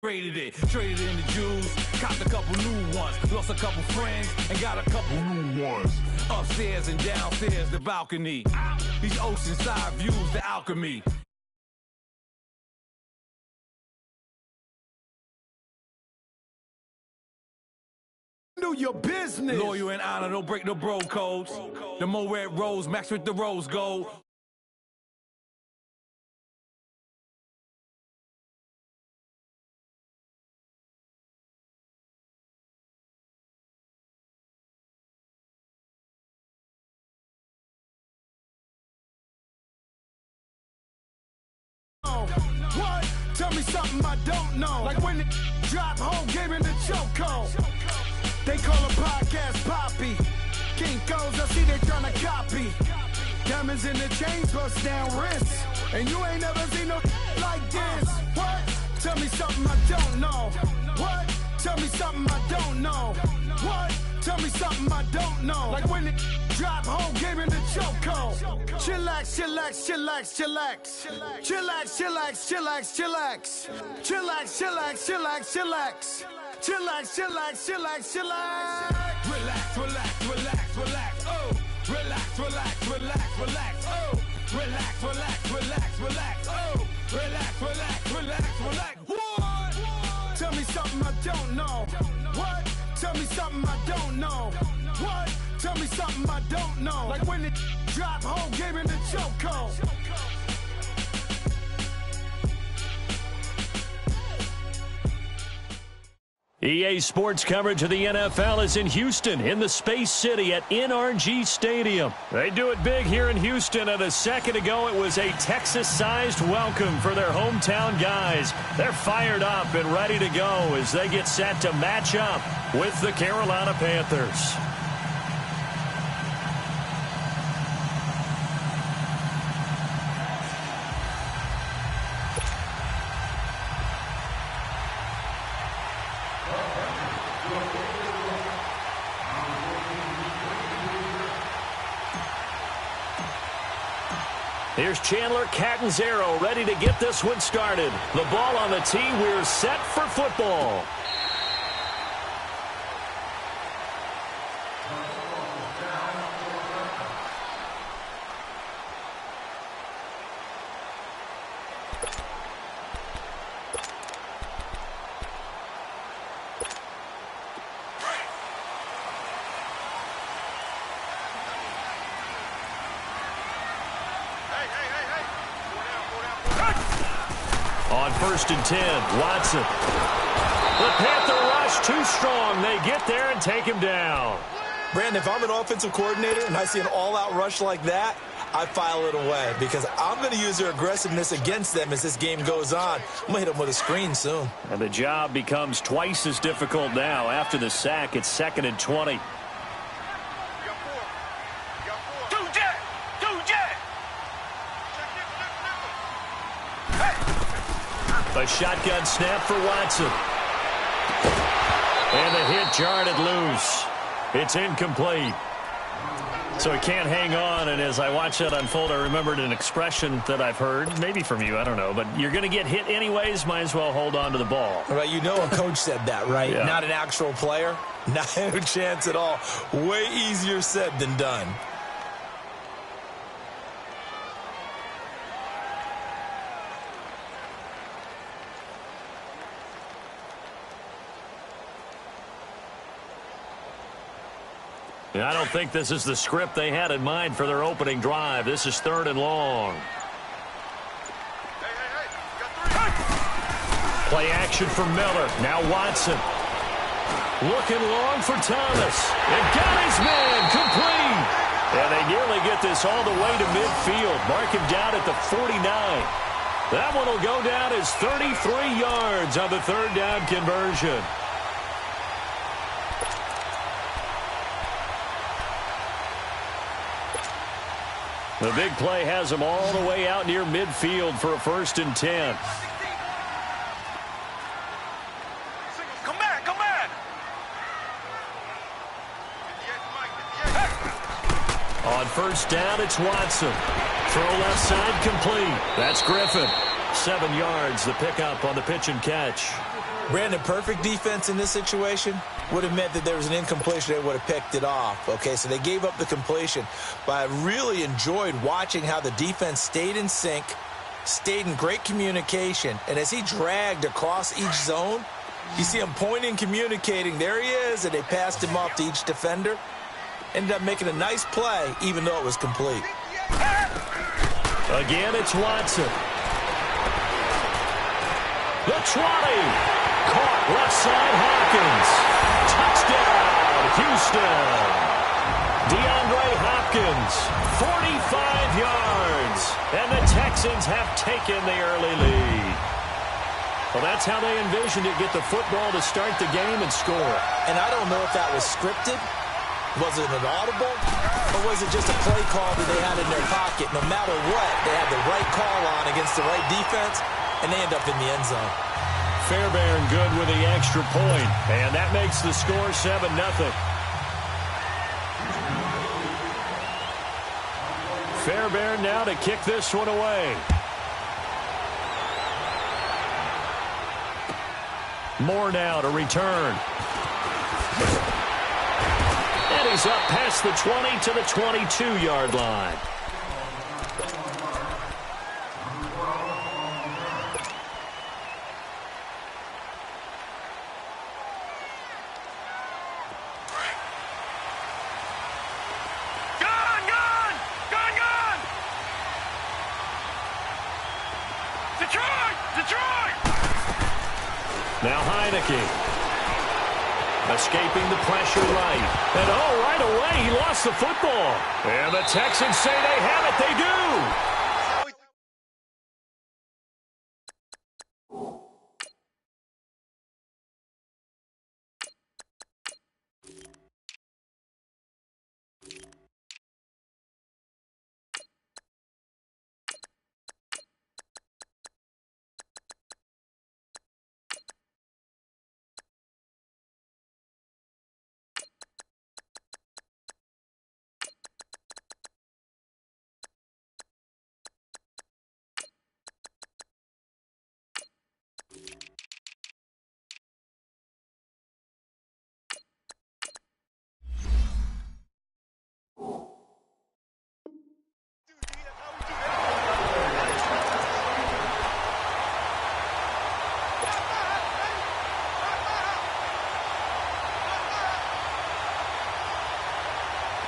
Traded it in the Jews, copped a couple new ones, lost a couple friends, and got a couple new ones. Upstairs and downstairs, the balcony. These oceanside views, the alchemy. Do your business. Loyal and honor, don't break no bro codes. The more red rose, match with the rose gold. What? Tell me something I don't know. Like when it drop home, gave me the chokehold. They call a podcast Poppy. King goes, I see they tryna copy. Diamonds in the chains, bust down wrists. And you ain't never seen no like this. What? Tell me something I don't know. What? Tell me something I don't know. What? Tell me something I don't know. Like when it drop home, gave me the chokehold. Chillax, chillax, chillax, chillax. Chillax, chillax, chillax, chillax. Chillax, chillax, chillax, chillax. Chillax, chillax, chillax, chillax. Relax, relax, relax, relax. Oh, relax, relax, relax, relax. Oh, relax, relax, relax, relax. Oh, relax, relax, relax, relax. What? Tell me something I don't know. What? Tell me something I don't know. What? Tell me something I don't know. Like when it drop home, gave me the chokehold. EA Sports coverage of the NFL is in Houston, in the Space City at NRG Stadium. They do it big here in Houston, and a second ago it was a Texas-sized welcome for their hometown guys. They're fired up and ready to go as they get set to match up with the Carolina Panthers. Here's Chandler Catanzaro ready to get this one started. The ball on the tee. We're set for football. On 1st and 10, Watson. The Panther rush too strong. They get there and take him down. Brandon, if I'm an offensive coordinator and I see an all-out rush like that, I file it away because I'm going to use their aggressiveness against them as this game goes on. I'm going to hit them with a screen soon. And the job becomes twice as difficult now. After the sack, it's 2nd and 20. A shotgun snap for Watson. And the hit jarred it loose. It's incomplete. So he can't hang on, and as I watch that unfold, I remembered an expression that I've heard, maybe from you, I don't know, but you're going to get hit anyways, might as well hold on to the ball. Right, you know a coach said that, right? Yeah. Not an actual player. Not a chance at all. Way easier said than done. I don't think this is the script they had in mind for their opening drive. This is 3rd and long. Play action for Miller. Now Watson. Looking long for Thomas. And got his man complete. And they nearly get this all the way to midfield. Mark him down at the 49. That one will go down as 33 yards on the third down conversion. The big play has them all the way out near midfield for a 1st and 10. Come back, come back. On 1st down, it's Watson. Throw left side complete. That's Griffin. 7 yards, the pickup on the pitch and catch. Brandon, perfect defense in this situation would have meant that there was an incompletion. They would have picked it off. Okay, so they gave up the completion. But I really enjoyed watching how the defense stayed in sync, stayed in great communication. And as he dragged across each zone, you see him pointing, communicating. There he is, and they passed him off to each defender. Ended up making a nice play, even though it was complete. Again, it's Watson. The 20. Caught left side, Hopkins. Touchdown, Houston. DeAndre Hopkins, 45 yards. And the Texans have taken the early lead. Well, that's how they envisioned it, get the football to start the game and score. And I don't know if that was scripted. Was it an audible? Or was it just a play call that they had in their pocket? No matter what, they had the right call on against the right defense, and they end up in the end zone. Fairbairn good with the extra point, and that makes the score 7-0. Fairbairn now to kick this one away. Moore now to return. And he's up past the 20 to the 22-yard line. Now Heineke. Escaping the pressure right. And right away, he lost the football. And the Texans say they have it. They do.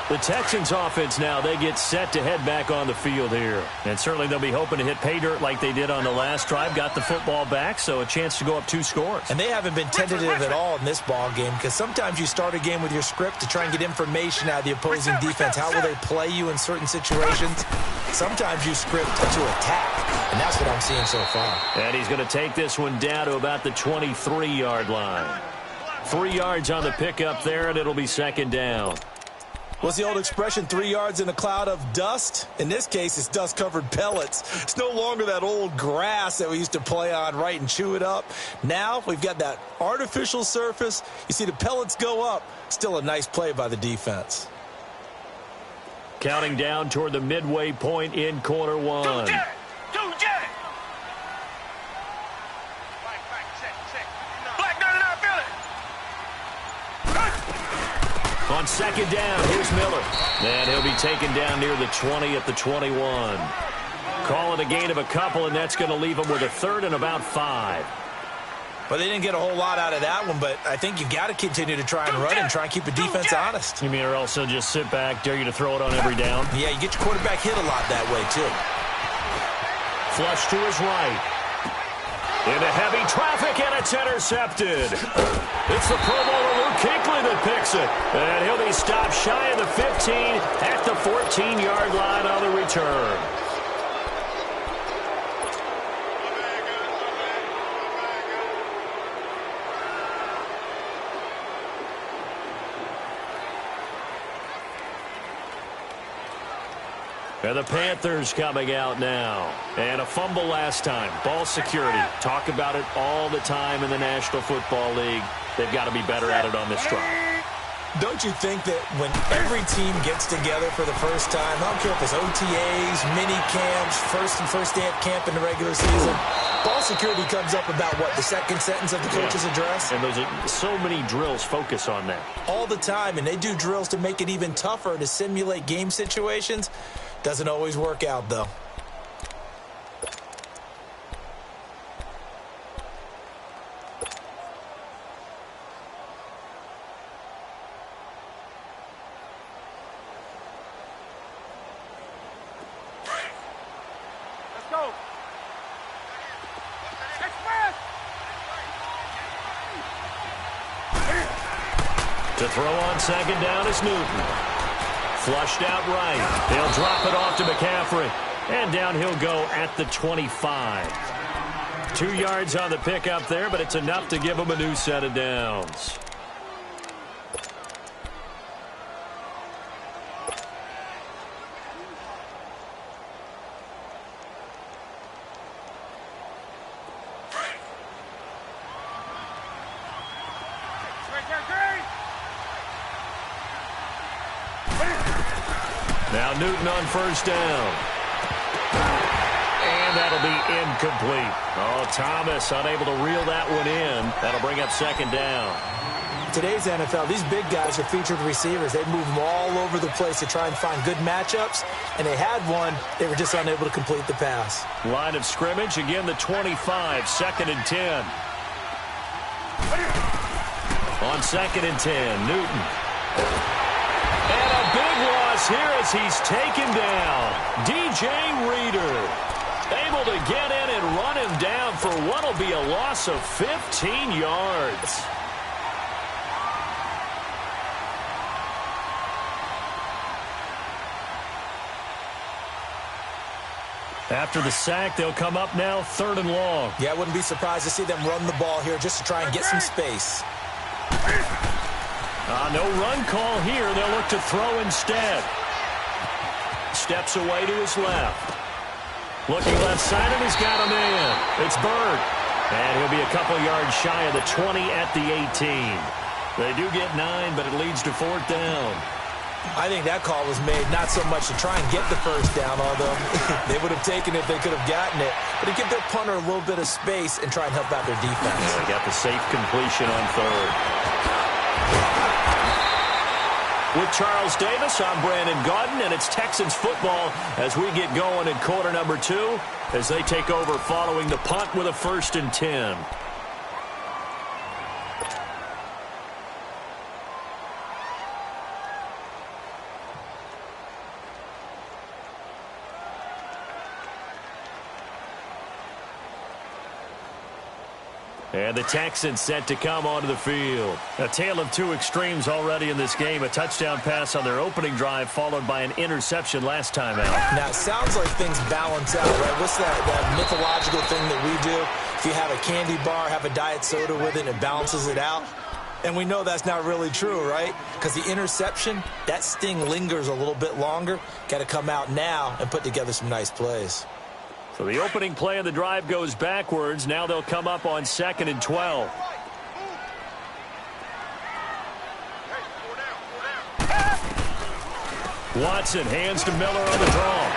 The Texans offense now, they get set to head back on the field here. And certainly they'll be hoping to hit pay dirt like they did on the last drive. Got the football back, so a chance to go up 2 scores. And they haven't been tentative at all in this ball game, because sometimes you start a game with your script to try and get information out of the opposing defense. How will they play you in certain situations? Sometimes you script to attack, and that's what I'm seeing so far. And he's going to take this one down to about the 23-yard line. 3 yards on the pickup there, and it'll be 2nd down. What's the old expression, 3 yards in a cloud of dust? In this case, it's dust-covered pellets. It's no longer that old grass that we used to play on, right, and chew it up. Now we've got that artificial surface. You see the pellets go up. Still a nice play by the defense. Counting down toward the midway point in quarter one. On 2nd down, here's Miller. And he'll be taken down near the 20 at the 21. Call it a gain of a couple, and that's going to leave him with a 3rd and about 5. Well, they didn't get a whole lot out of that one, but I think you've got to continue to try and run and try and keep the defense honest. You mean or else they'll just sit back, dare you to throw it on every down? Yeah, you get your quarterback hit a lot that way, too. Flush to his right. Into heavy traffic, That's intercepted. It's the Pro Bowler Luke Kuechly that picks it. And he'll be stopped shy of the 15 at the 14-yard line on the return. And the Panthers coming out now. And a fumble last time. Ball security. Talk about it all the time in the National Football League. They've got to be better at it on this drive. Don't you think that when every team gets together for the first time, I don't care if it's OTAs, mini camps, first day at camp in the regular season, ball security comes up about what, the second sentence of the coach's address? And there's so many drills focus on that. All the time, and they do drills to make it even tougher to simulate game situations. Doesn't always work out, though. Let's go. Express. To throw on second down is Newton. Flushed out right. They'll drop it off to McCaffrey. And down he'll go at the 25. 2 yards on the pickup there, but it's enough to give him a new set of downs. Now Newton on first down. And that'll be incomplete. Oh, Thomas unable to reel that one in. That'll bring up second down. Today's NFL, these big guys are featured receivers. They move them all over the place to try and find good matchups. And they had one. They were just unable to complete the pass. Line of scrimmage, again the 25, second and 10. On second and 10, Newton. And a big loss here as he's taken down. DJ Reader able to get in and run him down for what will be a loss of 15 yards. After the sack, they'll come up now third and long. Yeah, I wouldn't be surprised to see them run the ball here just to try and get some space. No run call here. They'll look to throw instead. Steps away to his left. Looking left side, and he's got him in. It's Bird. And he'll be a couple yards shy of the 20 at the 18. They do get 9, but it leads to fourth down. I think that call was made not so much to try and get the first down, although they would have taken it if they could have gotten it, but to give their punter a little bit of space and try and help out their defense. Yeah, they got the safe completion on third. With Charles Davis, I'm Brandon Gaudin, and it's Texans football as we get going in quarter number 2 as they take over following the punt with a 1st and 10. And the Texans set to come onto the field. A tale of two extremes already in this game. A touchdown pass on their opening drive followed by an interception last time out. Now, it sounds like things balance out, right? What's that mythological thing that we do? If you have a candy bar, have a diet soda with it, and it balances it out. And we know that's not really true, right? Because the interception, that sting lingers a little bit longer. Got to come out now and put together some nice plays. So the opening play of the drive goes backwards. Now they'll come up on 2nd and 12. Watson hands to Miller on the draw.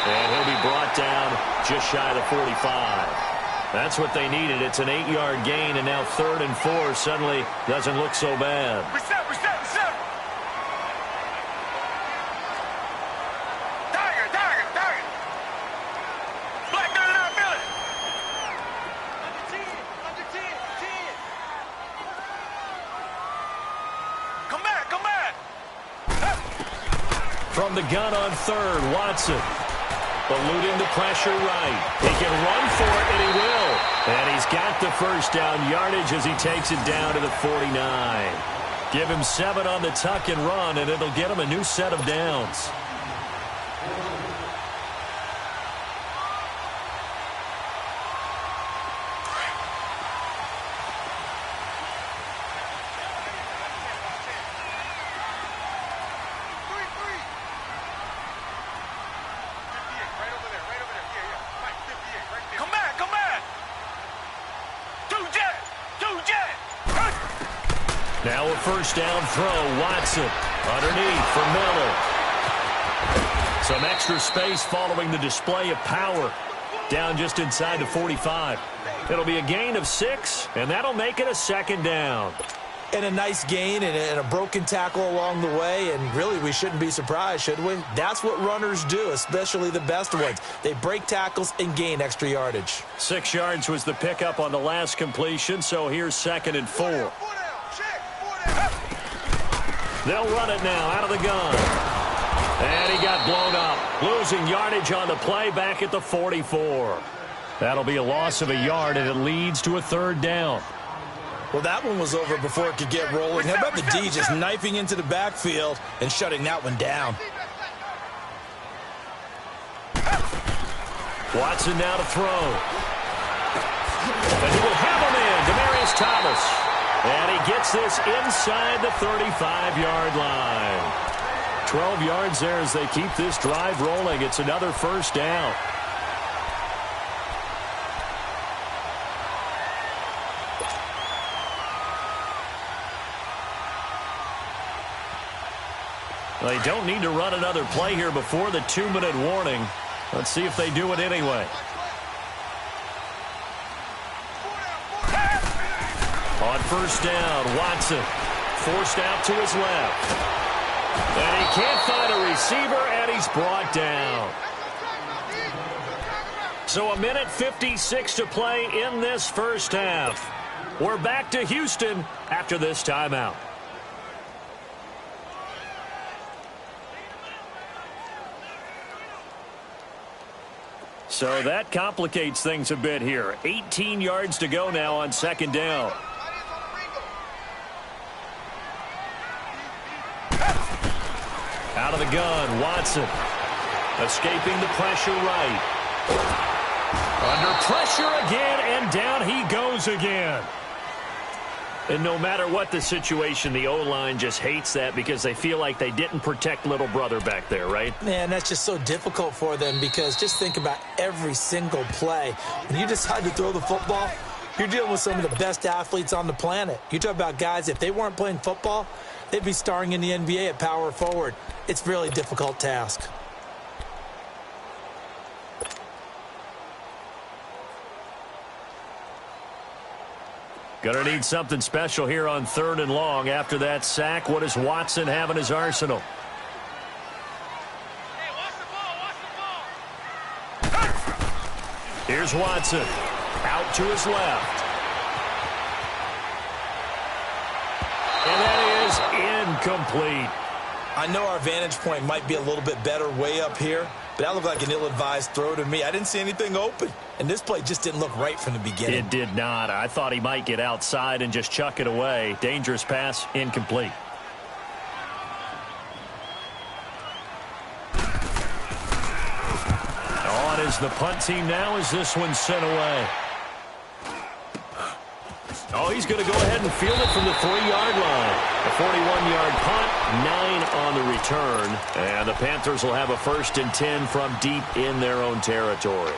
And he'll be brought down just shy of the 45. That's what they needed. It's an 8-yard gain, and now 3rd and 4 suddenly doesn't look so bad. Reset. Target. Black 39 building. Under 10. Come back. From the gun on 3rd, Watson. Eluding the pressure right. He can run for it, and he will. And he's got the first down yardage as he takes it down to the 49. Give him 7 on the tuck and run, and it'll get him a new set of downs. Now a first down throw. Watson underneath for Miller. Some extra space following the display of power. Down just inside the 45. It'll be a gain of 6, and that'll make it a second down. And a nice gain and a broken tackle along the way, and really we shouldn't be surprised, should we? That's what runners do, especially the best ones. They break tackles and gain extra yardage. 6 yards was the pickup on the last completion, so here's 2nd and 4. They'll run it now out of the gun. And he got blown up. Losing yardage on the play back at the 44. That'll be a loss of a yard, and it leads to a 3rd down. Well, that one was over before it could get rolling. How about the D just knifing into the backfield and shutting that one down? Watson now to throw. And he will have him in. Demaryius Thomas. And he gets this inside the 35-yard line. 12 yards there as they keep this drive rolling. It's another first down. They don't need to run another play here before the 2-minute warning. Let's see if they do it anyway. On first down, Watson forced out to his left. And he can't find a receiver, and he's brought down. So 1:56 to play in this first half. We're back to Houston after this timeout. So that complicates things a bit here. 18 yards to go now on 2nd down. Out of the gun, Watson. Escaping the pressure right. Under pressure again, and down he goes again. And no matter what the situation, the O-line just hates that because they feel like they didn't protect little brother back there, right? Man, that's just so difficult for them because just think about every single play. When you decide to throw the football, you're dealing with some of the best athletes on the planet. You talk about guys, if they weren't playing football, they'd be starring in the NBA at power forward. It's a really difficult task. Gonna need something special here on 3rd and long. After that sack, what does Watson have in his arsenal? Here's Watson. Out to his left. And that is incomplete. I know our vantage point might be a little bit better way up here, but that looked like an ill-advised throw to me. I didn't see anything open, and this play just didn't look right from the beginning. It did not. I thought he might get outside and just chuck it away. Dangerous pass, incomplete. On is the punt team now as this one's sent away. Oh, he's going to go ahead and field it from the 3-yard line. A 41-yard punt, 9 on the return. And the Panthers will have a 1st and 10 from deep in their own territory.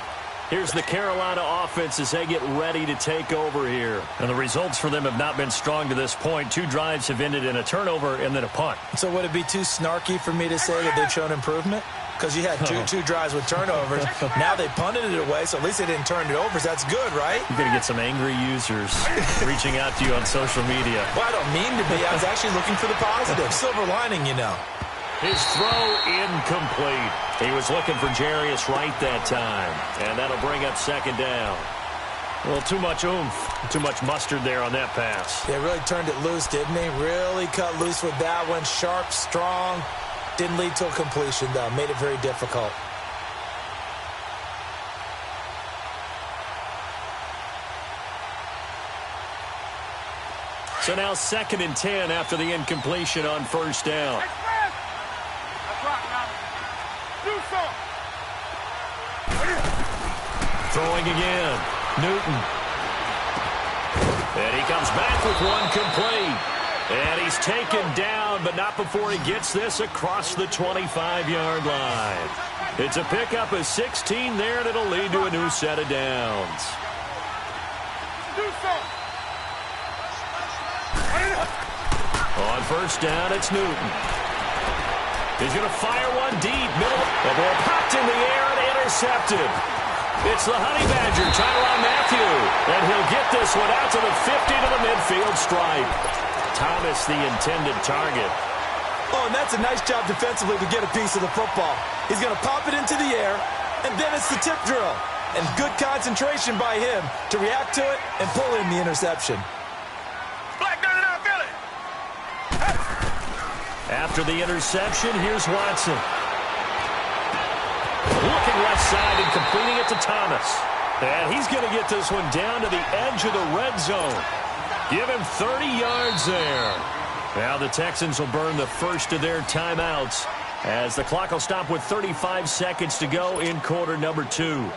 Here's the Carolina offense as they get ready to take over here. And the results for them have not been strong to this point. 2 drives have ended in a turnover and then a punt. So would it be too snarky for me to say that they've shown improvement? Because you had two drives with turnovers. Now they punted it away, so at least they didn't turn it over. So that's good, right? You're going to get some angry users reaching out to you on social media. Well, I don't mean to be. I was actually looking for the positive. Silver lining, you know. His throw incomplete. He was looking for Jarius Wright that time. And that'll bring up 2nd down. Well, too much oomph, too much mustard there on that pass. Yeah, really turned it loose, didn't he? Really cut loose with that one. Sharp, strong. Didn't lead to a completion, though. Made it very difficult. So now 2nd and 10 after the incompletion on first down. Throwing again. Newton. And he comes back with one complete. And he's taken down, but not before he gets this across the 25-yard line. It's a pickup of 16 there, and it'll lead to a new set of downs. On first down, it's Newton. He's going to fire one deep. Middle. The ball popped in the air and intercepted. It's the Honey Badger, Tyrann Mathieu. And he'll get this one out to the 50 to the midfield stripe. Thomas, the intended target. Oh, and that's a nice job defensively to get a piece of the football. He's going to pop it into the air, and then it's the tip drill. And good concentration by him to react to it and pull in the interception. After the interception, here's Watson. Looking left side and completing it to Thomas. And he's going to get this one down to the edge of the red zone. Give him 30 yards there. Now the Texans will burn the first of their timeouts as the clock will stop with 35 seconds to go in quarter number 2.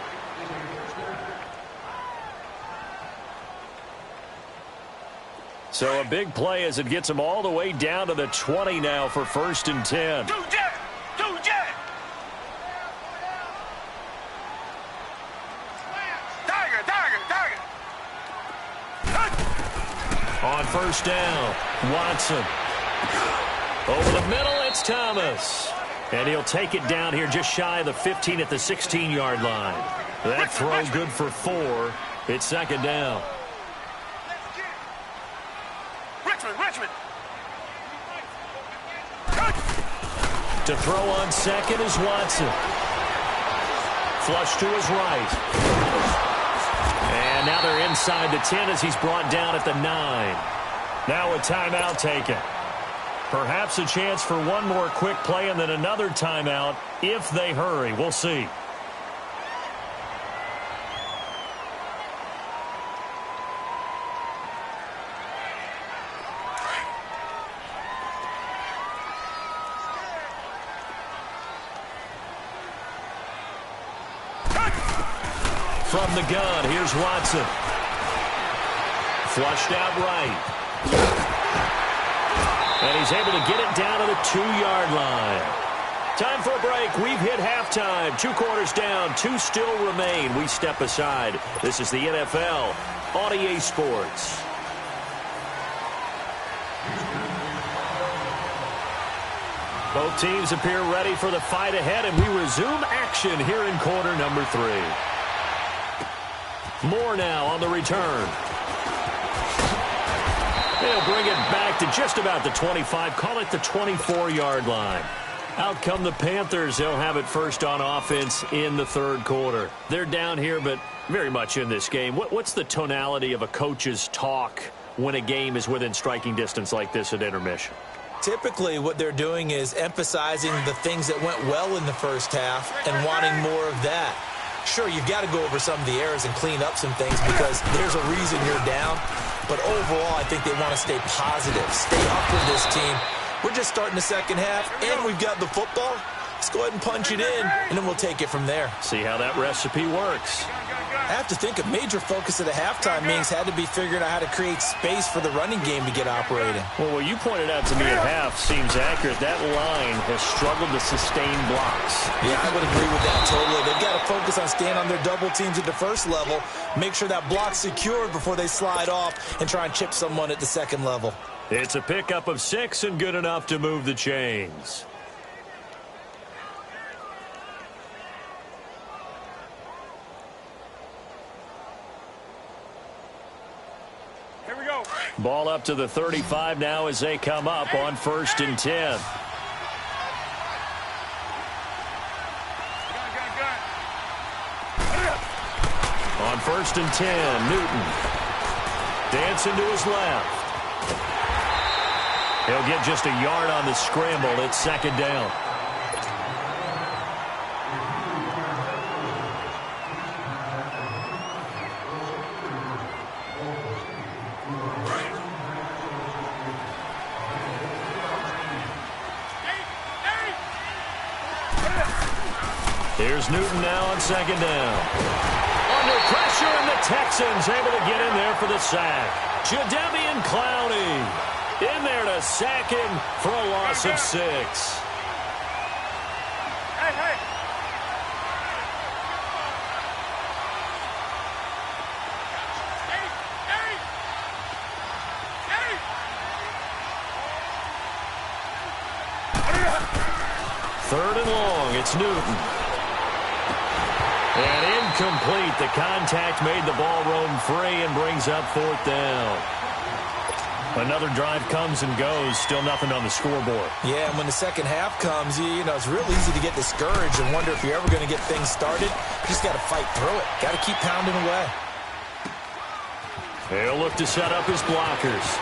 So a big play as it gets them all the way down to the 20 now for 1st and 10. On first down, Watson. Over the middle, it's Thomas. And he'll take it down here just shy of the 15 at the 16-yard line. That throw good for 4. It's 2nd down. Richmond. To throw on 2nd is Watson. Flush to his right. And now they're inside the 10 as he's brought down at the 9. Now a timeout taken. Perhaps a chance for one more quick play and then another timeout if they hurry. We'll see. From the gun, here's Watson. Flushed out right. And he's able to get it down to the 2-yard line. Time for a break. We've hit halftime. 2 quarters down. 2 still remain. We step aside. This is the NFL on EA Sports. Both teams appear ready for the fight ahead, and we resume action here in quarter number 3. Moore now on the return. They'll bring it back to just about the 25. Call it the 24-yard line. Out come the Panthers. They'll have it first on offense in the 3rd quarter. They're down here, but very much in this game. What's the tonality of a coach's talk when a game is within striking distance like this at intermission? Typically, what they're doing is emphasizing the things that went well in the first half and wanting more of that. Sure, you've got to go over some of the errors and clean up some things because there's a reason you're down. But overall, I think they want to stay positive, stay up with this team. We're just starting the second half, and we've got the football. Let's go ahead and punch it in, and then we'll take it from there. See how that recipe works. I have to think a major focus of the halftime meetings had to be figuring out how to create space for the running game to get operating. Well, what you pointed out to me at half seems accurate. That line has struggled to sustain blocks. Yeah, I would agree with that totally. They've got to focus on staying on their double teams at the first level, make sure that block's secured before they slide off and try and chip someone at the second level. It's a pickup of 6 and good enough to move the chains. Ball up to the 35 now as they come up on 1st and 10. On 1st and 10, Newton. Dancing to his left. He'll get just a yard on the scramble. It's 2nd down. Here's Newton now on second down. Under pressure, and the Texans able to get in there for the sack. Jadeveon Clowney in there to sack him for a loss of 6. Hey. Third and long, it's Newton. And incomplete. The contact made the ball roam free and brings up 4th down. Another drive comes and goes. Still nothing on the scoreboard. Yeah, and when the second half comes, you know, it's real easy to get discouraged and wonder if you're ever going to get things started. You just got to fight through it. Got to keep pounding away. He'll look to set up his blockers.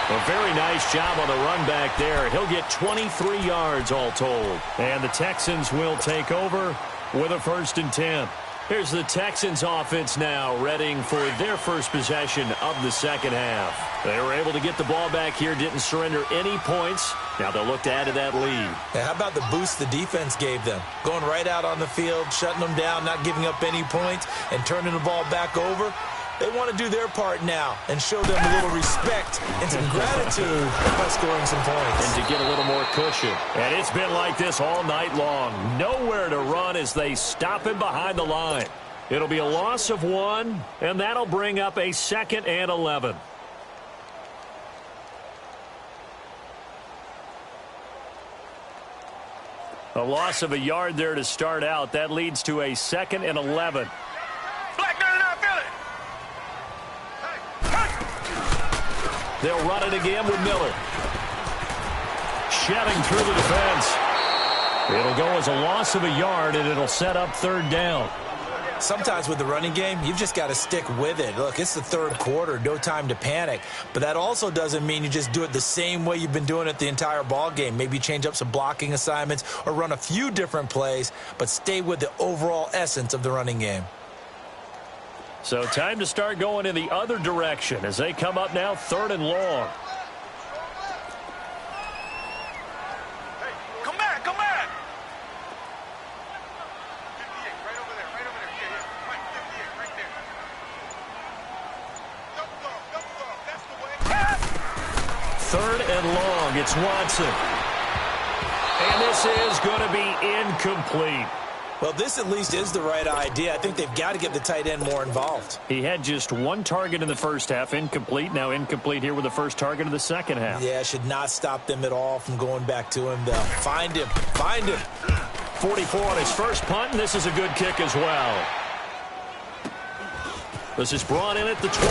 A very nice job on the run back there. He'll get 23 yards all told. And the Texans will take over with a 1st and 10. Here's the Texans offense now, readying for their first possession of the second half. They were able to get the ball back here, didn't surrender any points. Now they'll look to add to that lead. Yeah, how about the boost the defense gave them? Going right out on the field, shutting them down, not giving up any points, and turning the ball back over. They want to do their part now and show them a little respect and some gratitude by scoring some points. And to get a little more cushion. And it's been like this all night long. Nowhere to run as they stop him behind the line. It'll be a loss of 1, and that'll bring up a 2nd and 11. A loss of a yard there to start out. That leads to a 2nd and 11. They'll run it again with Miller. Shedding through the defense. It'll go as a loss of a yard, and it'll set up 3rd down. Sometimes with the running game, you've just got to stick with it. Look, it's the 3rd quarter, no time to panic. But that also doesn't mean you just do it the same way you've been doing it the entire ball game. Maybe change up some blocking assignments or run a few different plays, but stay with the overall essence of the running game. So time to start going in the other direction as they come up now 3rd and long. Hey, come back. 58, right over there. Yeah. Mike, 58, right there. Double dog, that's the way. 3rd and long, it's Watson. And this is going to be incomplete. Well, this at least is the right idea. I think they've got to get the tight end more involved. He had just 1 target in the first half, incomplete. Now incomplete here with the first target of the second half. Yeah, should not stop them at all from going back to him, though. Find him. 44 on his first punt, and this is a good kick as well. This is brought in at the 21.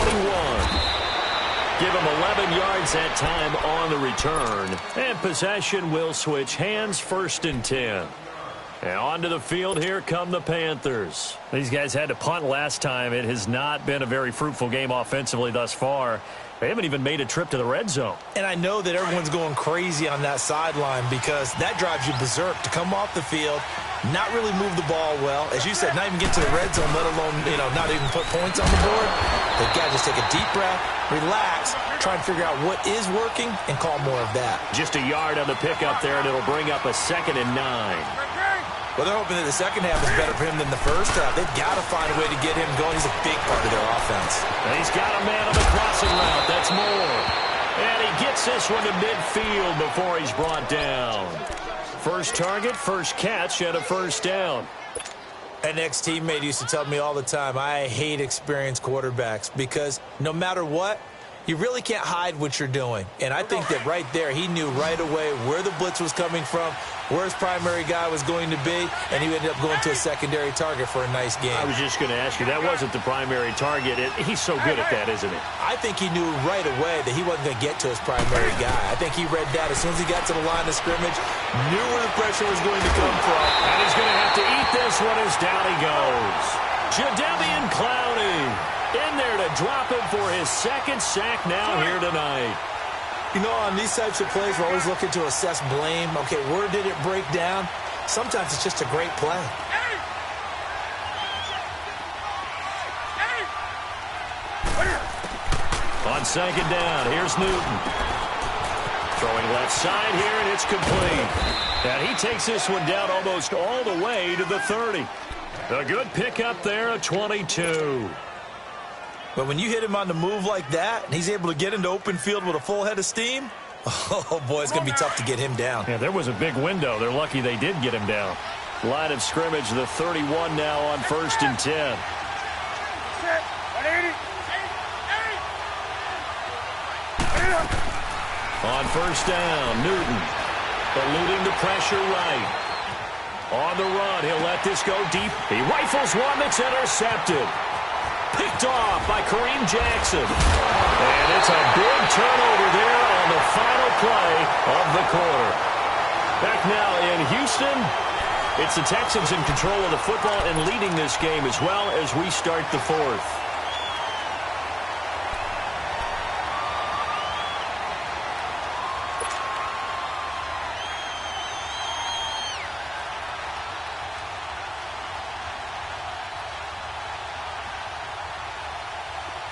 Give him 11 yards that time on the return. And possession will switch hands, 1st and 10. And onto the field, here come the Panthers. These guys had to punt last time. It has not been a very fruitful game offensively thus far. They haven't even made a trip to the red zone. And I know that everyone's going crazy on that sideline because that drives you berserk to come off the field, not really move the ball well. As you said, not even get to the red zone, let alone, not even put points on the board. They've got to just take a deep breath, relax, try and figure out what is working, and call more of that. Just a yard on the pickup there, and it'll bring up a 2nd and 9. Well, they're hoping that the second half is better for him than the first half. They've got to find a way to get him going. He's a big part of their offense. And he's got a man on the crossing route. That's Moore. And he gets this one to midfield before he's brought down. First target, first catch, and a 1st down. An ex-teammate used to tell me all the time, I hate experienced quarterbacks because no matter what, you really can't hide what you're doing. And I think that right there, he knew right away where the blitz was coming from, where his primary guy was going to be, and he ended up going to a secondary target for a nice game. I was just going to ask you, that wasn't the primary target. He's so good at that, isn't he? I think he knew right away that he wasn't going to get to his primary guy. I think he read that as soon as he got to the line of scrimmage, knew where the pressure was going to come from. And he's going to have to eat this one as down he goes. Jadeveon Clowney in there to drop him for his 2nd sack now here tonight. On these types of plays, we're always looking to assess blame. Okay, where did it break down? Sometimes it's just a great play. On 2nd down, here's Newton. Throwing left side here, and it's complete. And he takes this one down almost all the way to the 30. A good pickup there, a 22. But when you hit him on the move like that, and he's able to get into open field with a full head of steam, oh, boy, it's going to be tough to get him down. Yeah, there was a big window. They're lucky they did get him down. Line of scrimmage, the 31 now on 1st and 10. On 1st down, Newton eluding the pressure right. On the run, he'll let this go deep. He rifles one that's intercepted. Picked off by Kareem Jackson. And it's a big turnover there on the final play of the quarter. Back now in Houston, it's the Texans in control of the football and leading this game as well as we start the 4th.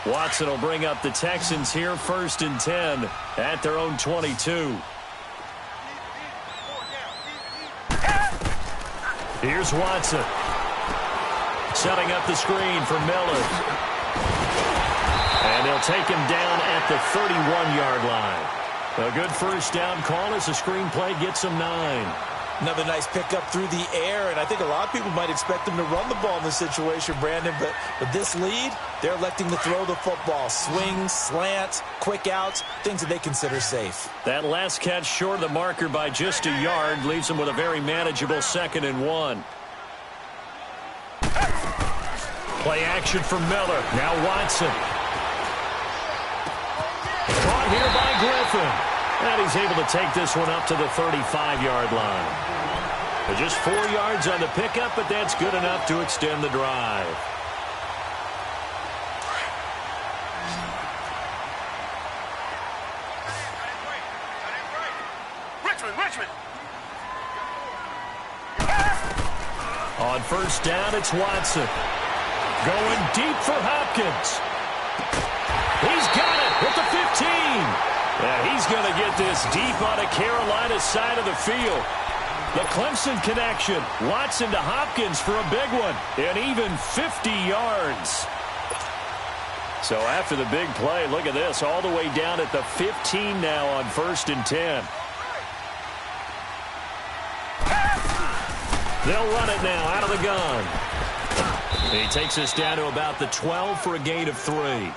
Watson will bring up the Texans here, 1st and 10 at their own 22. Here's Watson. Setting up the screen for Miller. And they'll take him down at the 31-yard line. A good 1st down call as the screen play gets him 9. Another nice pickup through the air, and I think a lot of people might expect him to run the ball in this situation, Brandon, but with this lead, they're electing to throw the football. Swings, slants, quick outs, things that they consider safe. That last catch short of the marker by just a yard leaves them with a very manageable 2nd and 1. Play action for Miller. Now Watson. Caught here by Griffin. And he's able to take this one up to the 35-yard line. Just 4 yards on the pickup, but that's good enough to extend the drive. Richmond. On 1st down, it's Watson. Going deep for Hopkins. He's got it at the 15. Yeah, he's going to get this deep on the Carolina side of the field. The Clemson connection. Watson to Hopkins for a big one. And even 50 yards. So after the big play, look at this. All the way down at the 15 now on 1st and 10. They'll run it now out of the gun. He takes us down to about the 12 for a gain of 3.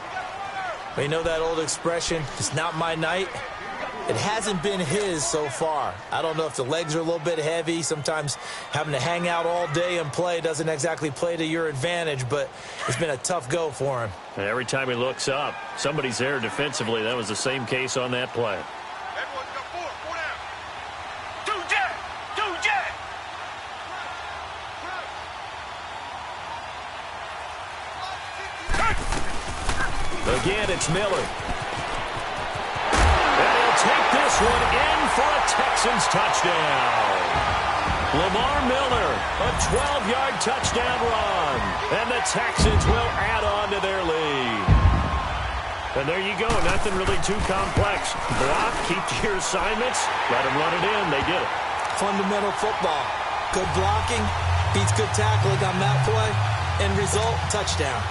You know that old expression, it's not my night? It hasn't been his so far. I don't know if the legs are a little bit heavy. Sometimes having to hang out all day and play doesn't exactly play to your advantage, but it's been a tough go for him. And every time he looks up, somebody's there defensively. That was the same case on that play. Everyone's got 4 down. 2 jack. Again, it's Miller. And he'll take this one in for a Texans touchdown. Lamar Miller, a 12-yard touchdown run. And the Texans will add on to their lead. And there you go. Nothing really too complex. Block, keep to your assignments, let them run it in. They did it. Fundamental football. Good blocking, beats good tackling on that play. End result, touchdown.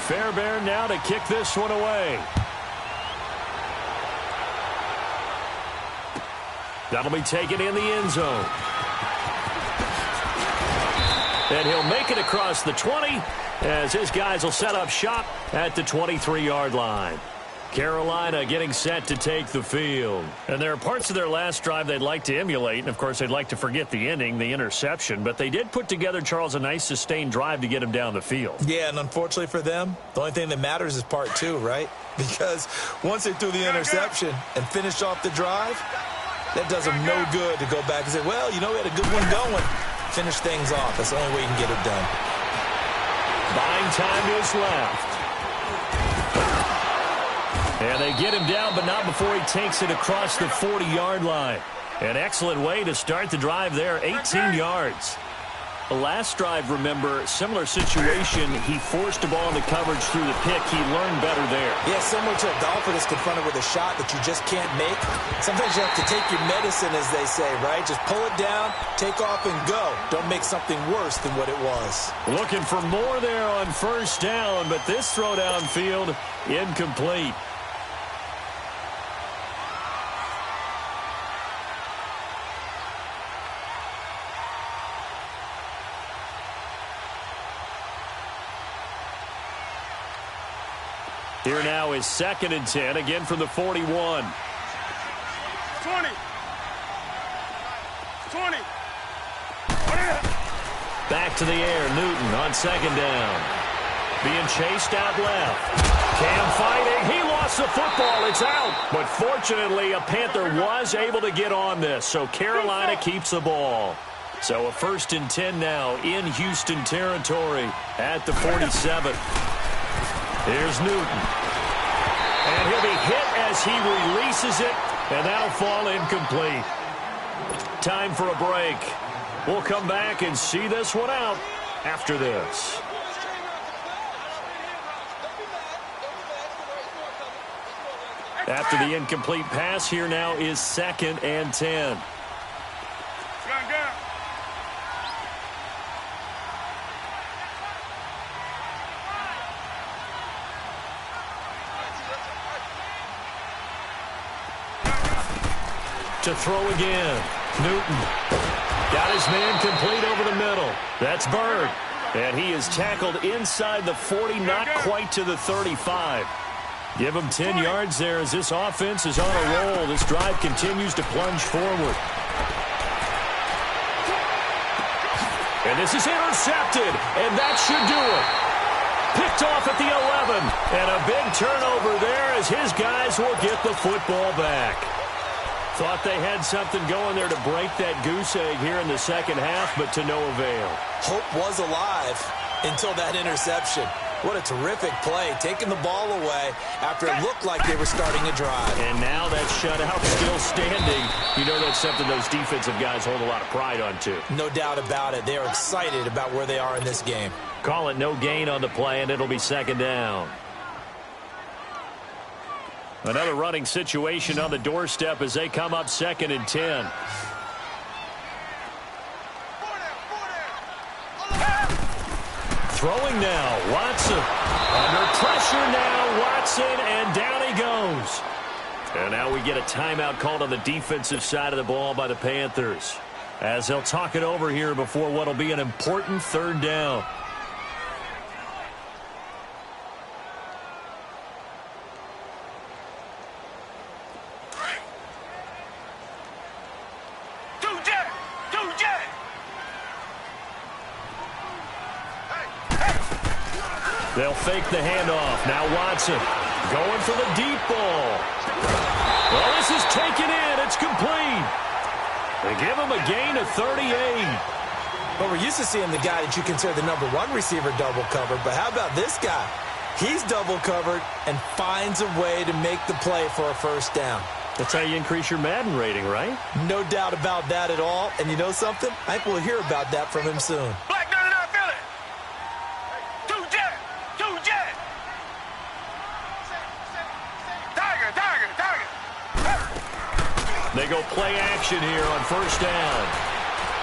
Fairbairn now to kick this one away. That'll be taken in the end zone. And he'll make it across the 20 as his guys will set up shop at the 23-yard line. Carolina getting set to take the field. And there are parts of their last drive they'd like to emulate. And, of course, they'd like to forget the ending, the interception. But they did put together, Charles, a nice sustained drive to get him down the field. Yeah, and unfortunately for them, the only thing that matters is part 2, right? Because once they threw the interception and finished off the drive, that does them no good to go back and say, well, you know, we had a good one going. Finish things off. That's the only way you can get it done. Buying time to his left. And they get him down, but not before he takes it across the 40-yard line. An excellent way to start the drive there, 18 yards. Last drive, remember, similar situation. He forced the ball into coverage through the pick. He learned better there. Yeah, similar to a golfer that's confronted with a shot that you just can't make. Sometimes you have to take your medicine, as they say, right? Just pull it down, take off, and go. Don't make something worse than what it was. Looking for more there on first down, but this throw downfield, incomplete. Here now is 2nd and 10, again from the 41. 20. 20. Back to the air, Newton on 2nd down. Being chased out left. Cam fighting, he lost the football, it's out. But fortunately, a Panther was able to get on this, so Carolina keeps the ball. So a 1st and 10 now in Houston territory at the 47. Here's Newton. And he'll be hit as he releases it, and that'll fall incomplete. Time for a break. We'll come back and see this one out after this. After the incomplete pass, here now is 2nd and 10. To throw again. Newton got his man complete over the middle. That's Bird. And he is tackled inside the 40, not quite to the 35. Give him 10 yards there as this offense is on a roll. This drive continues to plunge forward. And this is intercepted, and that should do it. Picked off at the 11, and a big turnover there as his guys will get the football back. Thought they had something going there to break that goose egg here in the second half, but to no avail. Hope was alive until that interception. What a terrific play, taking the ball away after it looked like they were starting a drive. And now that shutout still standing. You know that's something those defensive guys hold a lot of pride on, too. No doubt about it. They are excited about where they are in this game. Call it no gain on the play, and it'll be 2nd down. Another running situation on the doorstep as they come up 2nd and 10. Throwing now, Watson. Under pressure now, Watson, and down he goes. And now we get a timeout called on the defensive side of the ball by the Panthers, as they'll talk it over here before what will be an important 3rd down. They'll fake the handoff. Now Watson going for the deep ball. Well, this is taken in. It's complete. They give him a gain of 38. Well, we're used to seeing the guy that you consider the #1 receiver double covered, but how about this guy? He's double covered and finds a way to make the play for a 1st down. That's how you increase your Madden rating, right? No doubt about that at all. And you know something? I think we'll hear about that from him soon. They go play action here on 1st down.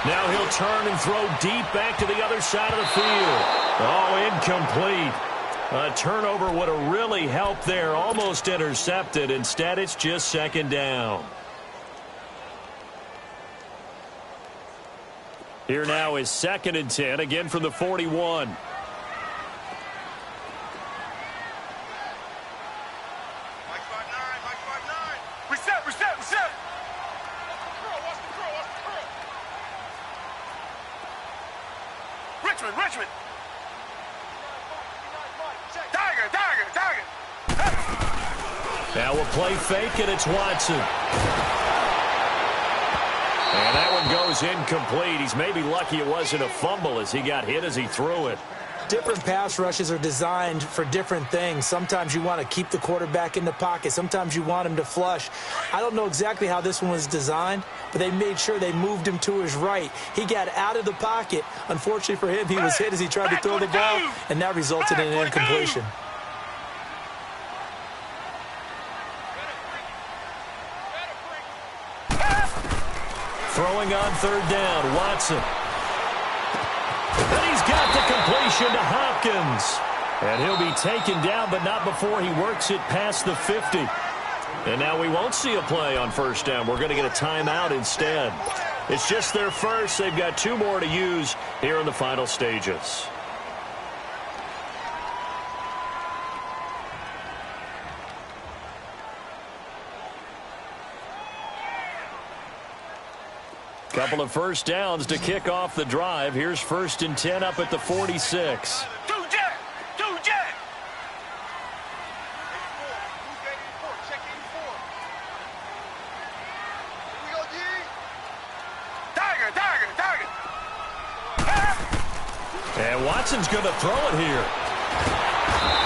Now he'll turn and throw deep back to the other side of the field. Oh, incomplete. A turnover would have really helped there. Almost intercepted. Instead, it's just 2nd down. Here now is 2nd and 10, again from the 41. Richmond. Now a play fake, and it's Watson. And that one goes incomplete. He's maybe lucky it wasn't a fumble as he got hit as he threw it. different pass rushes are designed for different things. Sometimes you want to keep the quarterback in the pocket. Sometimes you want him to flush. I don't know exactly how this one was designed, but they made sure they moved him to his right. He got out of the pocket. Unfortunately for him, he was hit as he tried to throw the ball, and that resulted in an incompletion. Throwing on third down, Watson. And he's got the completion to Hopkins. And he'll be taken down, but not before he works it past the 50. And now we won't see a play on first down. We're going to get a timeout instead. It's just their first. They've got 2 more to use here in the final stages. Couple of first downs to kick off the drive. Here's 1st and 10 up at the 46. And Watson's going to throw it here.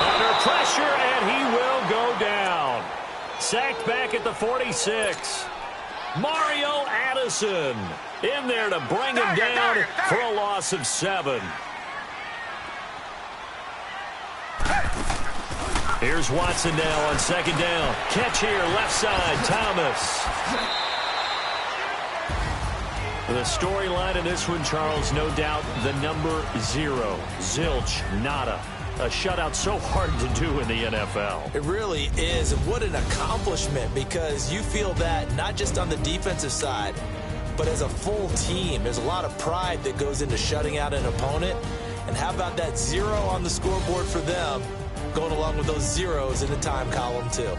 Under pressure, and he will go down. Sacked back at the 46. Mario Addison in there to bring him down for a loss of 7. Here's Watson now on 2nd down. Catch here, left side, Thomas. The storyline in this one, Charles, no doubt the number 0. Zilch, nada. A shutout so hard to do in the NFL. It really is, and what an accomplishment, because you feel that not just on the defensive side, but as a full team. There's a lot of pride that goes into shutting out an opponent, and how about that 0 on the scoreboard for them, going along with those zeros in the time column too.